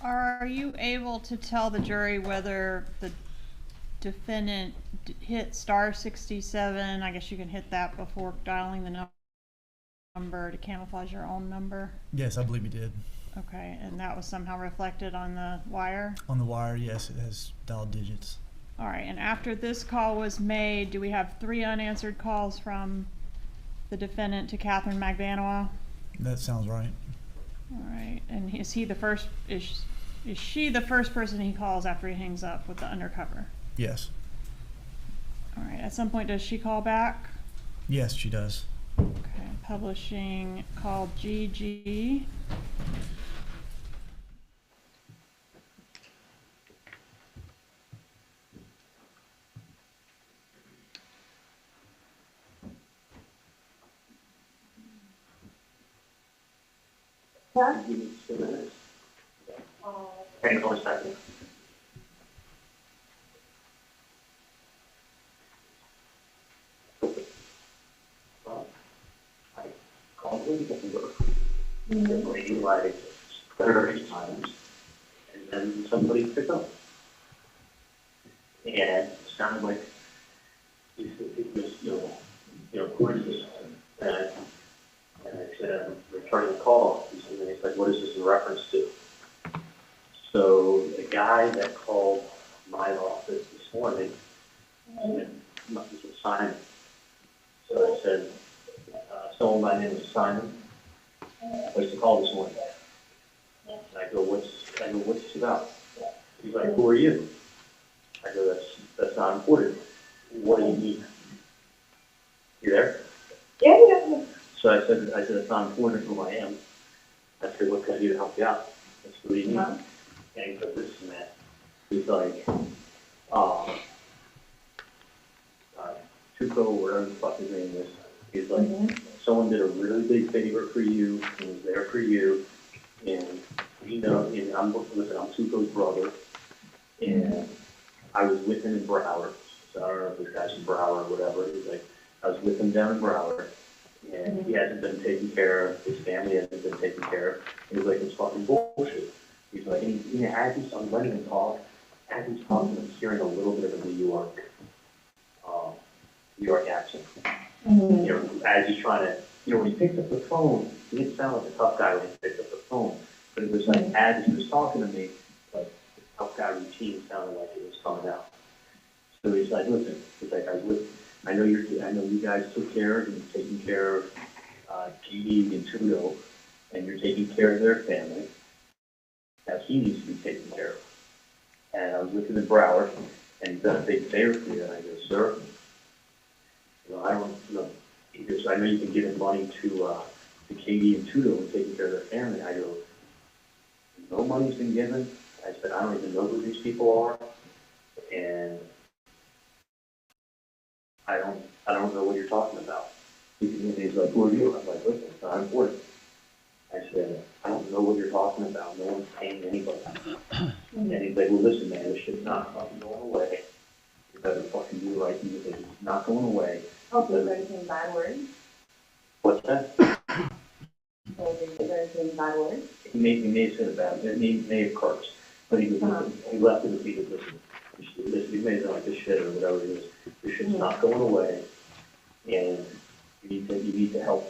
Are you able to tell the jury whether the defendant hit star 67? I guess you can hit that before dialing the number to camouflage your own number. Yes, I believe he did. Okay, and that was somehow reflected on the wire? On the wire, yes, it has dial digits. All right, and after this call was made, do we have 3 unanswered calls from the defendant to Catherine Magbanua? That sounds right. All right, and is he the first, is she the first person he calls after he hangs up with the undercover? Yes. All right, at some point, does she call back? Yes, she does. Okay, publishing called GG. Give me 2 minutes. Hang on a second. I called the number, the lady like 30 times, and then somebody picked up. And it sounded like it was, of course, and I said, I'm returning the call. And he's like, what is this in reference to? So the guy that called my office this morning, this was Simon. So I said, someone by the name of Simon, what's the call this morning? And I go, what's this about? He's like, who are you? I go, that's not important. What do you need? You there? Yeah. So I said, it's not important who I am. I said, what can I do to help you out? I said, what do you need? And he goes, this and that. He's like, Tuco, whatever the fuck his name is. He's like, someone did a really big favor for you and was there for you. And we know, and I'm Tuco's brother. And I was with him in Broward. So I don't know if this guy's in Broward or whatever. He's like, I was with him down in Broward. And he hasn't been taken care of. His family hasn't been taken care of. And he's like, it's fucking bullshit. He's like, as he's, I'm letting him talk. As he's talking, I'm hearing a little bit of a New York accent. As he's trying to, when he picked up the phone, he didn't sound like a tough guy when he picked up the phone. But it was like, as he was talking to me, like, the tough guy routine sounded like it was coming out. So he's like, listen, he's like, I know you guys took care of and taking care of Katie and Tudo, and you're taking care of their family. Now he needs to be taken care of. And I was with him in Broward, and he's done a big favor for you. And I go, sir, I don't, he goes, I know you can give him money to Katie and Tudo and taking care of their family. I go, no money's been given. I said, I don't even know who these people are, and I don't know what you're talking about. He's like, who are you? I'm like, listen, it's not important. I said, I don't know what you're talking about. No one's paying anybody. And he's like, well, listen, man, this shit's not fucking going away. You better fucking do the right thing. It's not going away. Oh, so you're saying bad words? What's that? So you're saying bad words? He may have said about it. He may have cursed. But he left it with me to listen. He may have like this shit or whatever it is. This shit's not going away. And you need to help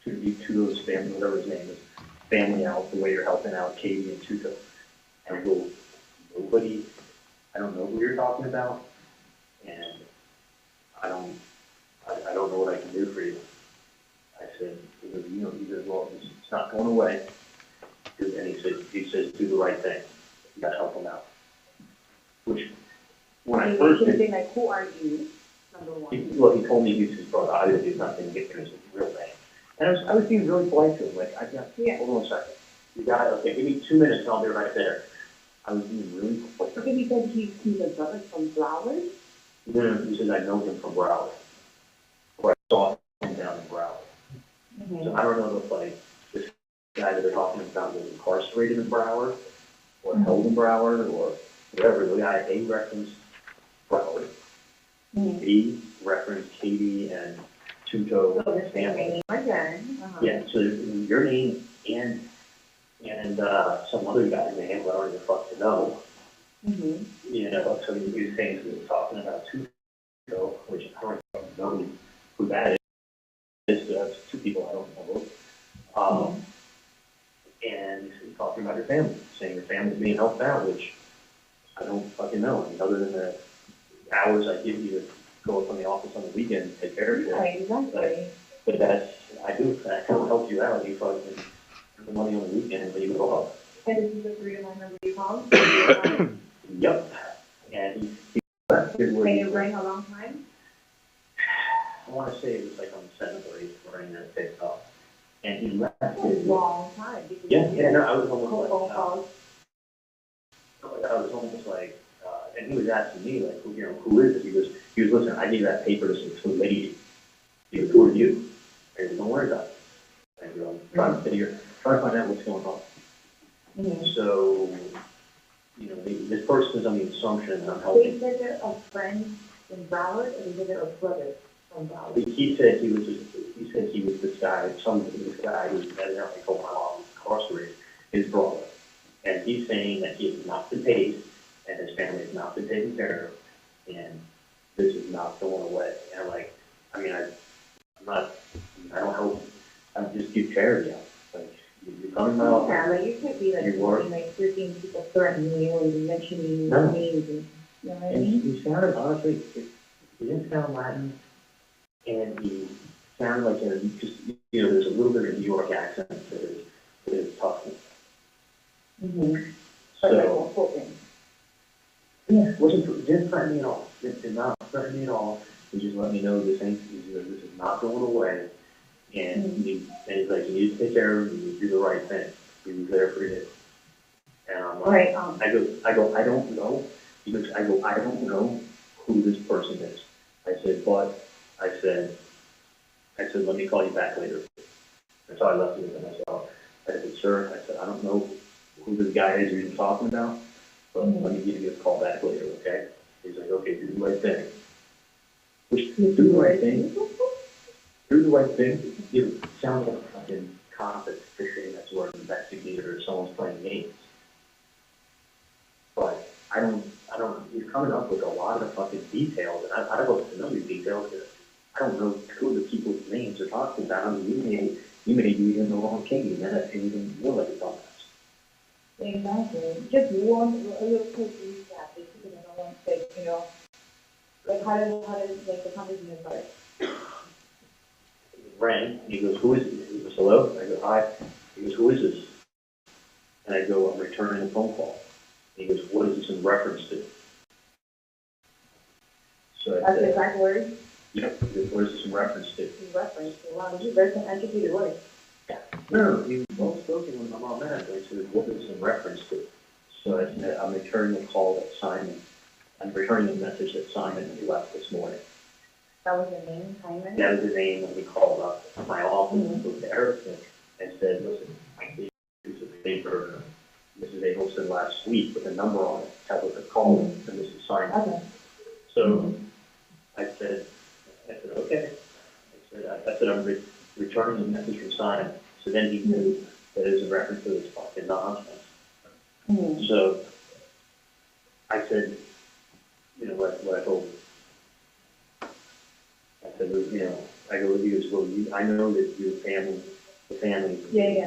Tudo's family, whatever his name is, family out the way you're helping out Katie and Tudo. And I go, I don't know who you're talking about, and I don't know what I can do for you. I said, he goes, well, it's not going away. And he says, do the right thing. You gotta help him out. Which, when I first did, like, who are you? Number one. He told me he's his brother. I didn't do nothing to get to his real name. And I was being really polite to him. Like, hold on a second. You got it. Okay, give me 2 minutes and I'll be right there. I was being really polite. Okay, he said he's a brother from Broward? No, he said I know him from Broward. Or I saw him down in Broward. So I don't know if, like, this guy that they're talking about was incarcerated in Broward, or held in Broward, or whatever. The guy, A referenced Broward. B referenced Katie and Tudo. So this name again. Yeah, so your name and some other guy's name, I don't even fuck to know. So he was saying he was talking about Tudo, which I don't even know who that is. So that's two people I don't know. And he's talking about your family, saying your family's being helped out, which I don't fucking know. I mean, other than the hours I give you to go up from the office on the weekend and take care of you. Right, exactly. But that's, I can help you out. You fucking put the money on the weekend and leave it off. And this is the 309 number you called? Yep. And left it where And he, it rang a long time? I wanna say it was like on the 7th or 8th ring that it picked up. And he left That's a it. long time. because Yeah, no, I was phone almost like, calls. I was almost like, and he was asking me, like, who is it? He was, listen, I need that paper to some lady. He goes, who are you? I go, don't worry about it. I go, I'm trying to find out what's going on. Mm-hmm. So, this person is on the assumption that I'm helping. They said they're a friend in Broward, or they said they're a brother from Broward? He said he was this guy, this guy who's evidently told my mom was incarcerated, his brother. And he's saying that he has not been paid, and his family has not been taken care of, and this is not going away. And I don't help, I just give charity out. Like, you come in my office. Yeah, like you could be like, You work. like 13 people threatening you and mentioning No. names and, you know what I And mean? he sounded, honestly, he didn't sound Latin, and he sounded like, there's a little bit of a New York accent that is tough. Mm-hmm. So, yeah, didn't threaten me at all. It did not threaten me at all. He just let me know this is not going away. And he's like, you need to take care of him, you need to do the right thing. He was there for you. And I'm like, Right, I go, I don't know. He goes, I don't know who this person is. I said, let me call you back later. That's how I left it with myself. I said, sir, I don't know who this guy is you're talking about, but let me give you a call back later, okay? He's like, okay, do the right thing. Which, do the right thing. Do the right thing. It sounds like a fucking cop that's fishing, that's where an investigator or someone's playing games. But he's coming up with a lot of fucking details, and I don't know these details because I don't know who the people's names are talking about. I mean, you may be in the wrong case, and then even more like a dumbass. Exactly. Just one, a little quick recap, just because I don't want to say, like how did like the conversation start? Rang, he goes, who is it? He goes, hello? I go, hi. He goes, who is this? And I go, I'm returning a phone call. He goes, what is this in reference to? So I That's the said, exact word? yep, what is this in reference to? In reference to, wow, you there's an educated word. No, he was well spoken when my mom asked. I said, what is this in reference to? So I said, I'm returning a call that Simon, I'm returning a message that Simon left this morning. That was your name, Simon? That was the name when we called up my office and spoke to Erickson and said, listen, I gave you a piece of paper, Mrs. Adelson last week with a number on it, tell her to call me, and this is Simon. Okay. So I said, okay. I said, I'm returning a message from Simon. So then he knew that it was in reference to this fucking nonsense. Mm-hmm. So I said, what I told him. I said, I go, I know that your family,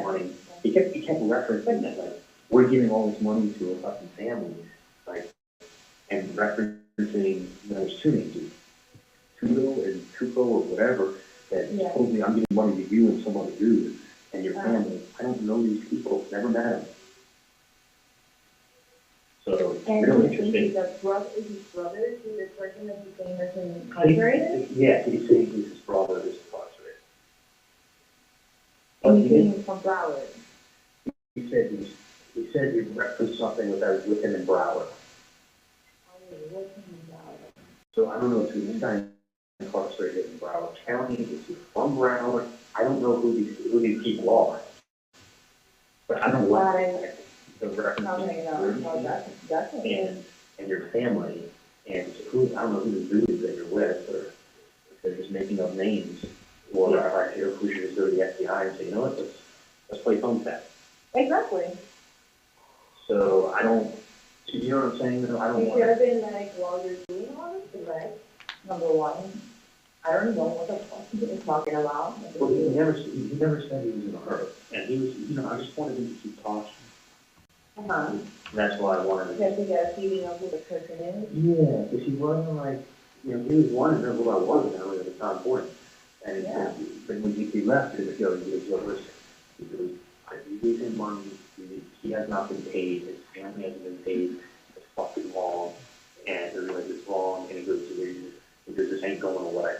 money. He kept referencing that, like, we're giving all this money to a fucking family, like, and referencing, there's two names, Tudo and Tuco or whatever, that told me I'm giving money to you and some other dude and your family. I don't know these people, never met them. So, And really you think interesting. is his brother to this person that he's saying that's incarcerated? Yeah, he's saying he's his brother is incarcerated. And he's saying he's from Broward. He said he referenced something with him in Broward. So I don't know if this guy incarcerated in Broward County, is he from Broward? I don't know who these people are. But I don't like the reference and your family and I don't know who the dude is that you're with, or if they're just making up names, or if we should just go to the FBI and say, let's play phone tag. Exactly. So I don't, you know what I'm saying? I don't It want should have been like, while you're doing all this, right? Number one, I don't know what the fuck he's talking about. Well, he never said he was in a hurry, and he was, I just wanted him to keep talking. That's why I wanted Because to get a feeling of who the person is. Yeah, because he wasn't like, he was wanting to know who I was, and I was at not important. And but when he left, he goes, listen, you gave him money, he has not been paid, his family hasn't been paid, it's fucking wrong, and it's wrong, going away.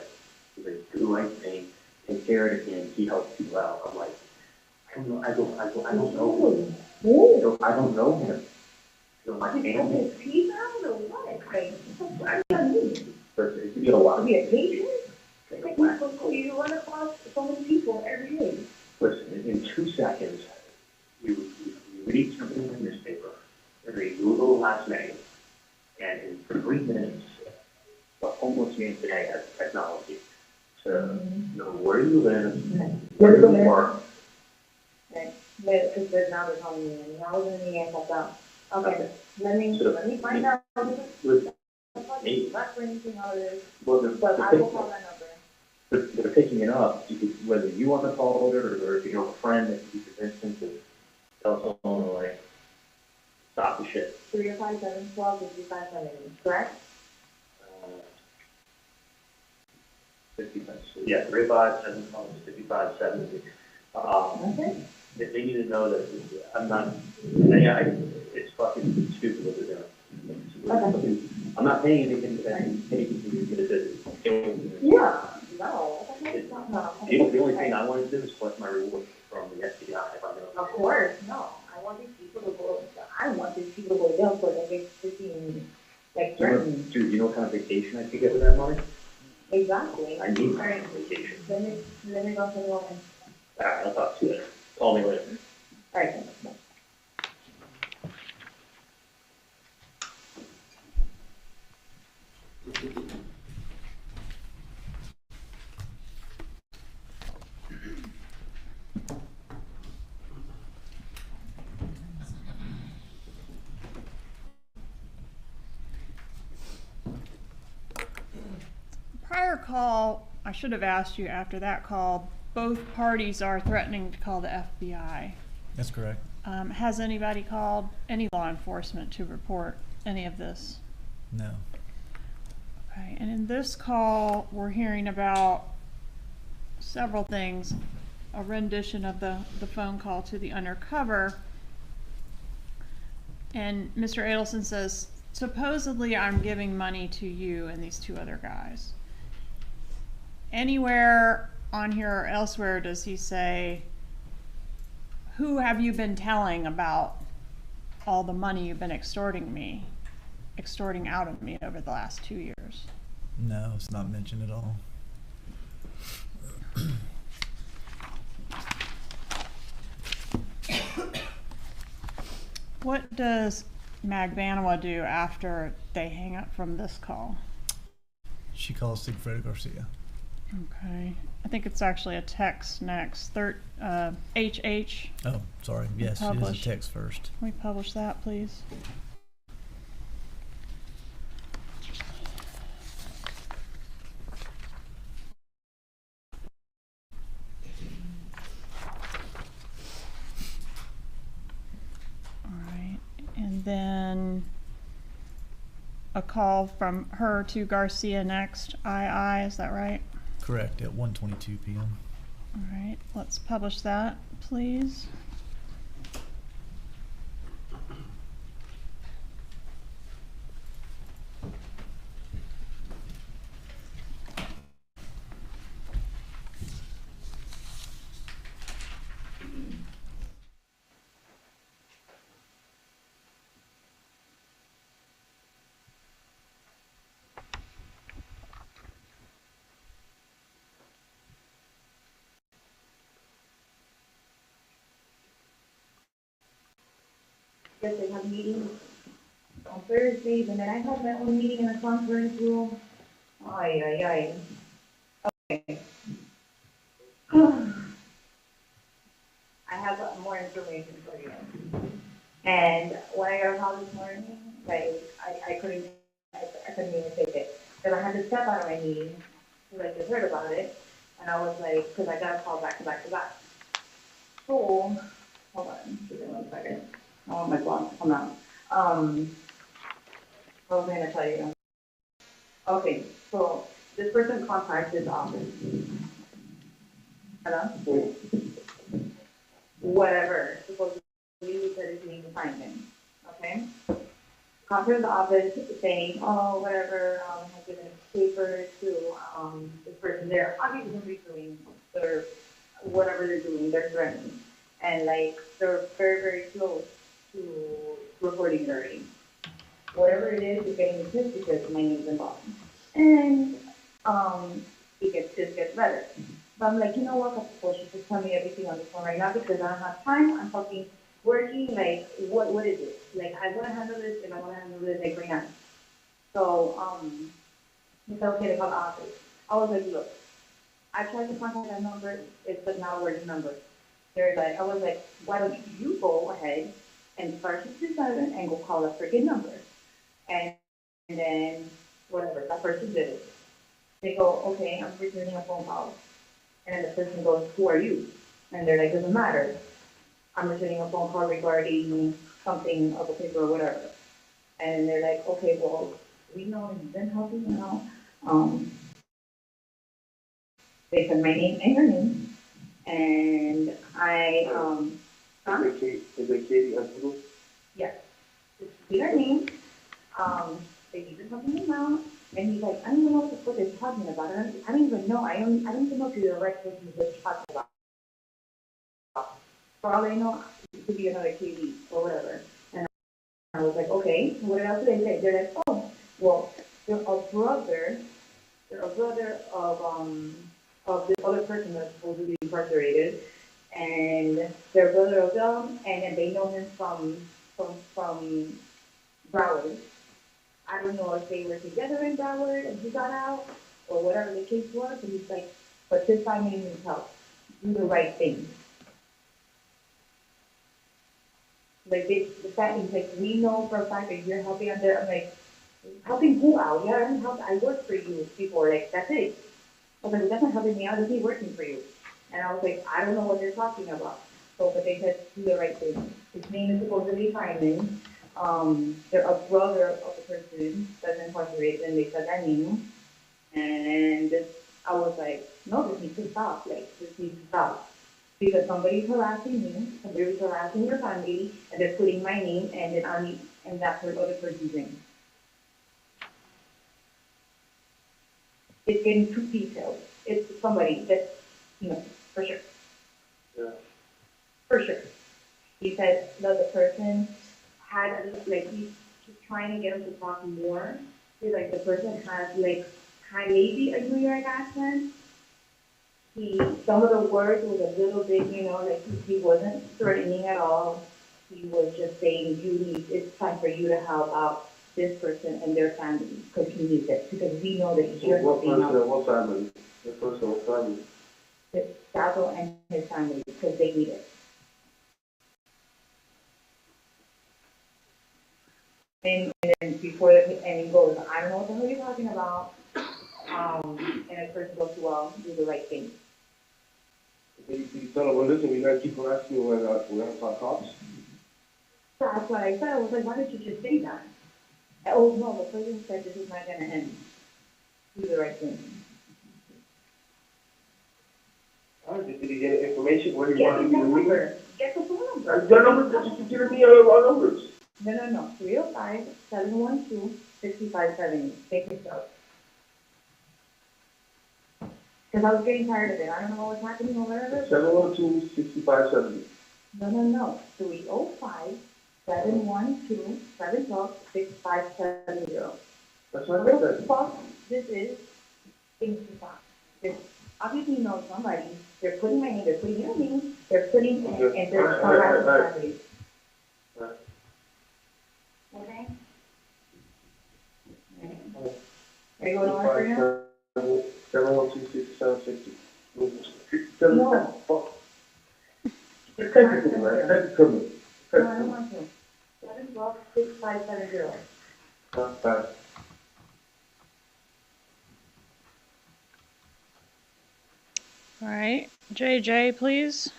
He's like, do the right thing, take care of it, and he helps people out. I'm like, I don't know, I don't know him. I don't know him. You know, my family. He's out or what? Like, But it could be a lot. to be a patient? You run across so many people every day. Listen, in 2 seconds, you read something in the newspaper, or you Google last name, and in 3 minutes, the homeless man today has technology to know where you live, where you work. Right, because now they're telling me, and now in the end, okay, let me find out. Not for anything out of this, but I will call that number. They're picking it up, whether you want to call it, or if you know a friend that you can instance of tell someone, like, stop the shit. 305-712-5570, correct? 55, yeah, 357-5570. Okay. They need to know that I'm not, it's fucking stupid what they're doing. Okay. I'm not paying anything to get it. Yeah, no. The only thing I want to do is collect my reward from the FBI if I know. Of course, no. I want these people to go to jail for like 15, like, threatened. Dude, you know what kind of vacation I could get with that money? Exactly. I need my vacation. Let me go for the line. Alright, I'll talk to you. Call me later. All right. Prior call, I should have asked you after that call, both parties are threatening to call the FBI. That's correct. Has anybody called any law enforcement to report any of this? No. Okay, and in this call, we're hearing about several things. A rendition of the phone call to the undercover. And Mr. Adelson says, supposedly I'm giving money to you and these two other guys. Anywhere on here or elsewhere does he say, who have you been telling about all the money you've been extorting out of me over the last 2 years? No, it's not mentioned at all. What does Magbanua do after they hang up from this call? She calls Sigfredo Garcia. Okay. I think it's actually a text next. HH. Oh, sorry. Yes, it is a text first. Can we publish that, please? All right. And then a call from her to Garcia next. Is that right? Correct, at 1:22 p.m. All right, let's publish that, please. Yes, they have meetings on Thursdays, and then I have my own meeting in a conference room. Ay. Okay. I have more information for you. And when I got a call this morning, like, I couldn't even take it. Because I had to step out of my meeting, because I just heard about it, and I was like, because I got a call back to back to back. So, hold on, give me 1 second. Oh, my God, hold on. What was I gonna tell you? Okay, so this person contacted the office. Hello? Whatever, supposedly we said it's being assignment, okay? contacted the office saying, oh, whatever, has given paper to, this person there. Obviously, somebody's doing their, whatever they're doing, they're threatening. And like, they're very, very close to recording already. Whatever it is, it's getting pissed because my name's involved. And, just gets better. But I'm like, you know what, well, she just tell me everything on the phone right now because I don't have time. I'm fucking working, like, what is it? Like, I want to handle this and I want to handle this, like, right now. So, he said, okay, to call the office. I was like, look, I tried to contact that number, it's not a working number. They're like, I was like, why don't you go ahead and start 627 and go call a freaking number? And then, whatever, that person did it. They go, okay, I'm returning a phone call. And the person goes, who are you? And they're like, doesn't matter. I'm returning a phone call regarding something of a paper or whatever. And they're like, okay, well, we know you've been helping out. They said my name and your name. And I, Is it Katie Uncle? yes, this is your name. They even helping him out. And he's like, I don't even know what they're talking about. I don't even know. I don't even know if you're the right person to be talking about. For all I know, it could be another KD or whatever. And I was like, okay, what else did they say? They're like, oh, well, they're a brother of this other person that's supposed to be incarcerated, and they're brother of them, and then they know him from Broward. I don't know if they were together in Broward and he got out or whatever the case was, and he's like, but this family needs help. Do the right thing. Like, the fact is, like, we know for a fact that you're helping out there. I'm like, helping who out? Yeah, I worked for you before, like, that's it. I was like, well, that's not helping me out, that's me working for you. And I was like, I don't know what they're talking about. So, but they said, do the right thing. His name is supposedly Simon. They're a brother of the person that's incarcerated, and they said that name. And I was like, no, this needs to stop. Like, this needs to stop. Because somebody's harassing me, somebody's harassing your family, and they're putting my name and then on and that other person's name. It's getting too detailed. It's somebody that's, for sure. Yeah. For sure. He said that the person had, like, he's trying to get him to talk more. He's like, the person has, like, maybe a New York accent. Some of the words was a little bit, like, he wasn't threatening at all. He was just saying, it's time for you to help out this person and their family, because he needs it, because we know that you're helping out. What family? The person, what family? Dazzle and his family, because they need it. And then and he goes, I don't know what the hell you're talking about. And the person goes, well, do the right thing. You tell them, well, listen, we gotta keep harassing you when we have to talk cops. That's what I said. I was like, why did you just say that? Oh, no, the person said this is not going to end. Do the right thing. Did you get information? Where you Get want the to phone be number. Get the phone number. The number that you giving me our numbers. No. 305-712-6570. Take this out. Because I was getting tired of it. I don't know what was happening or whatever. 712-6570. No. 305-712-712-6570. That's what I What the said. fuck this is, things to stop. This obviously knows somebody. They're putting my name, they're putting your name, they're putting, and they're harassing families. Okay? Are you going on right now? 712-6760. No. Text it to me, man. Text it to me. No, I don't want to. 712-6570. Not bad. All right, JJ, please.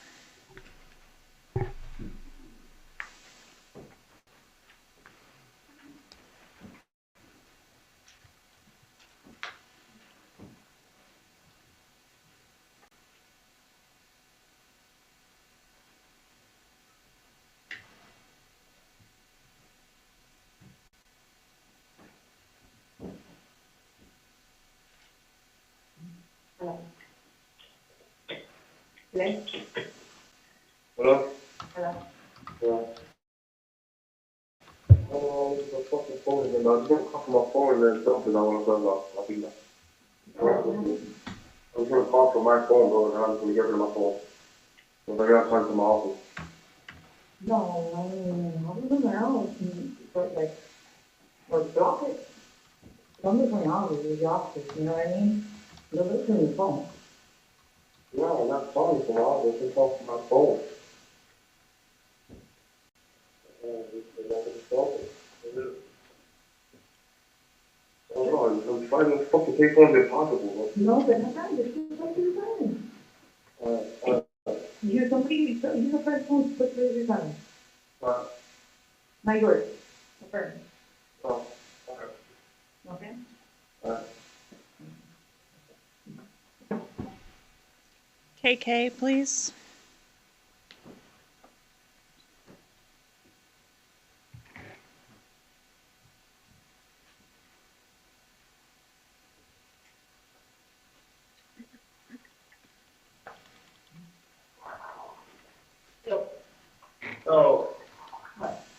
Hello? Hello? Hello? Yeah. Oh, the fucking phone again. I was gonna call from my phone and then something I wanna turn off. I'll be back. I was gonna call from my phone, bro, and I was gonna get rid of my phone. So I got time to my office. No, I don't know, but like, or block it. Don't be going on with the office, you know what I mean? Don't look from your phone. No, I'm not calling from my office. I'm calling from my phone. Oh no, I'm trying to fucking take one impossible, No, but not that, this is what you're saying. You're somebody, you're the first one to put through your phone. Not yours, the first. Oh, Okay? KK, please. Oh.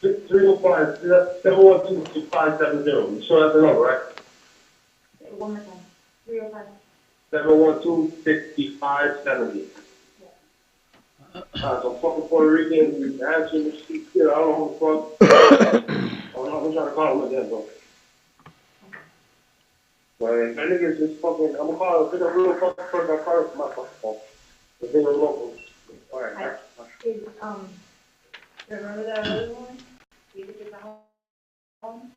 305, 712-6570. You sure that's the number, right? One more time. 305. 712-6570. So fucking Puerto Rican, answering the sheet here. I don't know who the fuck. I'm trying to call him again, bro. But that nigga's just fucking, I'm gonna call him. If it's a real fucking person, I'll call him from my fucking phone. If they're local. Alright, Remember that other one? You could get that one?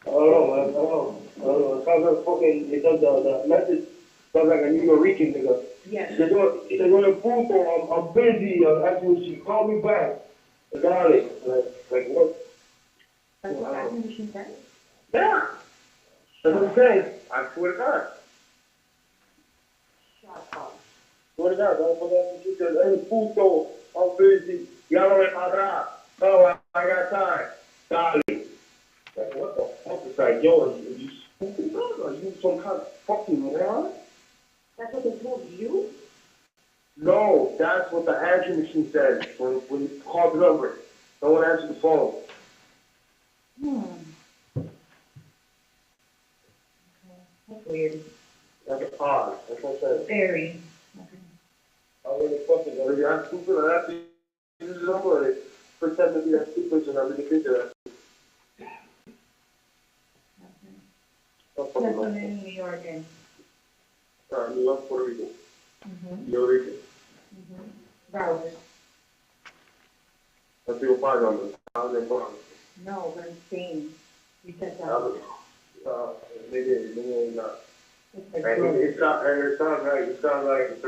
I don't know, man. I don't know. It sounds like fucking, it does the message sounds like a New Rican nigga. Yes. They're going to prove I'm busy. Actually, she called me back. I got it. Like what? That's what that machine said? Yeah. That's what I'm saying. I swear to God. Shut up. Swear to God, that's what that she said. Hey, puto, I'm busy. Y'all don't let my God. Oh, I got time. Got it. Like, what the fuck is that? Yo, are you stupid, bro? Are you some kind of fucking moron? That's what they told you? No, that's what the answering machine said when you called the number. No one answered the phone. That's weird. That's odd. That's what I'm saying. Very. I really fucking know. I'm stupid. I have to use the number and pretend to be that stupid and I really think that. That's what in New York is. New York, Puerto Rico. New Rico. Broward. That's your phone number. How's that phone? No, but I'm saying, you said that. Maybe not. It's It sounds like.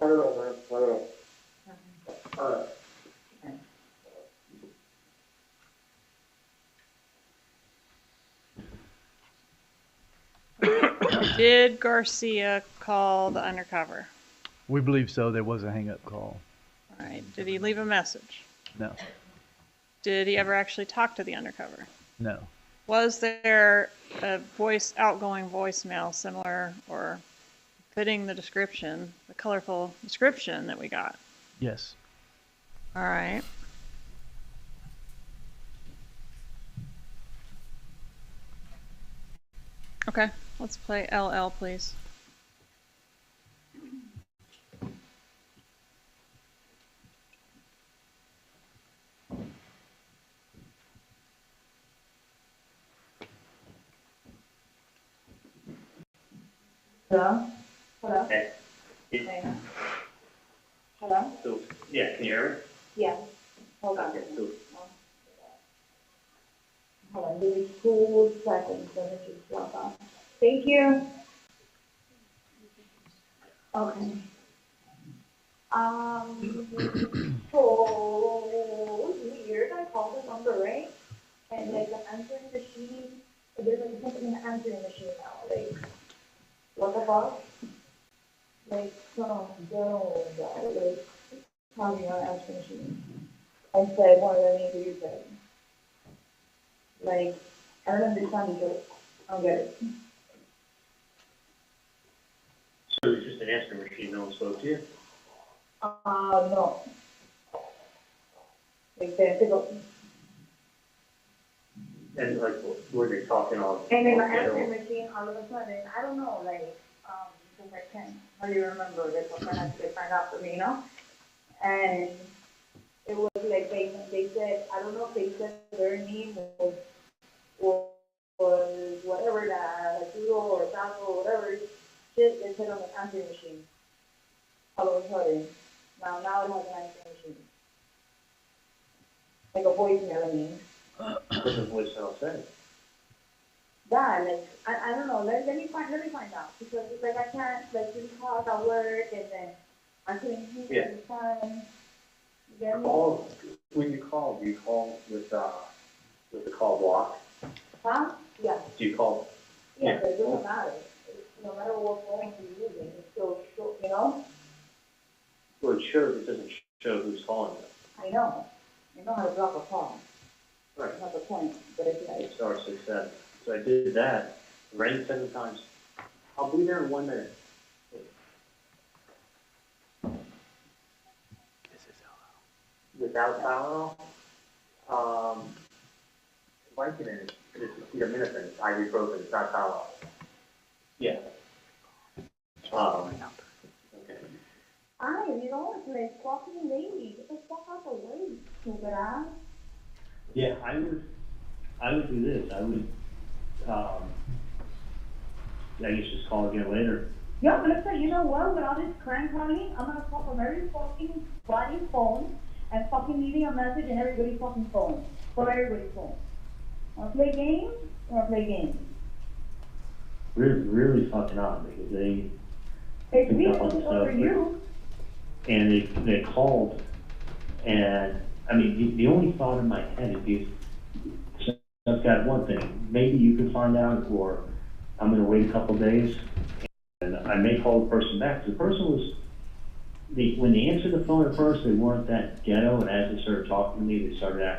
I don't know, man. I don't know. Alright. Did Garcia call the undercover? We believe so. There was a hang-up call. All right. Did he leave a message? No. Did he ever actually talk to the undercover? No. Was there a outgoing voicemail similar or fitting the description, the colorful description that we got? Yes. All right. Okay, let's play LL, please. Hello? Hello? Hey. Hey. Hello? So, yeah, can you hear me? Yeah. Hold on. Okay, so, Hold on, give me 2 seconds, let me just log on. Thank you. Okay. So, weird, I called the number, right? And like the answering machine, there's like something in the answering machine now, like, what the fuck? Like, like, talking on the answering machine. And said one of the names you said. Like, I don't understand the joke. I don't get it. was just an answering machine, no one spoke to you? No. Like, And like, were they talking on? and then my answering machine, all of a sudden, I don't know, like, because I can't hardly remember this, so I had to find out for me, you know? And it was like, they said, I don't know if they said their name was whatever that, like, Euro or Taco or whatever, shit, they said on the answering machine. All of a sudden. Now it has an answering machine. Like a voicemail, I mean. What does the voicemail say? That, like, I don't know, let me find out, because it's like, I can't, like, do calls at work, and then I couldn't hear at the time. You get me? Call, when you call, do you call with the call block? Huh? Yeah. Do you call? Yeah, but it doesn't matter. No matter what phone you're using, it's still, you know? Well, it shows, it doesn't show who's calling you. I know how to block a call. Right. That's not the point, but it's like. Star 6-7. So I did that, rang 7 times. I'll be there in 1 minute. Without Tylenol, Vicodin is acetaminophen, it's ibuprofen, it's not Tylenol. Yeah. Okay. You know, it's like fucking lady. Get the fuck out the way, stupid ass. Yeah, I would do this. I would, I guess just call again later. Yeah, but listen, you know what? With all this crank calling, I'm gonna call from every fucking body's phone and fucking leaving a message in everybody's fucking phone. For everybody's phone. Wanna play games? Wanna play games? Really fucking odd because they It's picked me up on for stuff. you. And they called, and I mean, the only thought in my head is, I've got one thing, maybe you can find out, or I'm gonna wait a couple days, and I may call the person back. The person was, when they answered the phone at first, they weren't that ghetto, and as they started talking to me, they started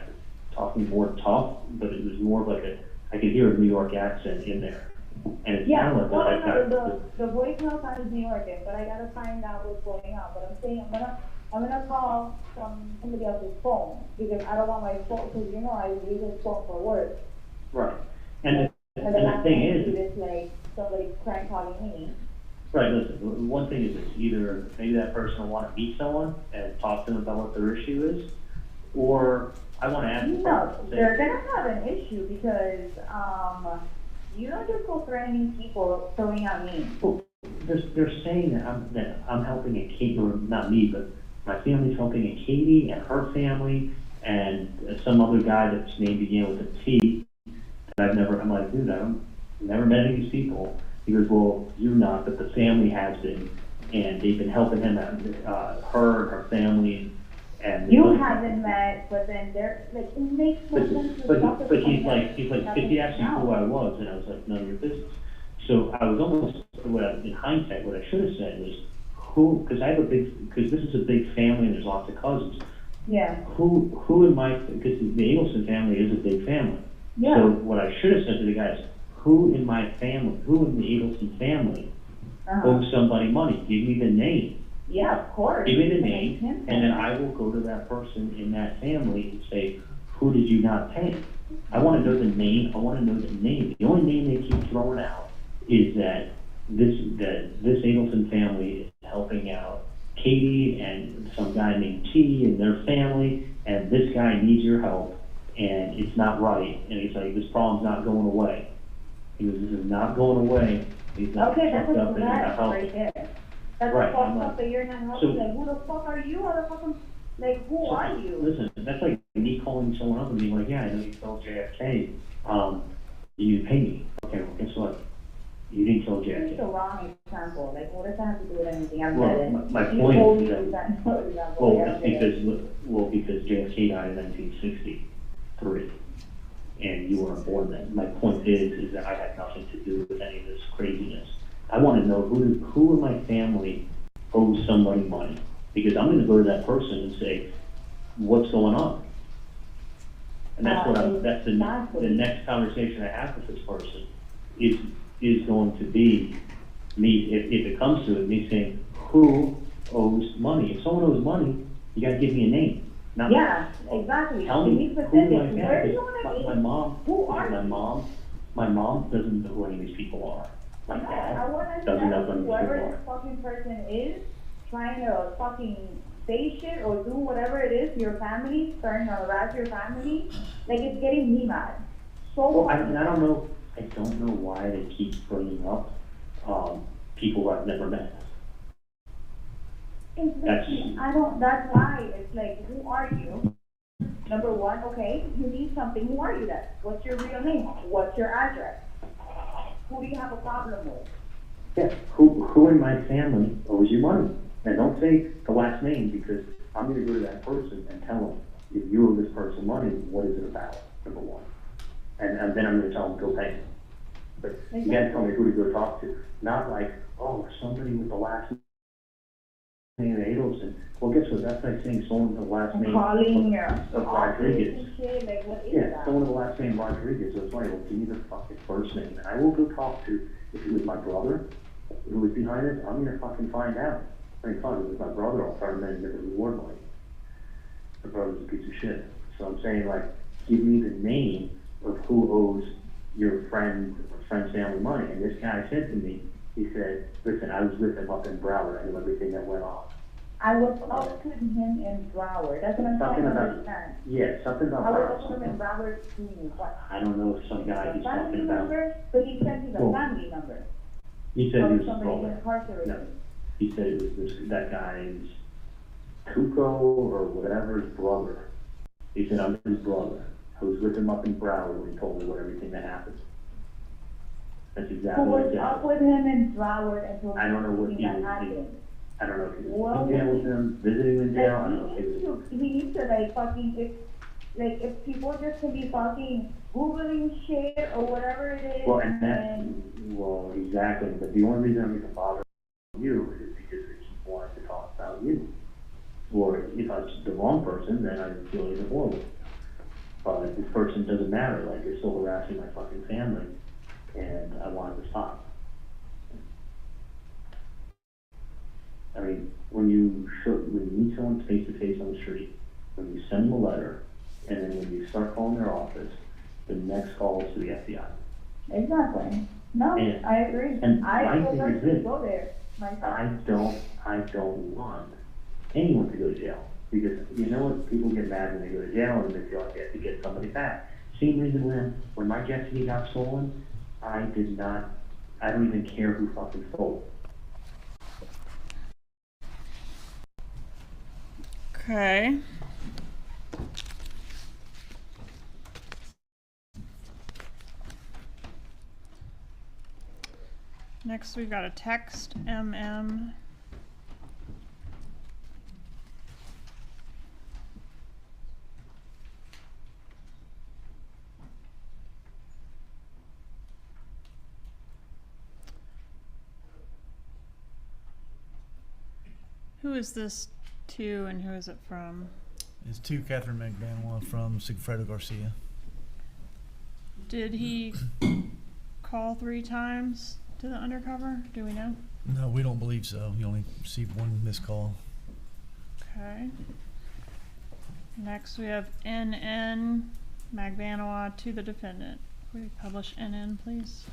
talking more tough, but it was more of like I could hear a New York accent in there. And it sounded like the voicemail sounds New York, but I gotta find out what's going on. But I'm saying I'm gonna call from somebody else's phone because I don't want my phone, because you know I use this phone for work. Right. And the last thing time is, it's like somebody crank calling me. right, listen, one thing is this, either maybe that person will want to meet someone and talk to them about what their issue is, or I want to ask the No, person. they're gonna have an issue because you don't just go threatening people throwing at me. Well, they're saying that I'm helping a Katie, or not me, but my family's helping a Katie and her family and some other guy that's name began with a T. And I'm like, dude, I've never met any of these people. He goes, well, you're not, but the family has been, and they've been helping him out, her and her family. And You haven't met, but then they're like, it makes no sense. but he's like, because he asked me who I was, and I was like, none of your business. So I was almost, in hindsight, what I should have said was, because this is a big family and there's lots of cousins. Yeah. Who in my, because the Adelson family is a big family. Yeah. So what I should have said to the guys, who in my family, who in the Adelson family owes somebody money? Give me the name. Yeah, of course. Give me the name, and then I will go to that person in that family and say, who did you not pay? I want to know the name. I want to know the name. The only name they keep throwing out is that this Adelson family is helping out Katie and some guy named T and their family, and this guy needs your help, and it's not right. And he's like, this problem's not going away. He goes, this is not going away. He's not Okay, that's fucked up and bad not helping. right there. That's Right, fucked I'm up that you're not helping. so- Like, who the fuck are you? How the fuck like, who are you? Listen, that's like me calling someone up and being like, yeah, I know you killed JFK. You didn't pay me. Okay, well, guess what? You didn't kill This is the JFK. wrong example. Like, what does that have to do with anything? I'm Well, dead. my You point told is me that- that no example. Well, Yeah, it's okay. because JFK died in 1963, and you weren't born then. My point is that I had nothing to do with any of this craziness. I want to know who in my family owes somebody money, because I'm going to go to that person and say, what's going on? And that's that's the next conversation I have with this person is going to be, Me, if it comes to it, me saying, who owes money? If someone owes money, you gotta give me a name. Not Yeah, exactly. tell You me need who specifics. do I Where have? do you wanna be? My mom, Who are my you? mom doesn't know who any of these people are. My I dad wanna doesn't know know who any of these whoever people this are. fucking person is, trying to fucking say shit or do whatever it is to your family, starting to harass your family, like it's getting me mad. So Well, I fucking don't know why they keep bringing up, people who I've never met. Exactly. That's why, it's like, who are you? Number one, okay, you need something, who are you then? What's your real name? What's your address? Who do you have a problem with? Yeah, who in my family owes you money? And don't say the last name, because I'm gonna go to that person and tell them, if you owe this person money, what is it about, number one? And then I'm gonna tell them, go pay them. But you gotta tell me who to go talk to, not like, oh, somebody with the last name Adelson. Well, guess what, that's like saying someone with the last name Calling of Rodriguez. and shit, like what is Yeah, that? someone with the last name Rodriguez, so it's like, well, give me the fucking first name, and I will go talk to, if it was my brother who was behind this, I'm gonna fucking find out. I mean, fine, if it was my brother, I'll try to make the reward money. My brother's a piece of shit. So I'm saying, like, give me the name of who owes your friend's family money. And this guy said to me, he said, listen, I was with him up in Broward, I knew everything that went on. I was up with him in Broward, that's what I'm trying to understand. Yeah, something about I was Broward. up with him in Broward doing what? I don't know if some guy A he's family talking about. member? But he said he's a Well, family member. He said he Of was somebody brother. incarcerated. No, he said it was that guy's Tuco or whatever, his brother. He said, I'm his brother. I was with him up in Broward when he told me what everything that happened. That's Who exactly what was he up said. with him in Broward until I don't know what everything he that was happened. I don't know if he Well, was in jail with him, visiting in jail, I don't know if he was. He needs to like fucking, if people just can be fucking Googling shit or whatever it is. Well, well, exactly, but the only reason I'm even bothering you is because they keep wanting to talk about you. Or if I was the wrong person, then I would feel even horrible. But this person doesn't matter, like, you're still harassing my fucking family, and I want it to stop. I mean, when you meet someone face to face on the street, when you send them a letter, and then when you start calling their office, the next call is to the FBI. Exactly. No, And- I agree. and I my would thing like is to this. go there myself. I don't want anyone to go to jail, because you know what, people get mad when they go to jail and they feel like they have to get somebody back. Same reason when my jet ski got stolen, I don't even care who fucking stole it. Okay. Next, we've got a text MM. Who is this to and who is it from? It's to Catherine McBanoa from Sigfredo Garcia. Did he call 3 times to the undercover? Do we know? No, we don't believe so. You only received 1 missed call. Okay. Next we have NN Magbanoa to the defendant. Will you publish NN, please?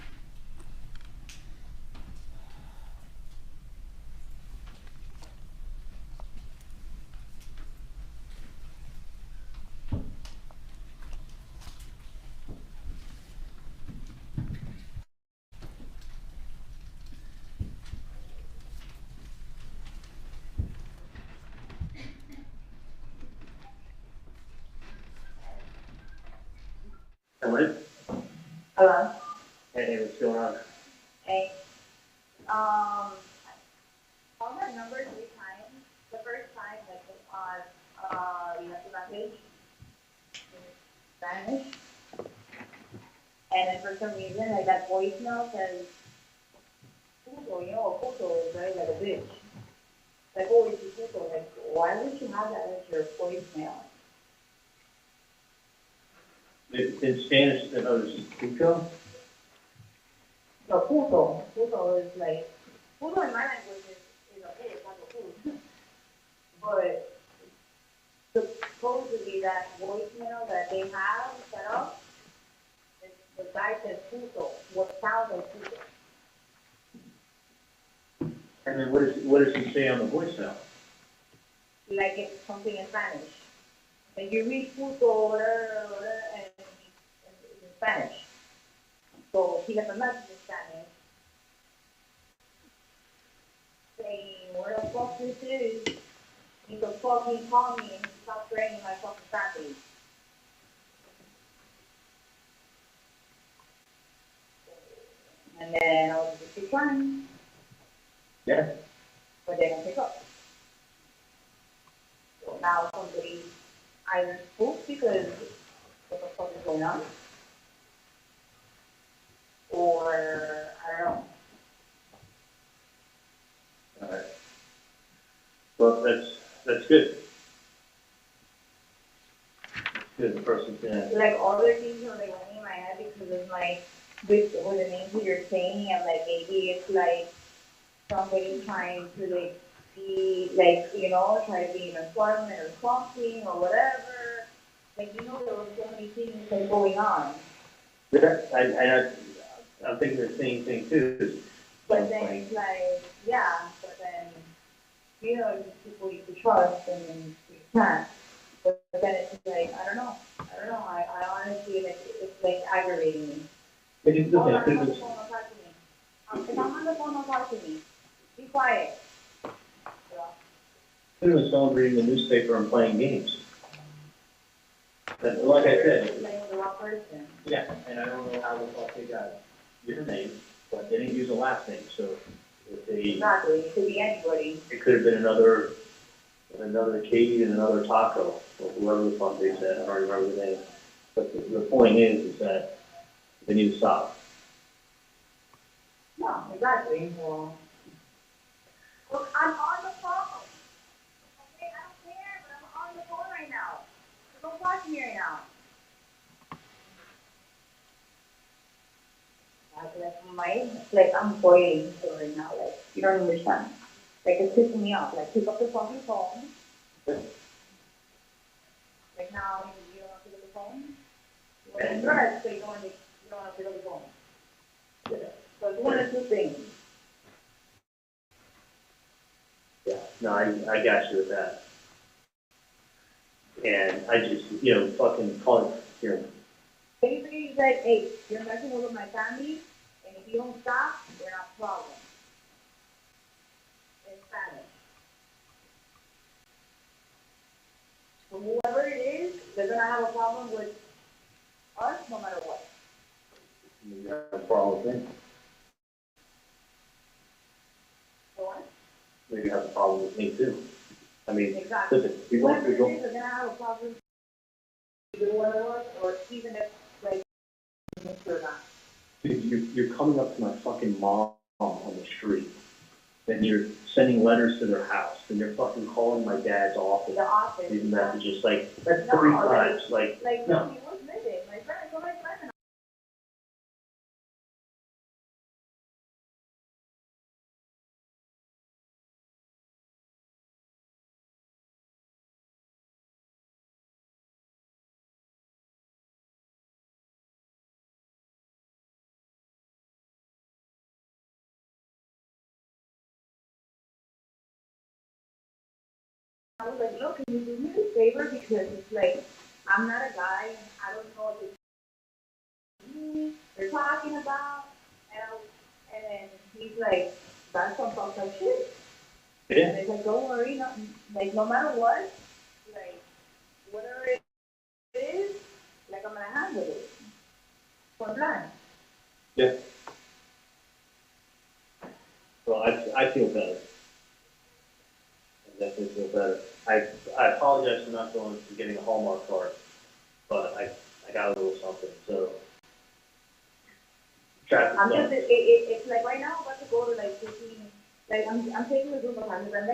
Hello? Hello? Hey, what's going on? Hey. Call that number 3 times. The first time, like, you left a message in Spanish. And then for some reason, like, that voicemail says, puto, you know, puto is very like a bitch. Like, oh, it's a puto. Like, why would you have that as your voicemail? In Spanish, it was Tuco? So, puto is like, Puto in my language is okay, it's not a food. But supposedly that voicemail that they have set up, the guy says puto, what sounds like puto. And then what does he say on the voicemail? Like it's something in Spanish. Like you read puto, whatever, and it's in Spanish. So he left a message in Spanish saying, where the fuck this is? He could fucking call me and stop threatening my fucking family. And then I was just declining. Yeah. But they don't pick up. So now somebody either spooked because what the fuck is going on? Or I don't know. Alright. Well, that's good. That's good, the person's gonna. Like other things are like running in my head because it's like with the names that you're saying, and like maybe it's like somebody trying to like be like, you know, try to be in employment or something or whatever. Like, you know, there were so many things like going on. Yeah, I'm thinking the same thing too. But then it's like, yeah, but then, you know, these people you could trust and then you can't. But then it's like, I don't know. I honestly, like, it's like aggravating me. It is Hold on, I'm on the phone, don't talk to me. If I'm on the phone, don't talk to me. Be quiet. It was someone reading the newspaper and playing games. But like I said. Playing with the wrong person. Yeah, and I don't know how the fuck they got your name, but they didn't use a last name, so if they. Exactly, it could be anybody. It could have been another Katie and another Taco, or whoever the fuck they said, I don't remember the name. But the point is that they need to stop. No, exactly. Well, look, I'm on the phone. Okay, I don't care, but I'm on the phone right now. So don't talk to me right now. Like I'm boiling right now. Like you don't understand. Like it's pissing me off. Like pick up the fucking phone. Like now you don't want to pick up the phone. You want to dress, so you don't want to pick up the phone. So it's one of two things. Yeah, no, I got you with that. And I just, fucking call it, Basically, you said, hey, you're messing with my family, and if you don't stop, we're not a problem. In Spanish. So whoever it is, they're gonna have a problem with us no matter what. you have a problem with me. So what? Maybe you have a problem with me too. I mean, Exactly. listen, you want Whoever to it go. is, they're gonna have a problem with whoever it was, or even if, like, or not. Dude, you're coming up to my fucking mom on the street, and you're sending letters to their house, and you're fucking calling my dad's office. The office. These messages, like, that's No, 3 times, like, no. no, he was living. My friend, so my friend. I was like, look, can you do me a favor? Because it's like, I'm not a guy, and I don't know if it's me they're talking about. And then he's like, that's some fucked up shit. Yeah. And it's like, don't worry, no matter what, like, whatever it is, like, I'm gonna handle it. Point blank. Yeah. Well, I feel better. I definitely feel better. I apologize for not going for getting a Hallmark card, but I got a little something, so. I'm just, it's like right now I'm about to go to like 15, like I'm taking a group of classes and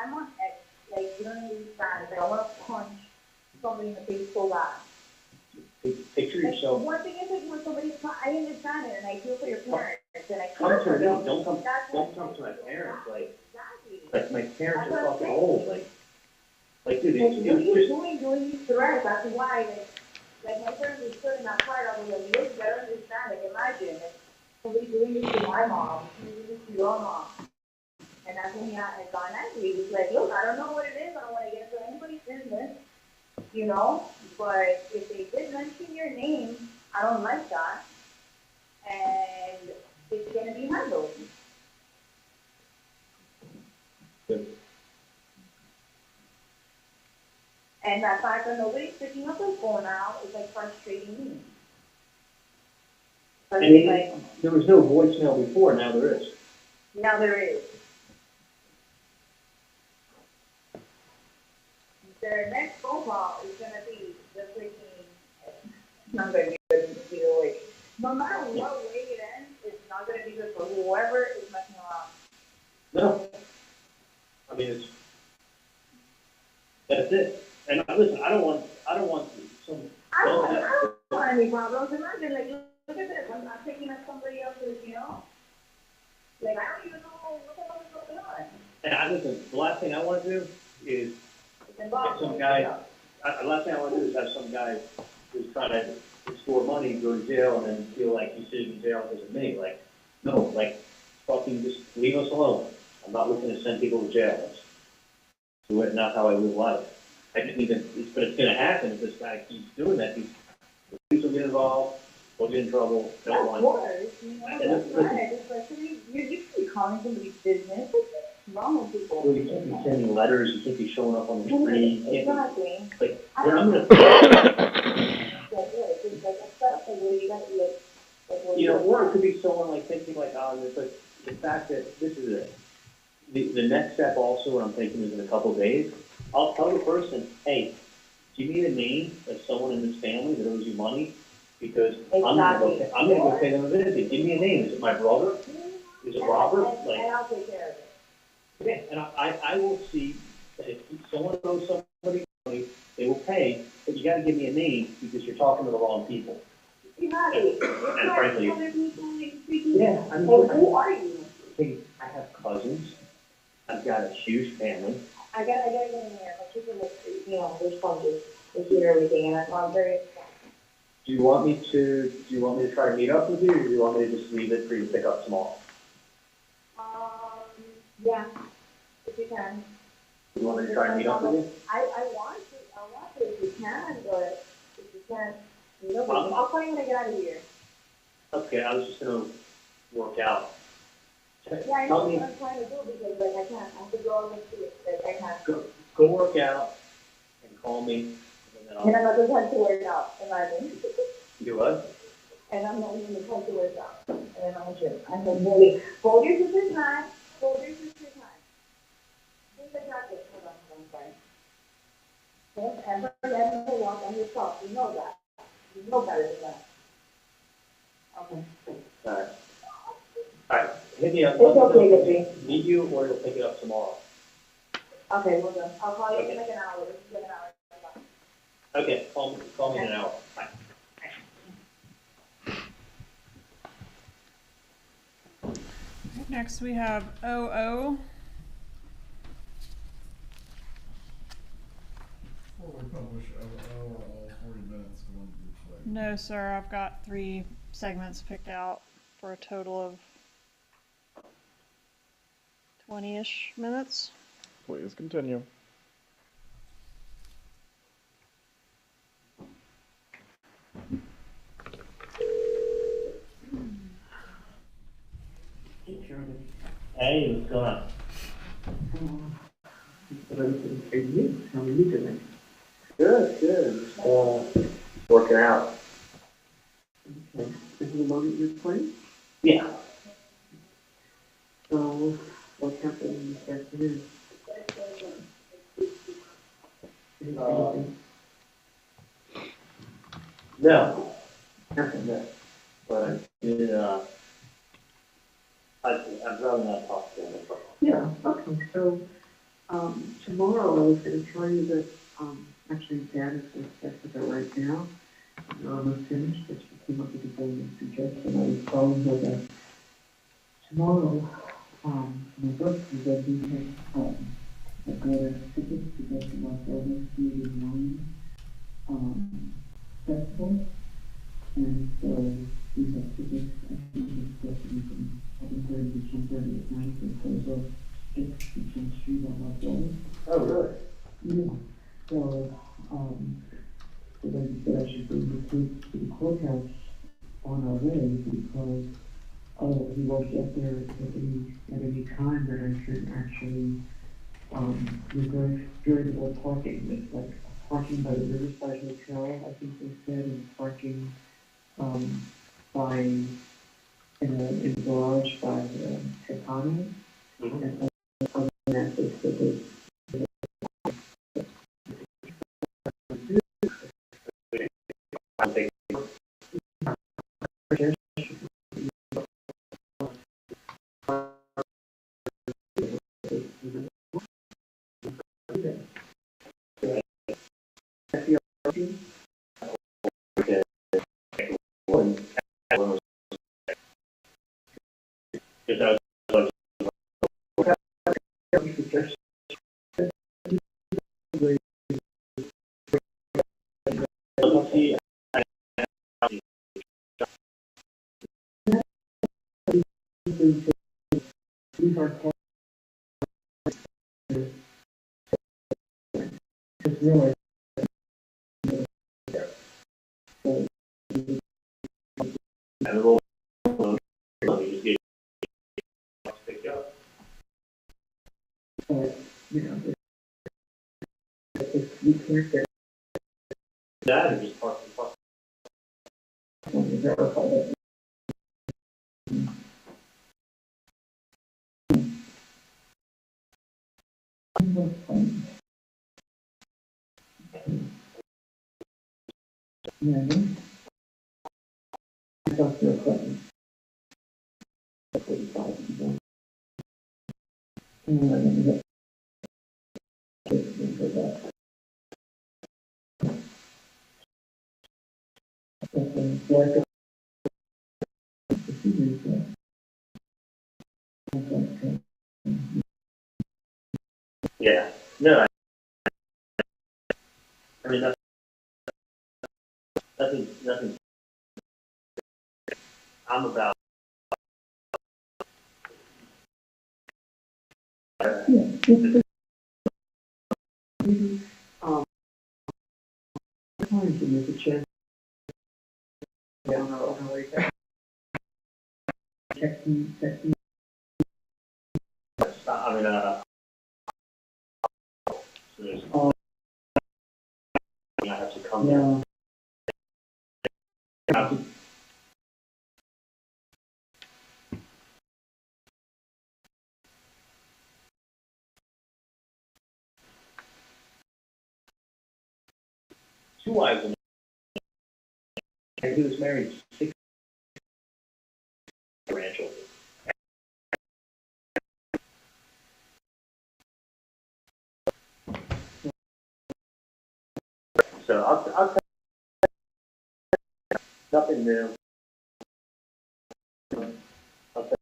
I'm on X, like you don't understand, like I want to punch somebody in the face so bad. Picture yourself. One thing is like when somebody's, I understand it and I feel for your parents, parents, and I Come to care me, about them. don't come That's to my parents, like, exactly. my parents That's what are I'm fucking saying. old, like, dude, Like, it's doing these threats, that's why, like my parents were still in that part, I was like, look, you gotta understand, like, imagine, like, somebody doing this to my mom, somebody doing this to your mom. And that's when he had gone angry. He was like, look, I don't know what it is, I don't wanna get into anybody's business, you know, but if they did mention your name, I don't like that, and it's gonna be handled. And that fact that nobody's picking up the phone now is like frustrating me. But I it's mean, like, there was no voicemail before, now there is. now there is. Their next phone call is gonna be the freaking, not gonna be good either way. No matter what way it ends, it's not gonna be good for whoever is messing around. No. I mean, that's it. And listen, I don't want some. I don't want any problems. Imagine, like, look at this. I'm taking up somebody else's, you know? Like, I don't even know what the hell is going on. And listen, the last thing I want to do is It's get some guy, the last thing I want to do is have some guy who's trying to extort money, go to jail, and then feel like he's sitting in jail because of me. Like, no, like, fucking just leave us alone. I'm not looking to send people to jail. That's not how I live life. I just need to, but it's going to happen if this guy keeps doing that. The police will get involved, we'll get in trouble, don't want. Of course, you know, that's right. Especially, you should be calling somebody's business. What's wrong with people? Well, you can't be sending letters, you can't be showing up on the street. Exactly. Like, when I'm gonna, you know, or it could be someone like thinking like, oh, but the fact that this is it. The next step also, what I'm thinking is in a couple of days, I'll tell the person, hey, do you need a name of someone in this family that owes you money? Because I'm gonna go pay them a visit. Give me a name. Is it my brother? Is it Robert? Like, and I'll take care of it. yeah, and I will see that if someone owes somebody money, they will pay, but you gotta give me a name because you're talking to the wrong people. Exactly. And frankly, Other people like speaking. yeah, I mean, Who are you? hey, I have cousins. I've got a huge family. I gotta get in there. My kids are like, you know, they're sponges. They hear everything, and I'm very. Do you want me to try to meet up with you, or do you want me to just leave it for you to pick up tomorrow? Yeah, if you can. Do you want me to try to meet up with you? I want to if you can, but if you can't, you know, I'll call you when I get out of here. Okay, I was just gonna work out. Yeah, I know what I'm trying to do because, like, I can't. I have to go over to it. Like, I can't. Go work out and call me. And I'm not the type to work out, imagine. Do what? And I'm not even the type to work out. And then I'm gym. I'm like, really, hold your sister's hand. Hold your sister's hand. Take the jacket. Hold on, I'm sorry. Don't ever let her walk on yourself. You know that. You know better than that. Okay. Alright. Alright, hit me up. It's okay, baby. Meet you, or you'll pick it up tomorrow. Okay, well done. I'll call you in like an hour. This is like an hour. Okay, call me in an hour. Bye. Next we have OO. Before we publish all 40 minutes, we want to do play. No, sir, I've got 3 segments picked out for a total of 20-ish minutes. Please continue. Hey, what's going on? How are you doing? Good, good. Just, working out. Okay. Is it the moment you're playing? Yeah. So, what happened this afternoon? Anything? No. Nothing. No. But I did, I'd rather not talk to them. Yeah, okay, so, tomorrow I was gonna tell you that, actually Dad is going to check with her right now. We're almost finished, but she came up with a brilliant suggestion. I was calling her that tomorrow, my birthday, that we have, I got a ticket to go to Las Vegas Beauty Wine, festival. And so we have tickets, I think it's supposed to be from 7:30 to 10:30 at night, and so those it's between street on Las Vegas. Oh, really? Yeah, so, so then he said I should bring the kids to the courthouse on our way because, he won't get there at any time that I should actually, reserve durable parking. It's like parking by the Riverside Hotel, I think they said, and parking, by, in the garage by, Tecano. And other than that, they said they, I think you know, if you can't get that and just park the bus. someone to verify that. Yeah, I thought they were putting 45 and then get for that. And so I got the figures that. Yeah, no, I mean, nothing, I'm about. Trying to make a chance down on our way back. Text me. I mean, I have to come down. Two wives and he was married to 6 grandchildren. So I'll tell you, nothing new. I'll tell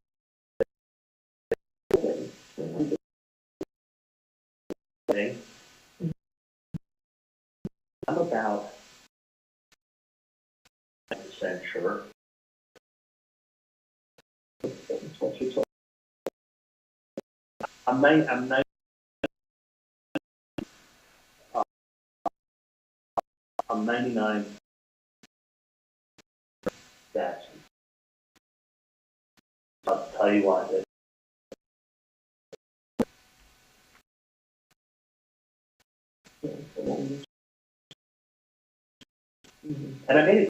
you. I'm about 10% sure. That's what you told. I'm 99. That's. I'll tell you why. And I made it.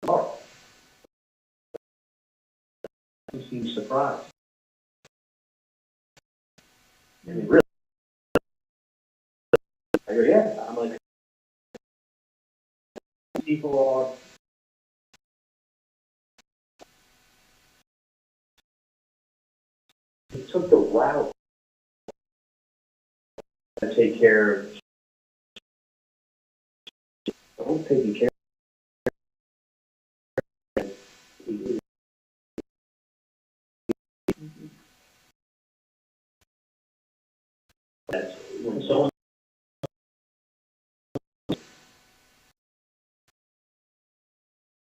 Oh. He seemed surprised. I mean, really? I go, yeah. I'm like, people are. He took the route to take care of. I'm taking care of.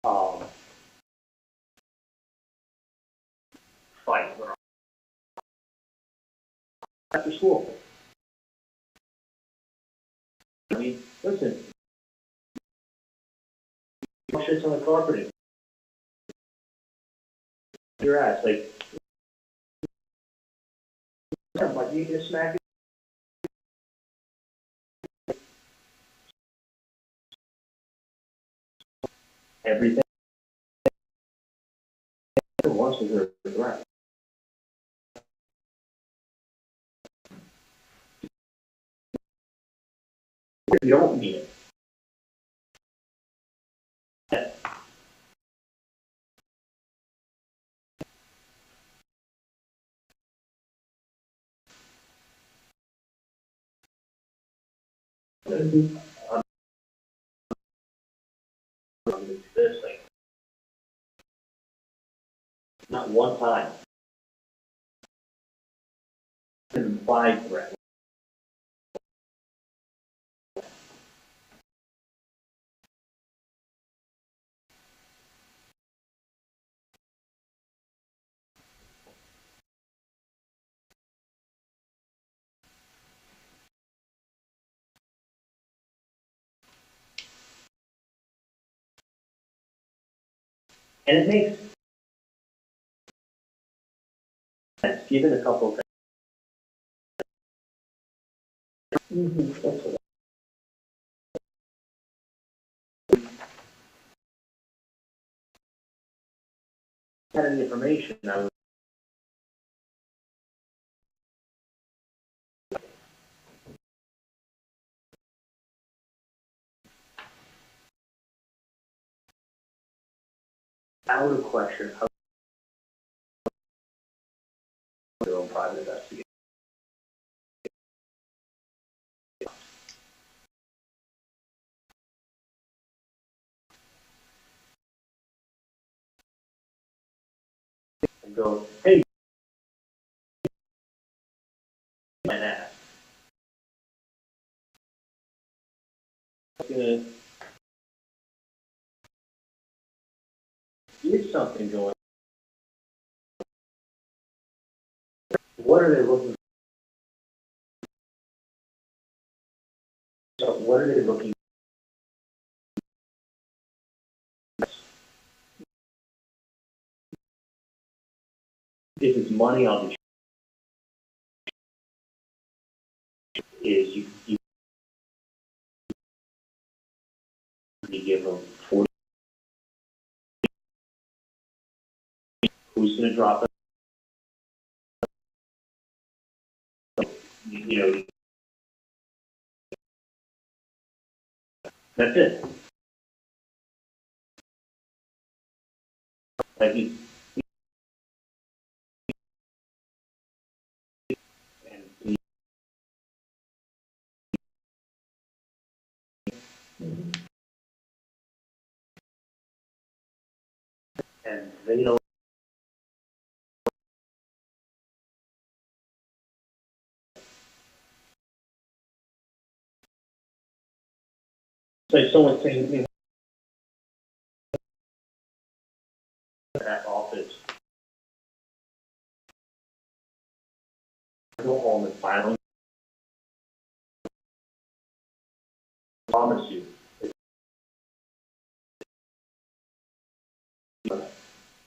um, fight after school. I mean, listen, shit's on the carpeting. Your ass, like, you gonna smack it? Everything. Once was her threat. You don't mean it. This thing. Not one time. An implied threat. And it makes sense, given a couple of things. Had any information, I was out of question. I was their own private investigation. And go, hey, my ass. Gonna get something going. What are they looking for? What are they looking for? If it's money on the is you give them 40. Who's going to drop it? You know, that's it. Like you, and they don't. It's like someone saying, you know, that office. Go home and finally promise you.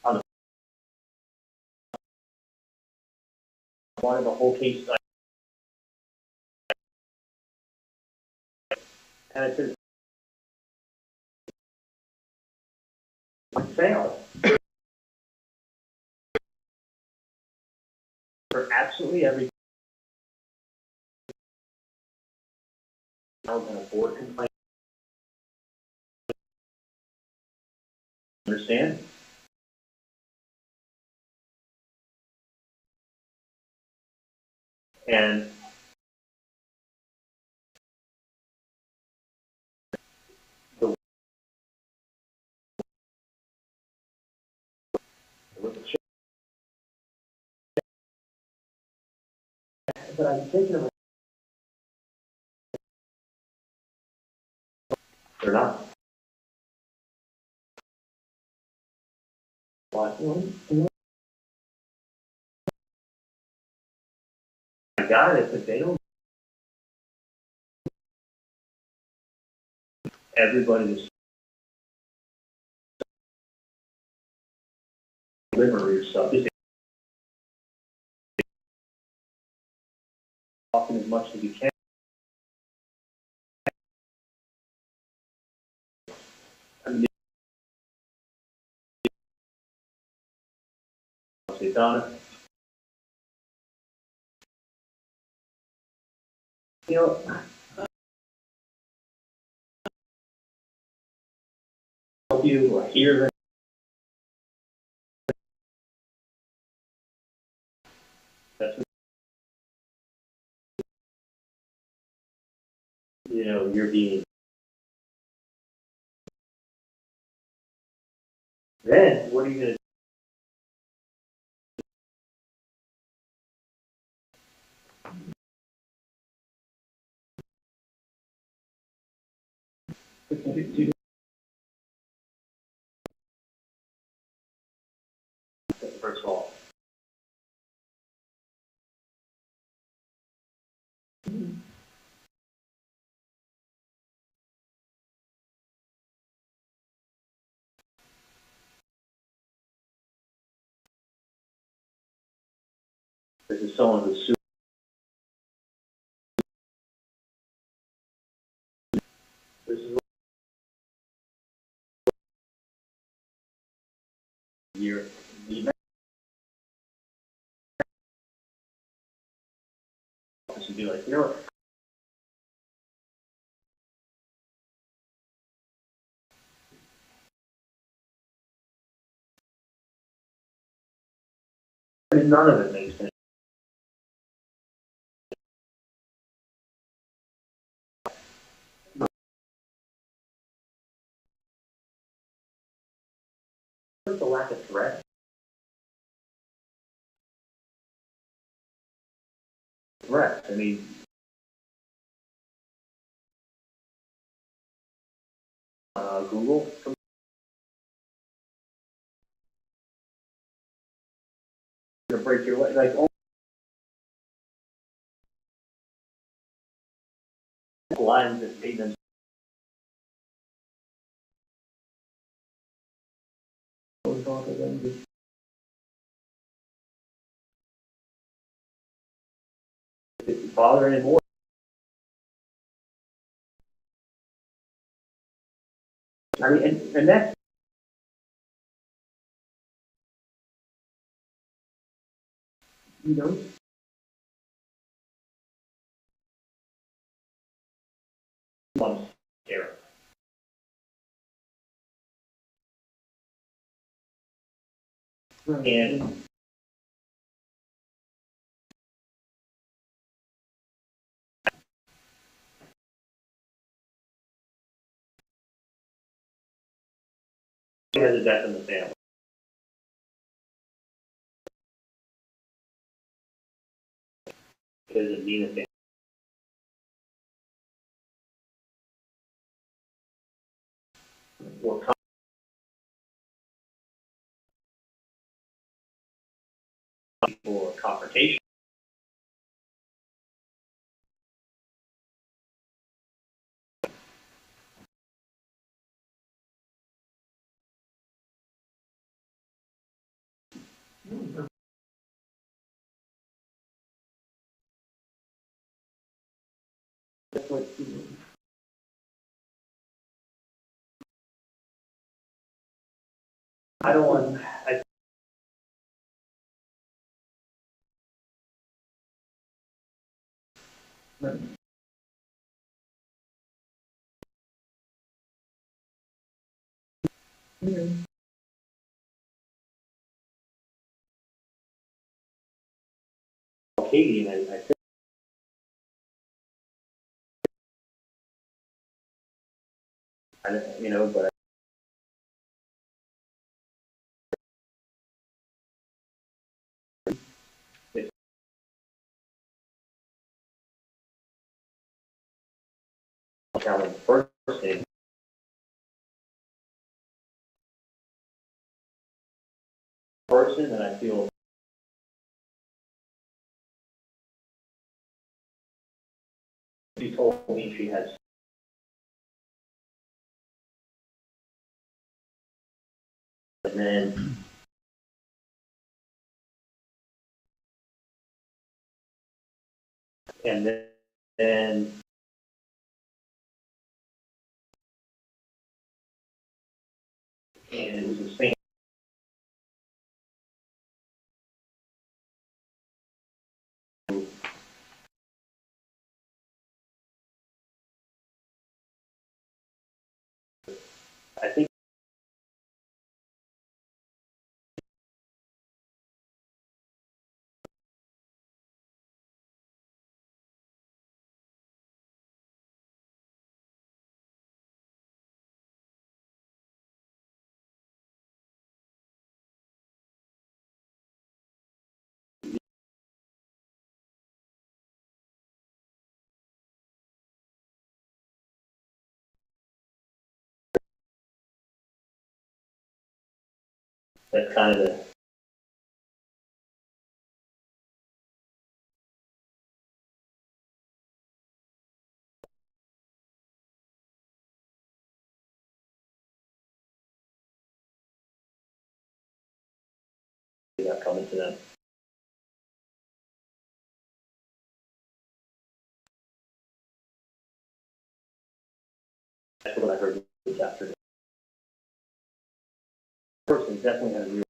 On the wanted the whole case, and it says, I failed for absolutely every and a board complaint. Understand? And the but I'm thinking of they're not. I got it, but they don't. Everybody is delivery stuff. Just often as much as you can. I mean, they've done it. You know, help you or hear. That's what, you know, you're being. Then what are you gonna do? First of all. This is someone who's super. This is you're the office would be like, you know what? I mean, none of it makes sense. The lack of threat. Threat. I mean, Google. To break your leg, like lines that made them. It didn't bother anymore. I mean, and that's. You know. One scare. And he has a death in the family. It doesn't mean a thing. Or confrontation. That's what I don't want. Katie, and I think. You know, but. First thing. person, and I feel she told me she has. And then and then and it was the same. I think that's kind of the got coming to them. That's what I heard this afternoon. Person definitely has real.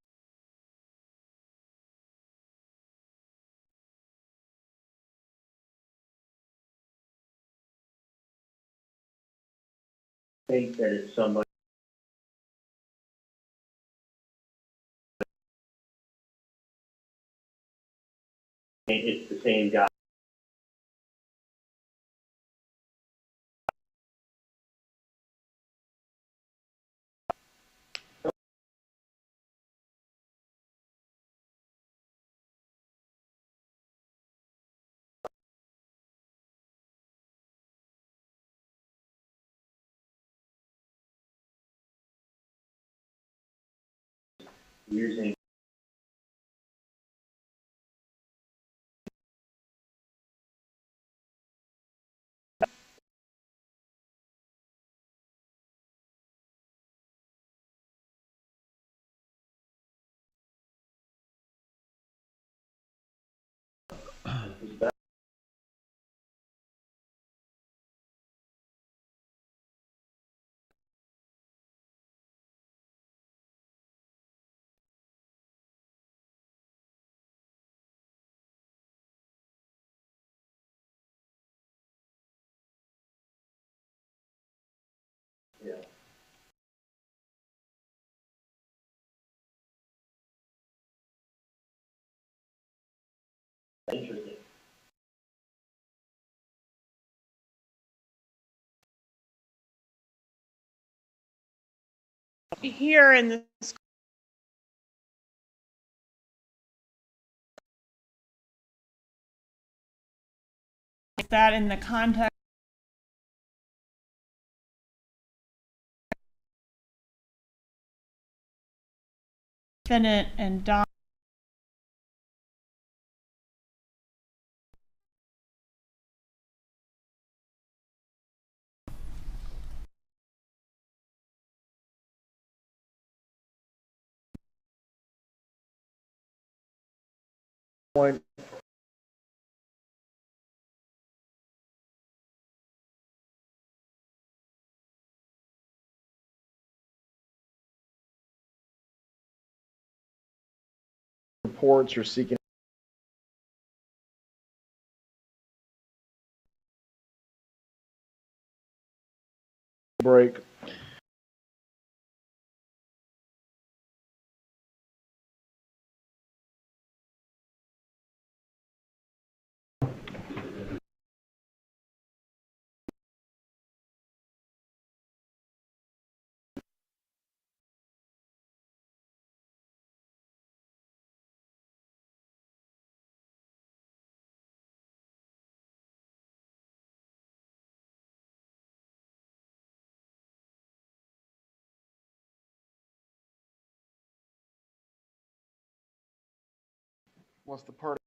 Think that it's somebody. It's the same guy. Using yeah. Interesting. Here in this that in the context Bennett and Don Point. Reports you're seeking break. What's the party?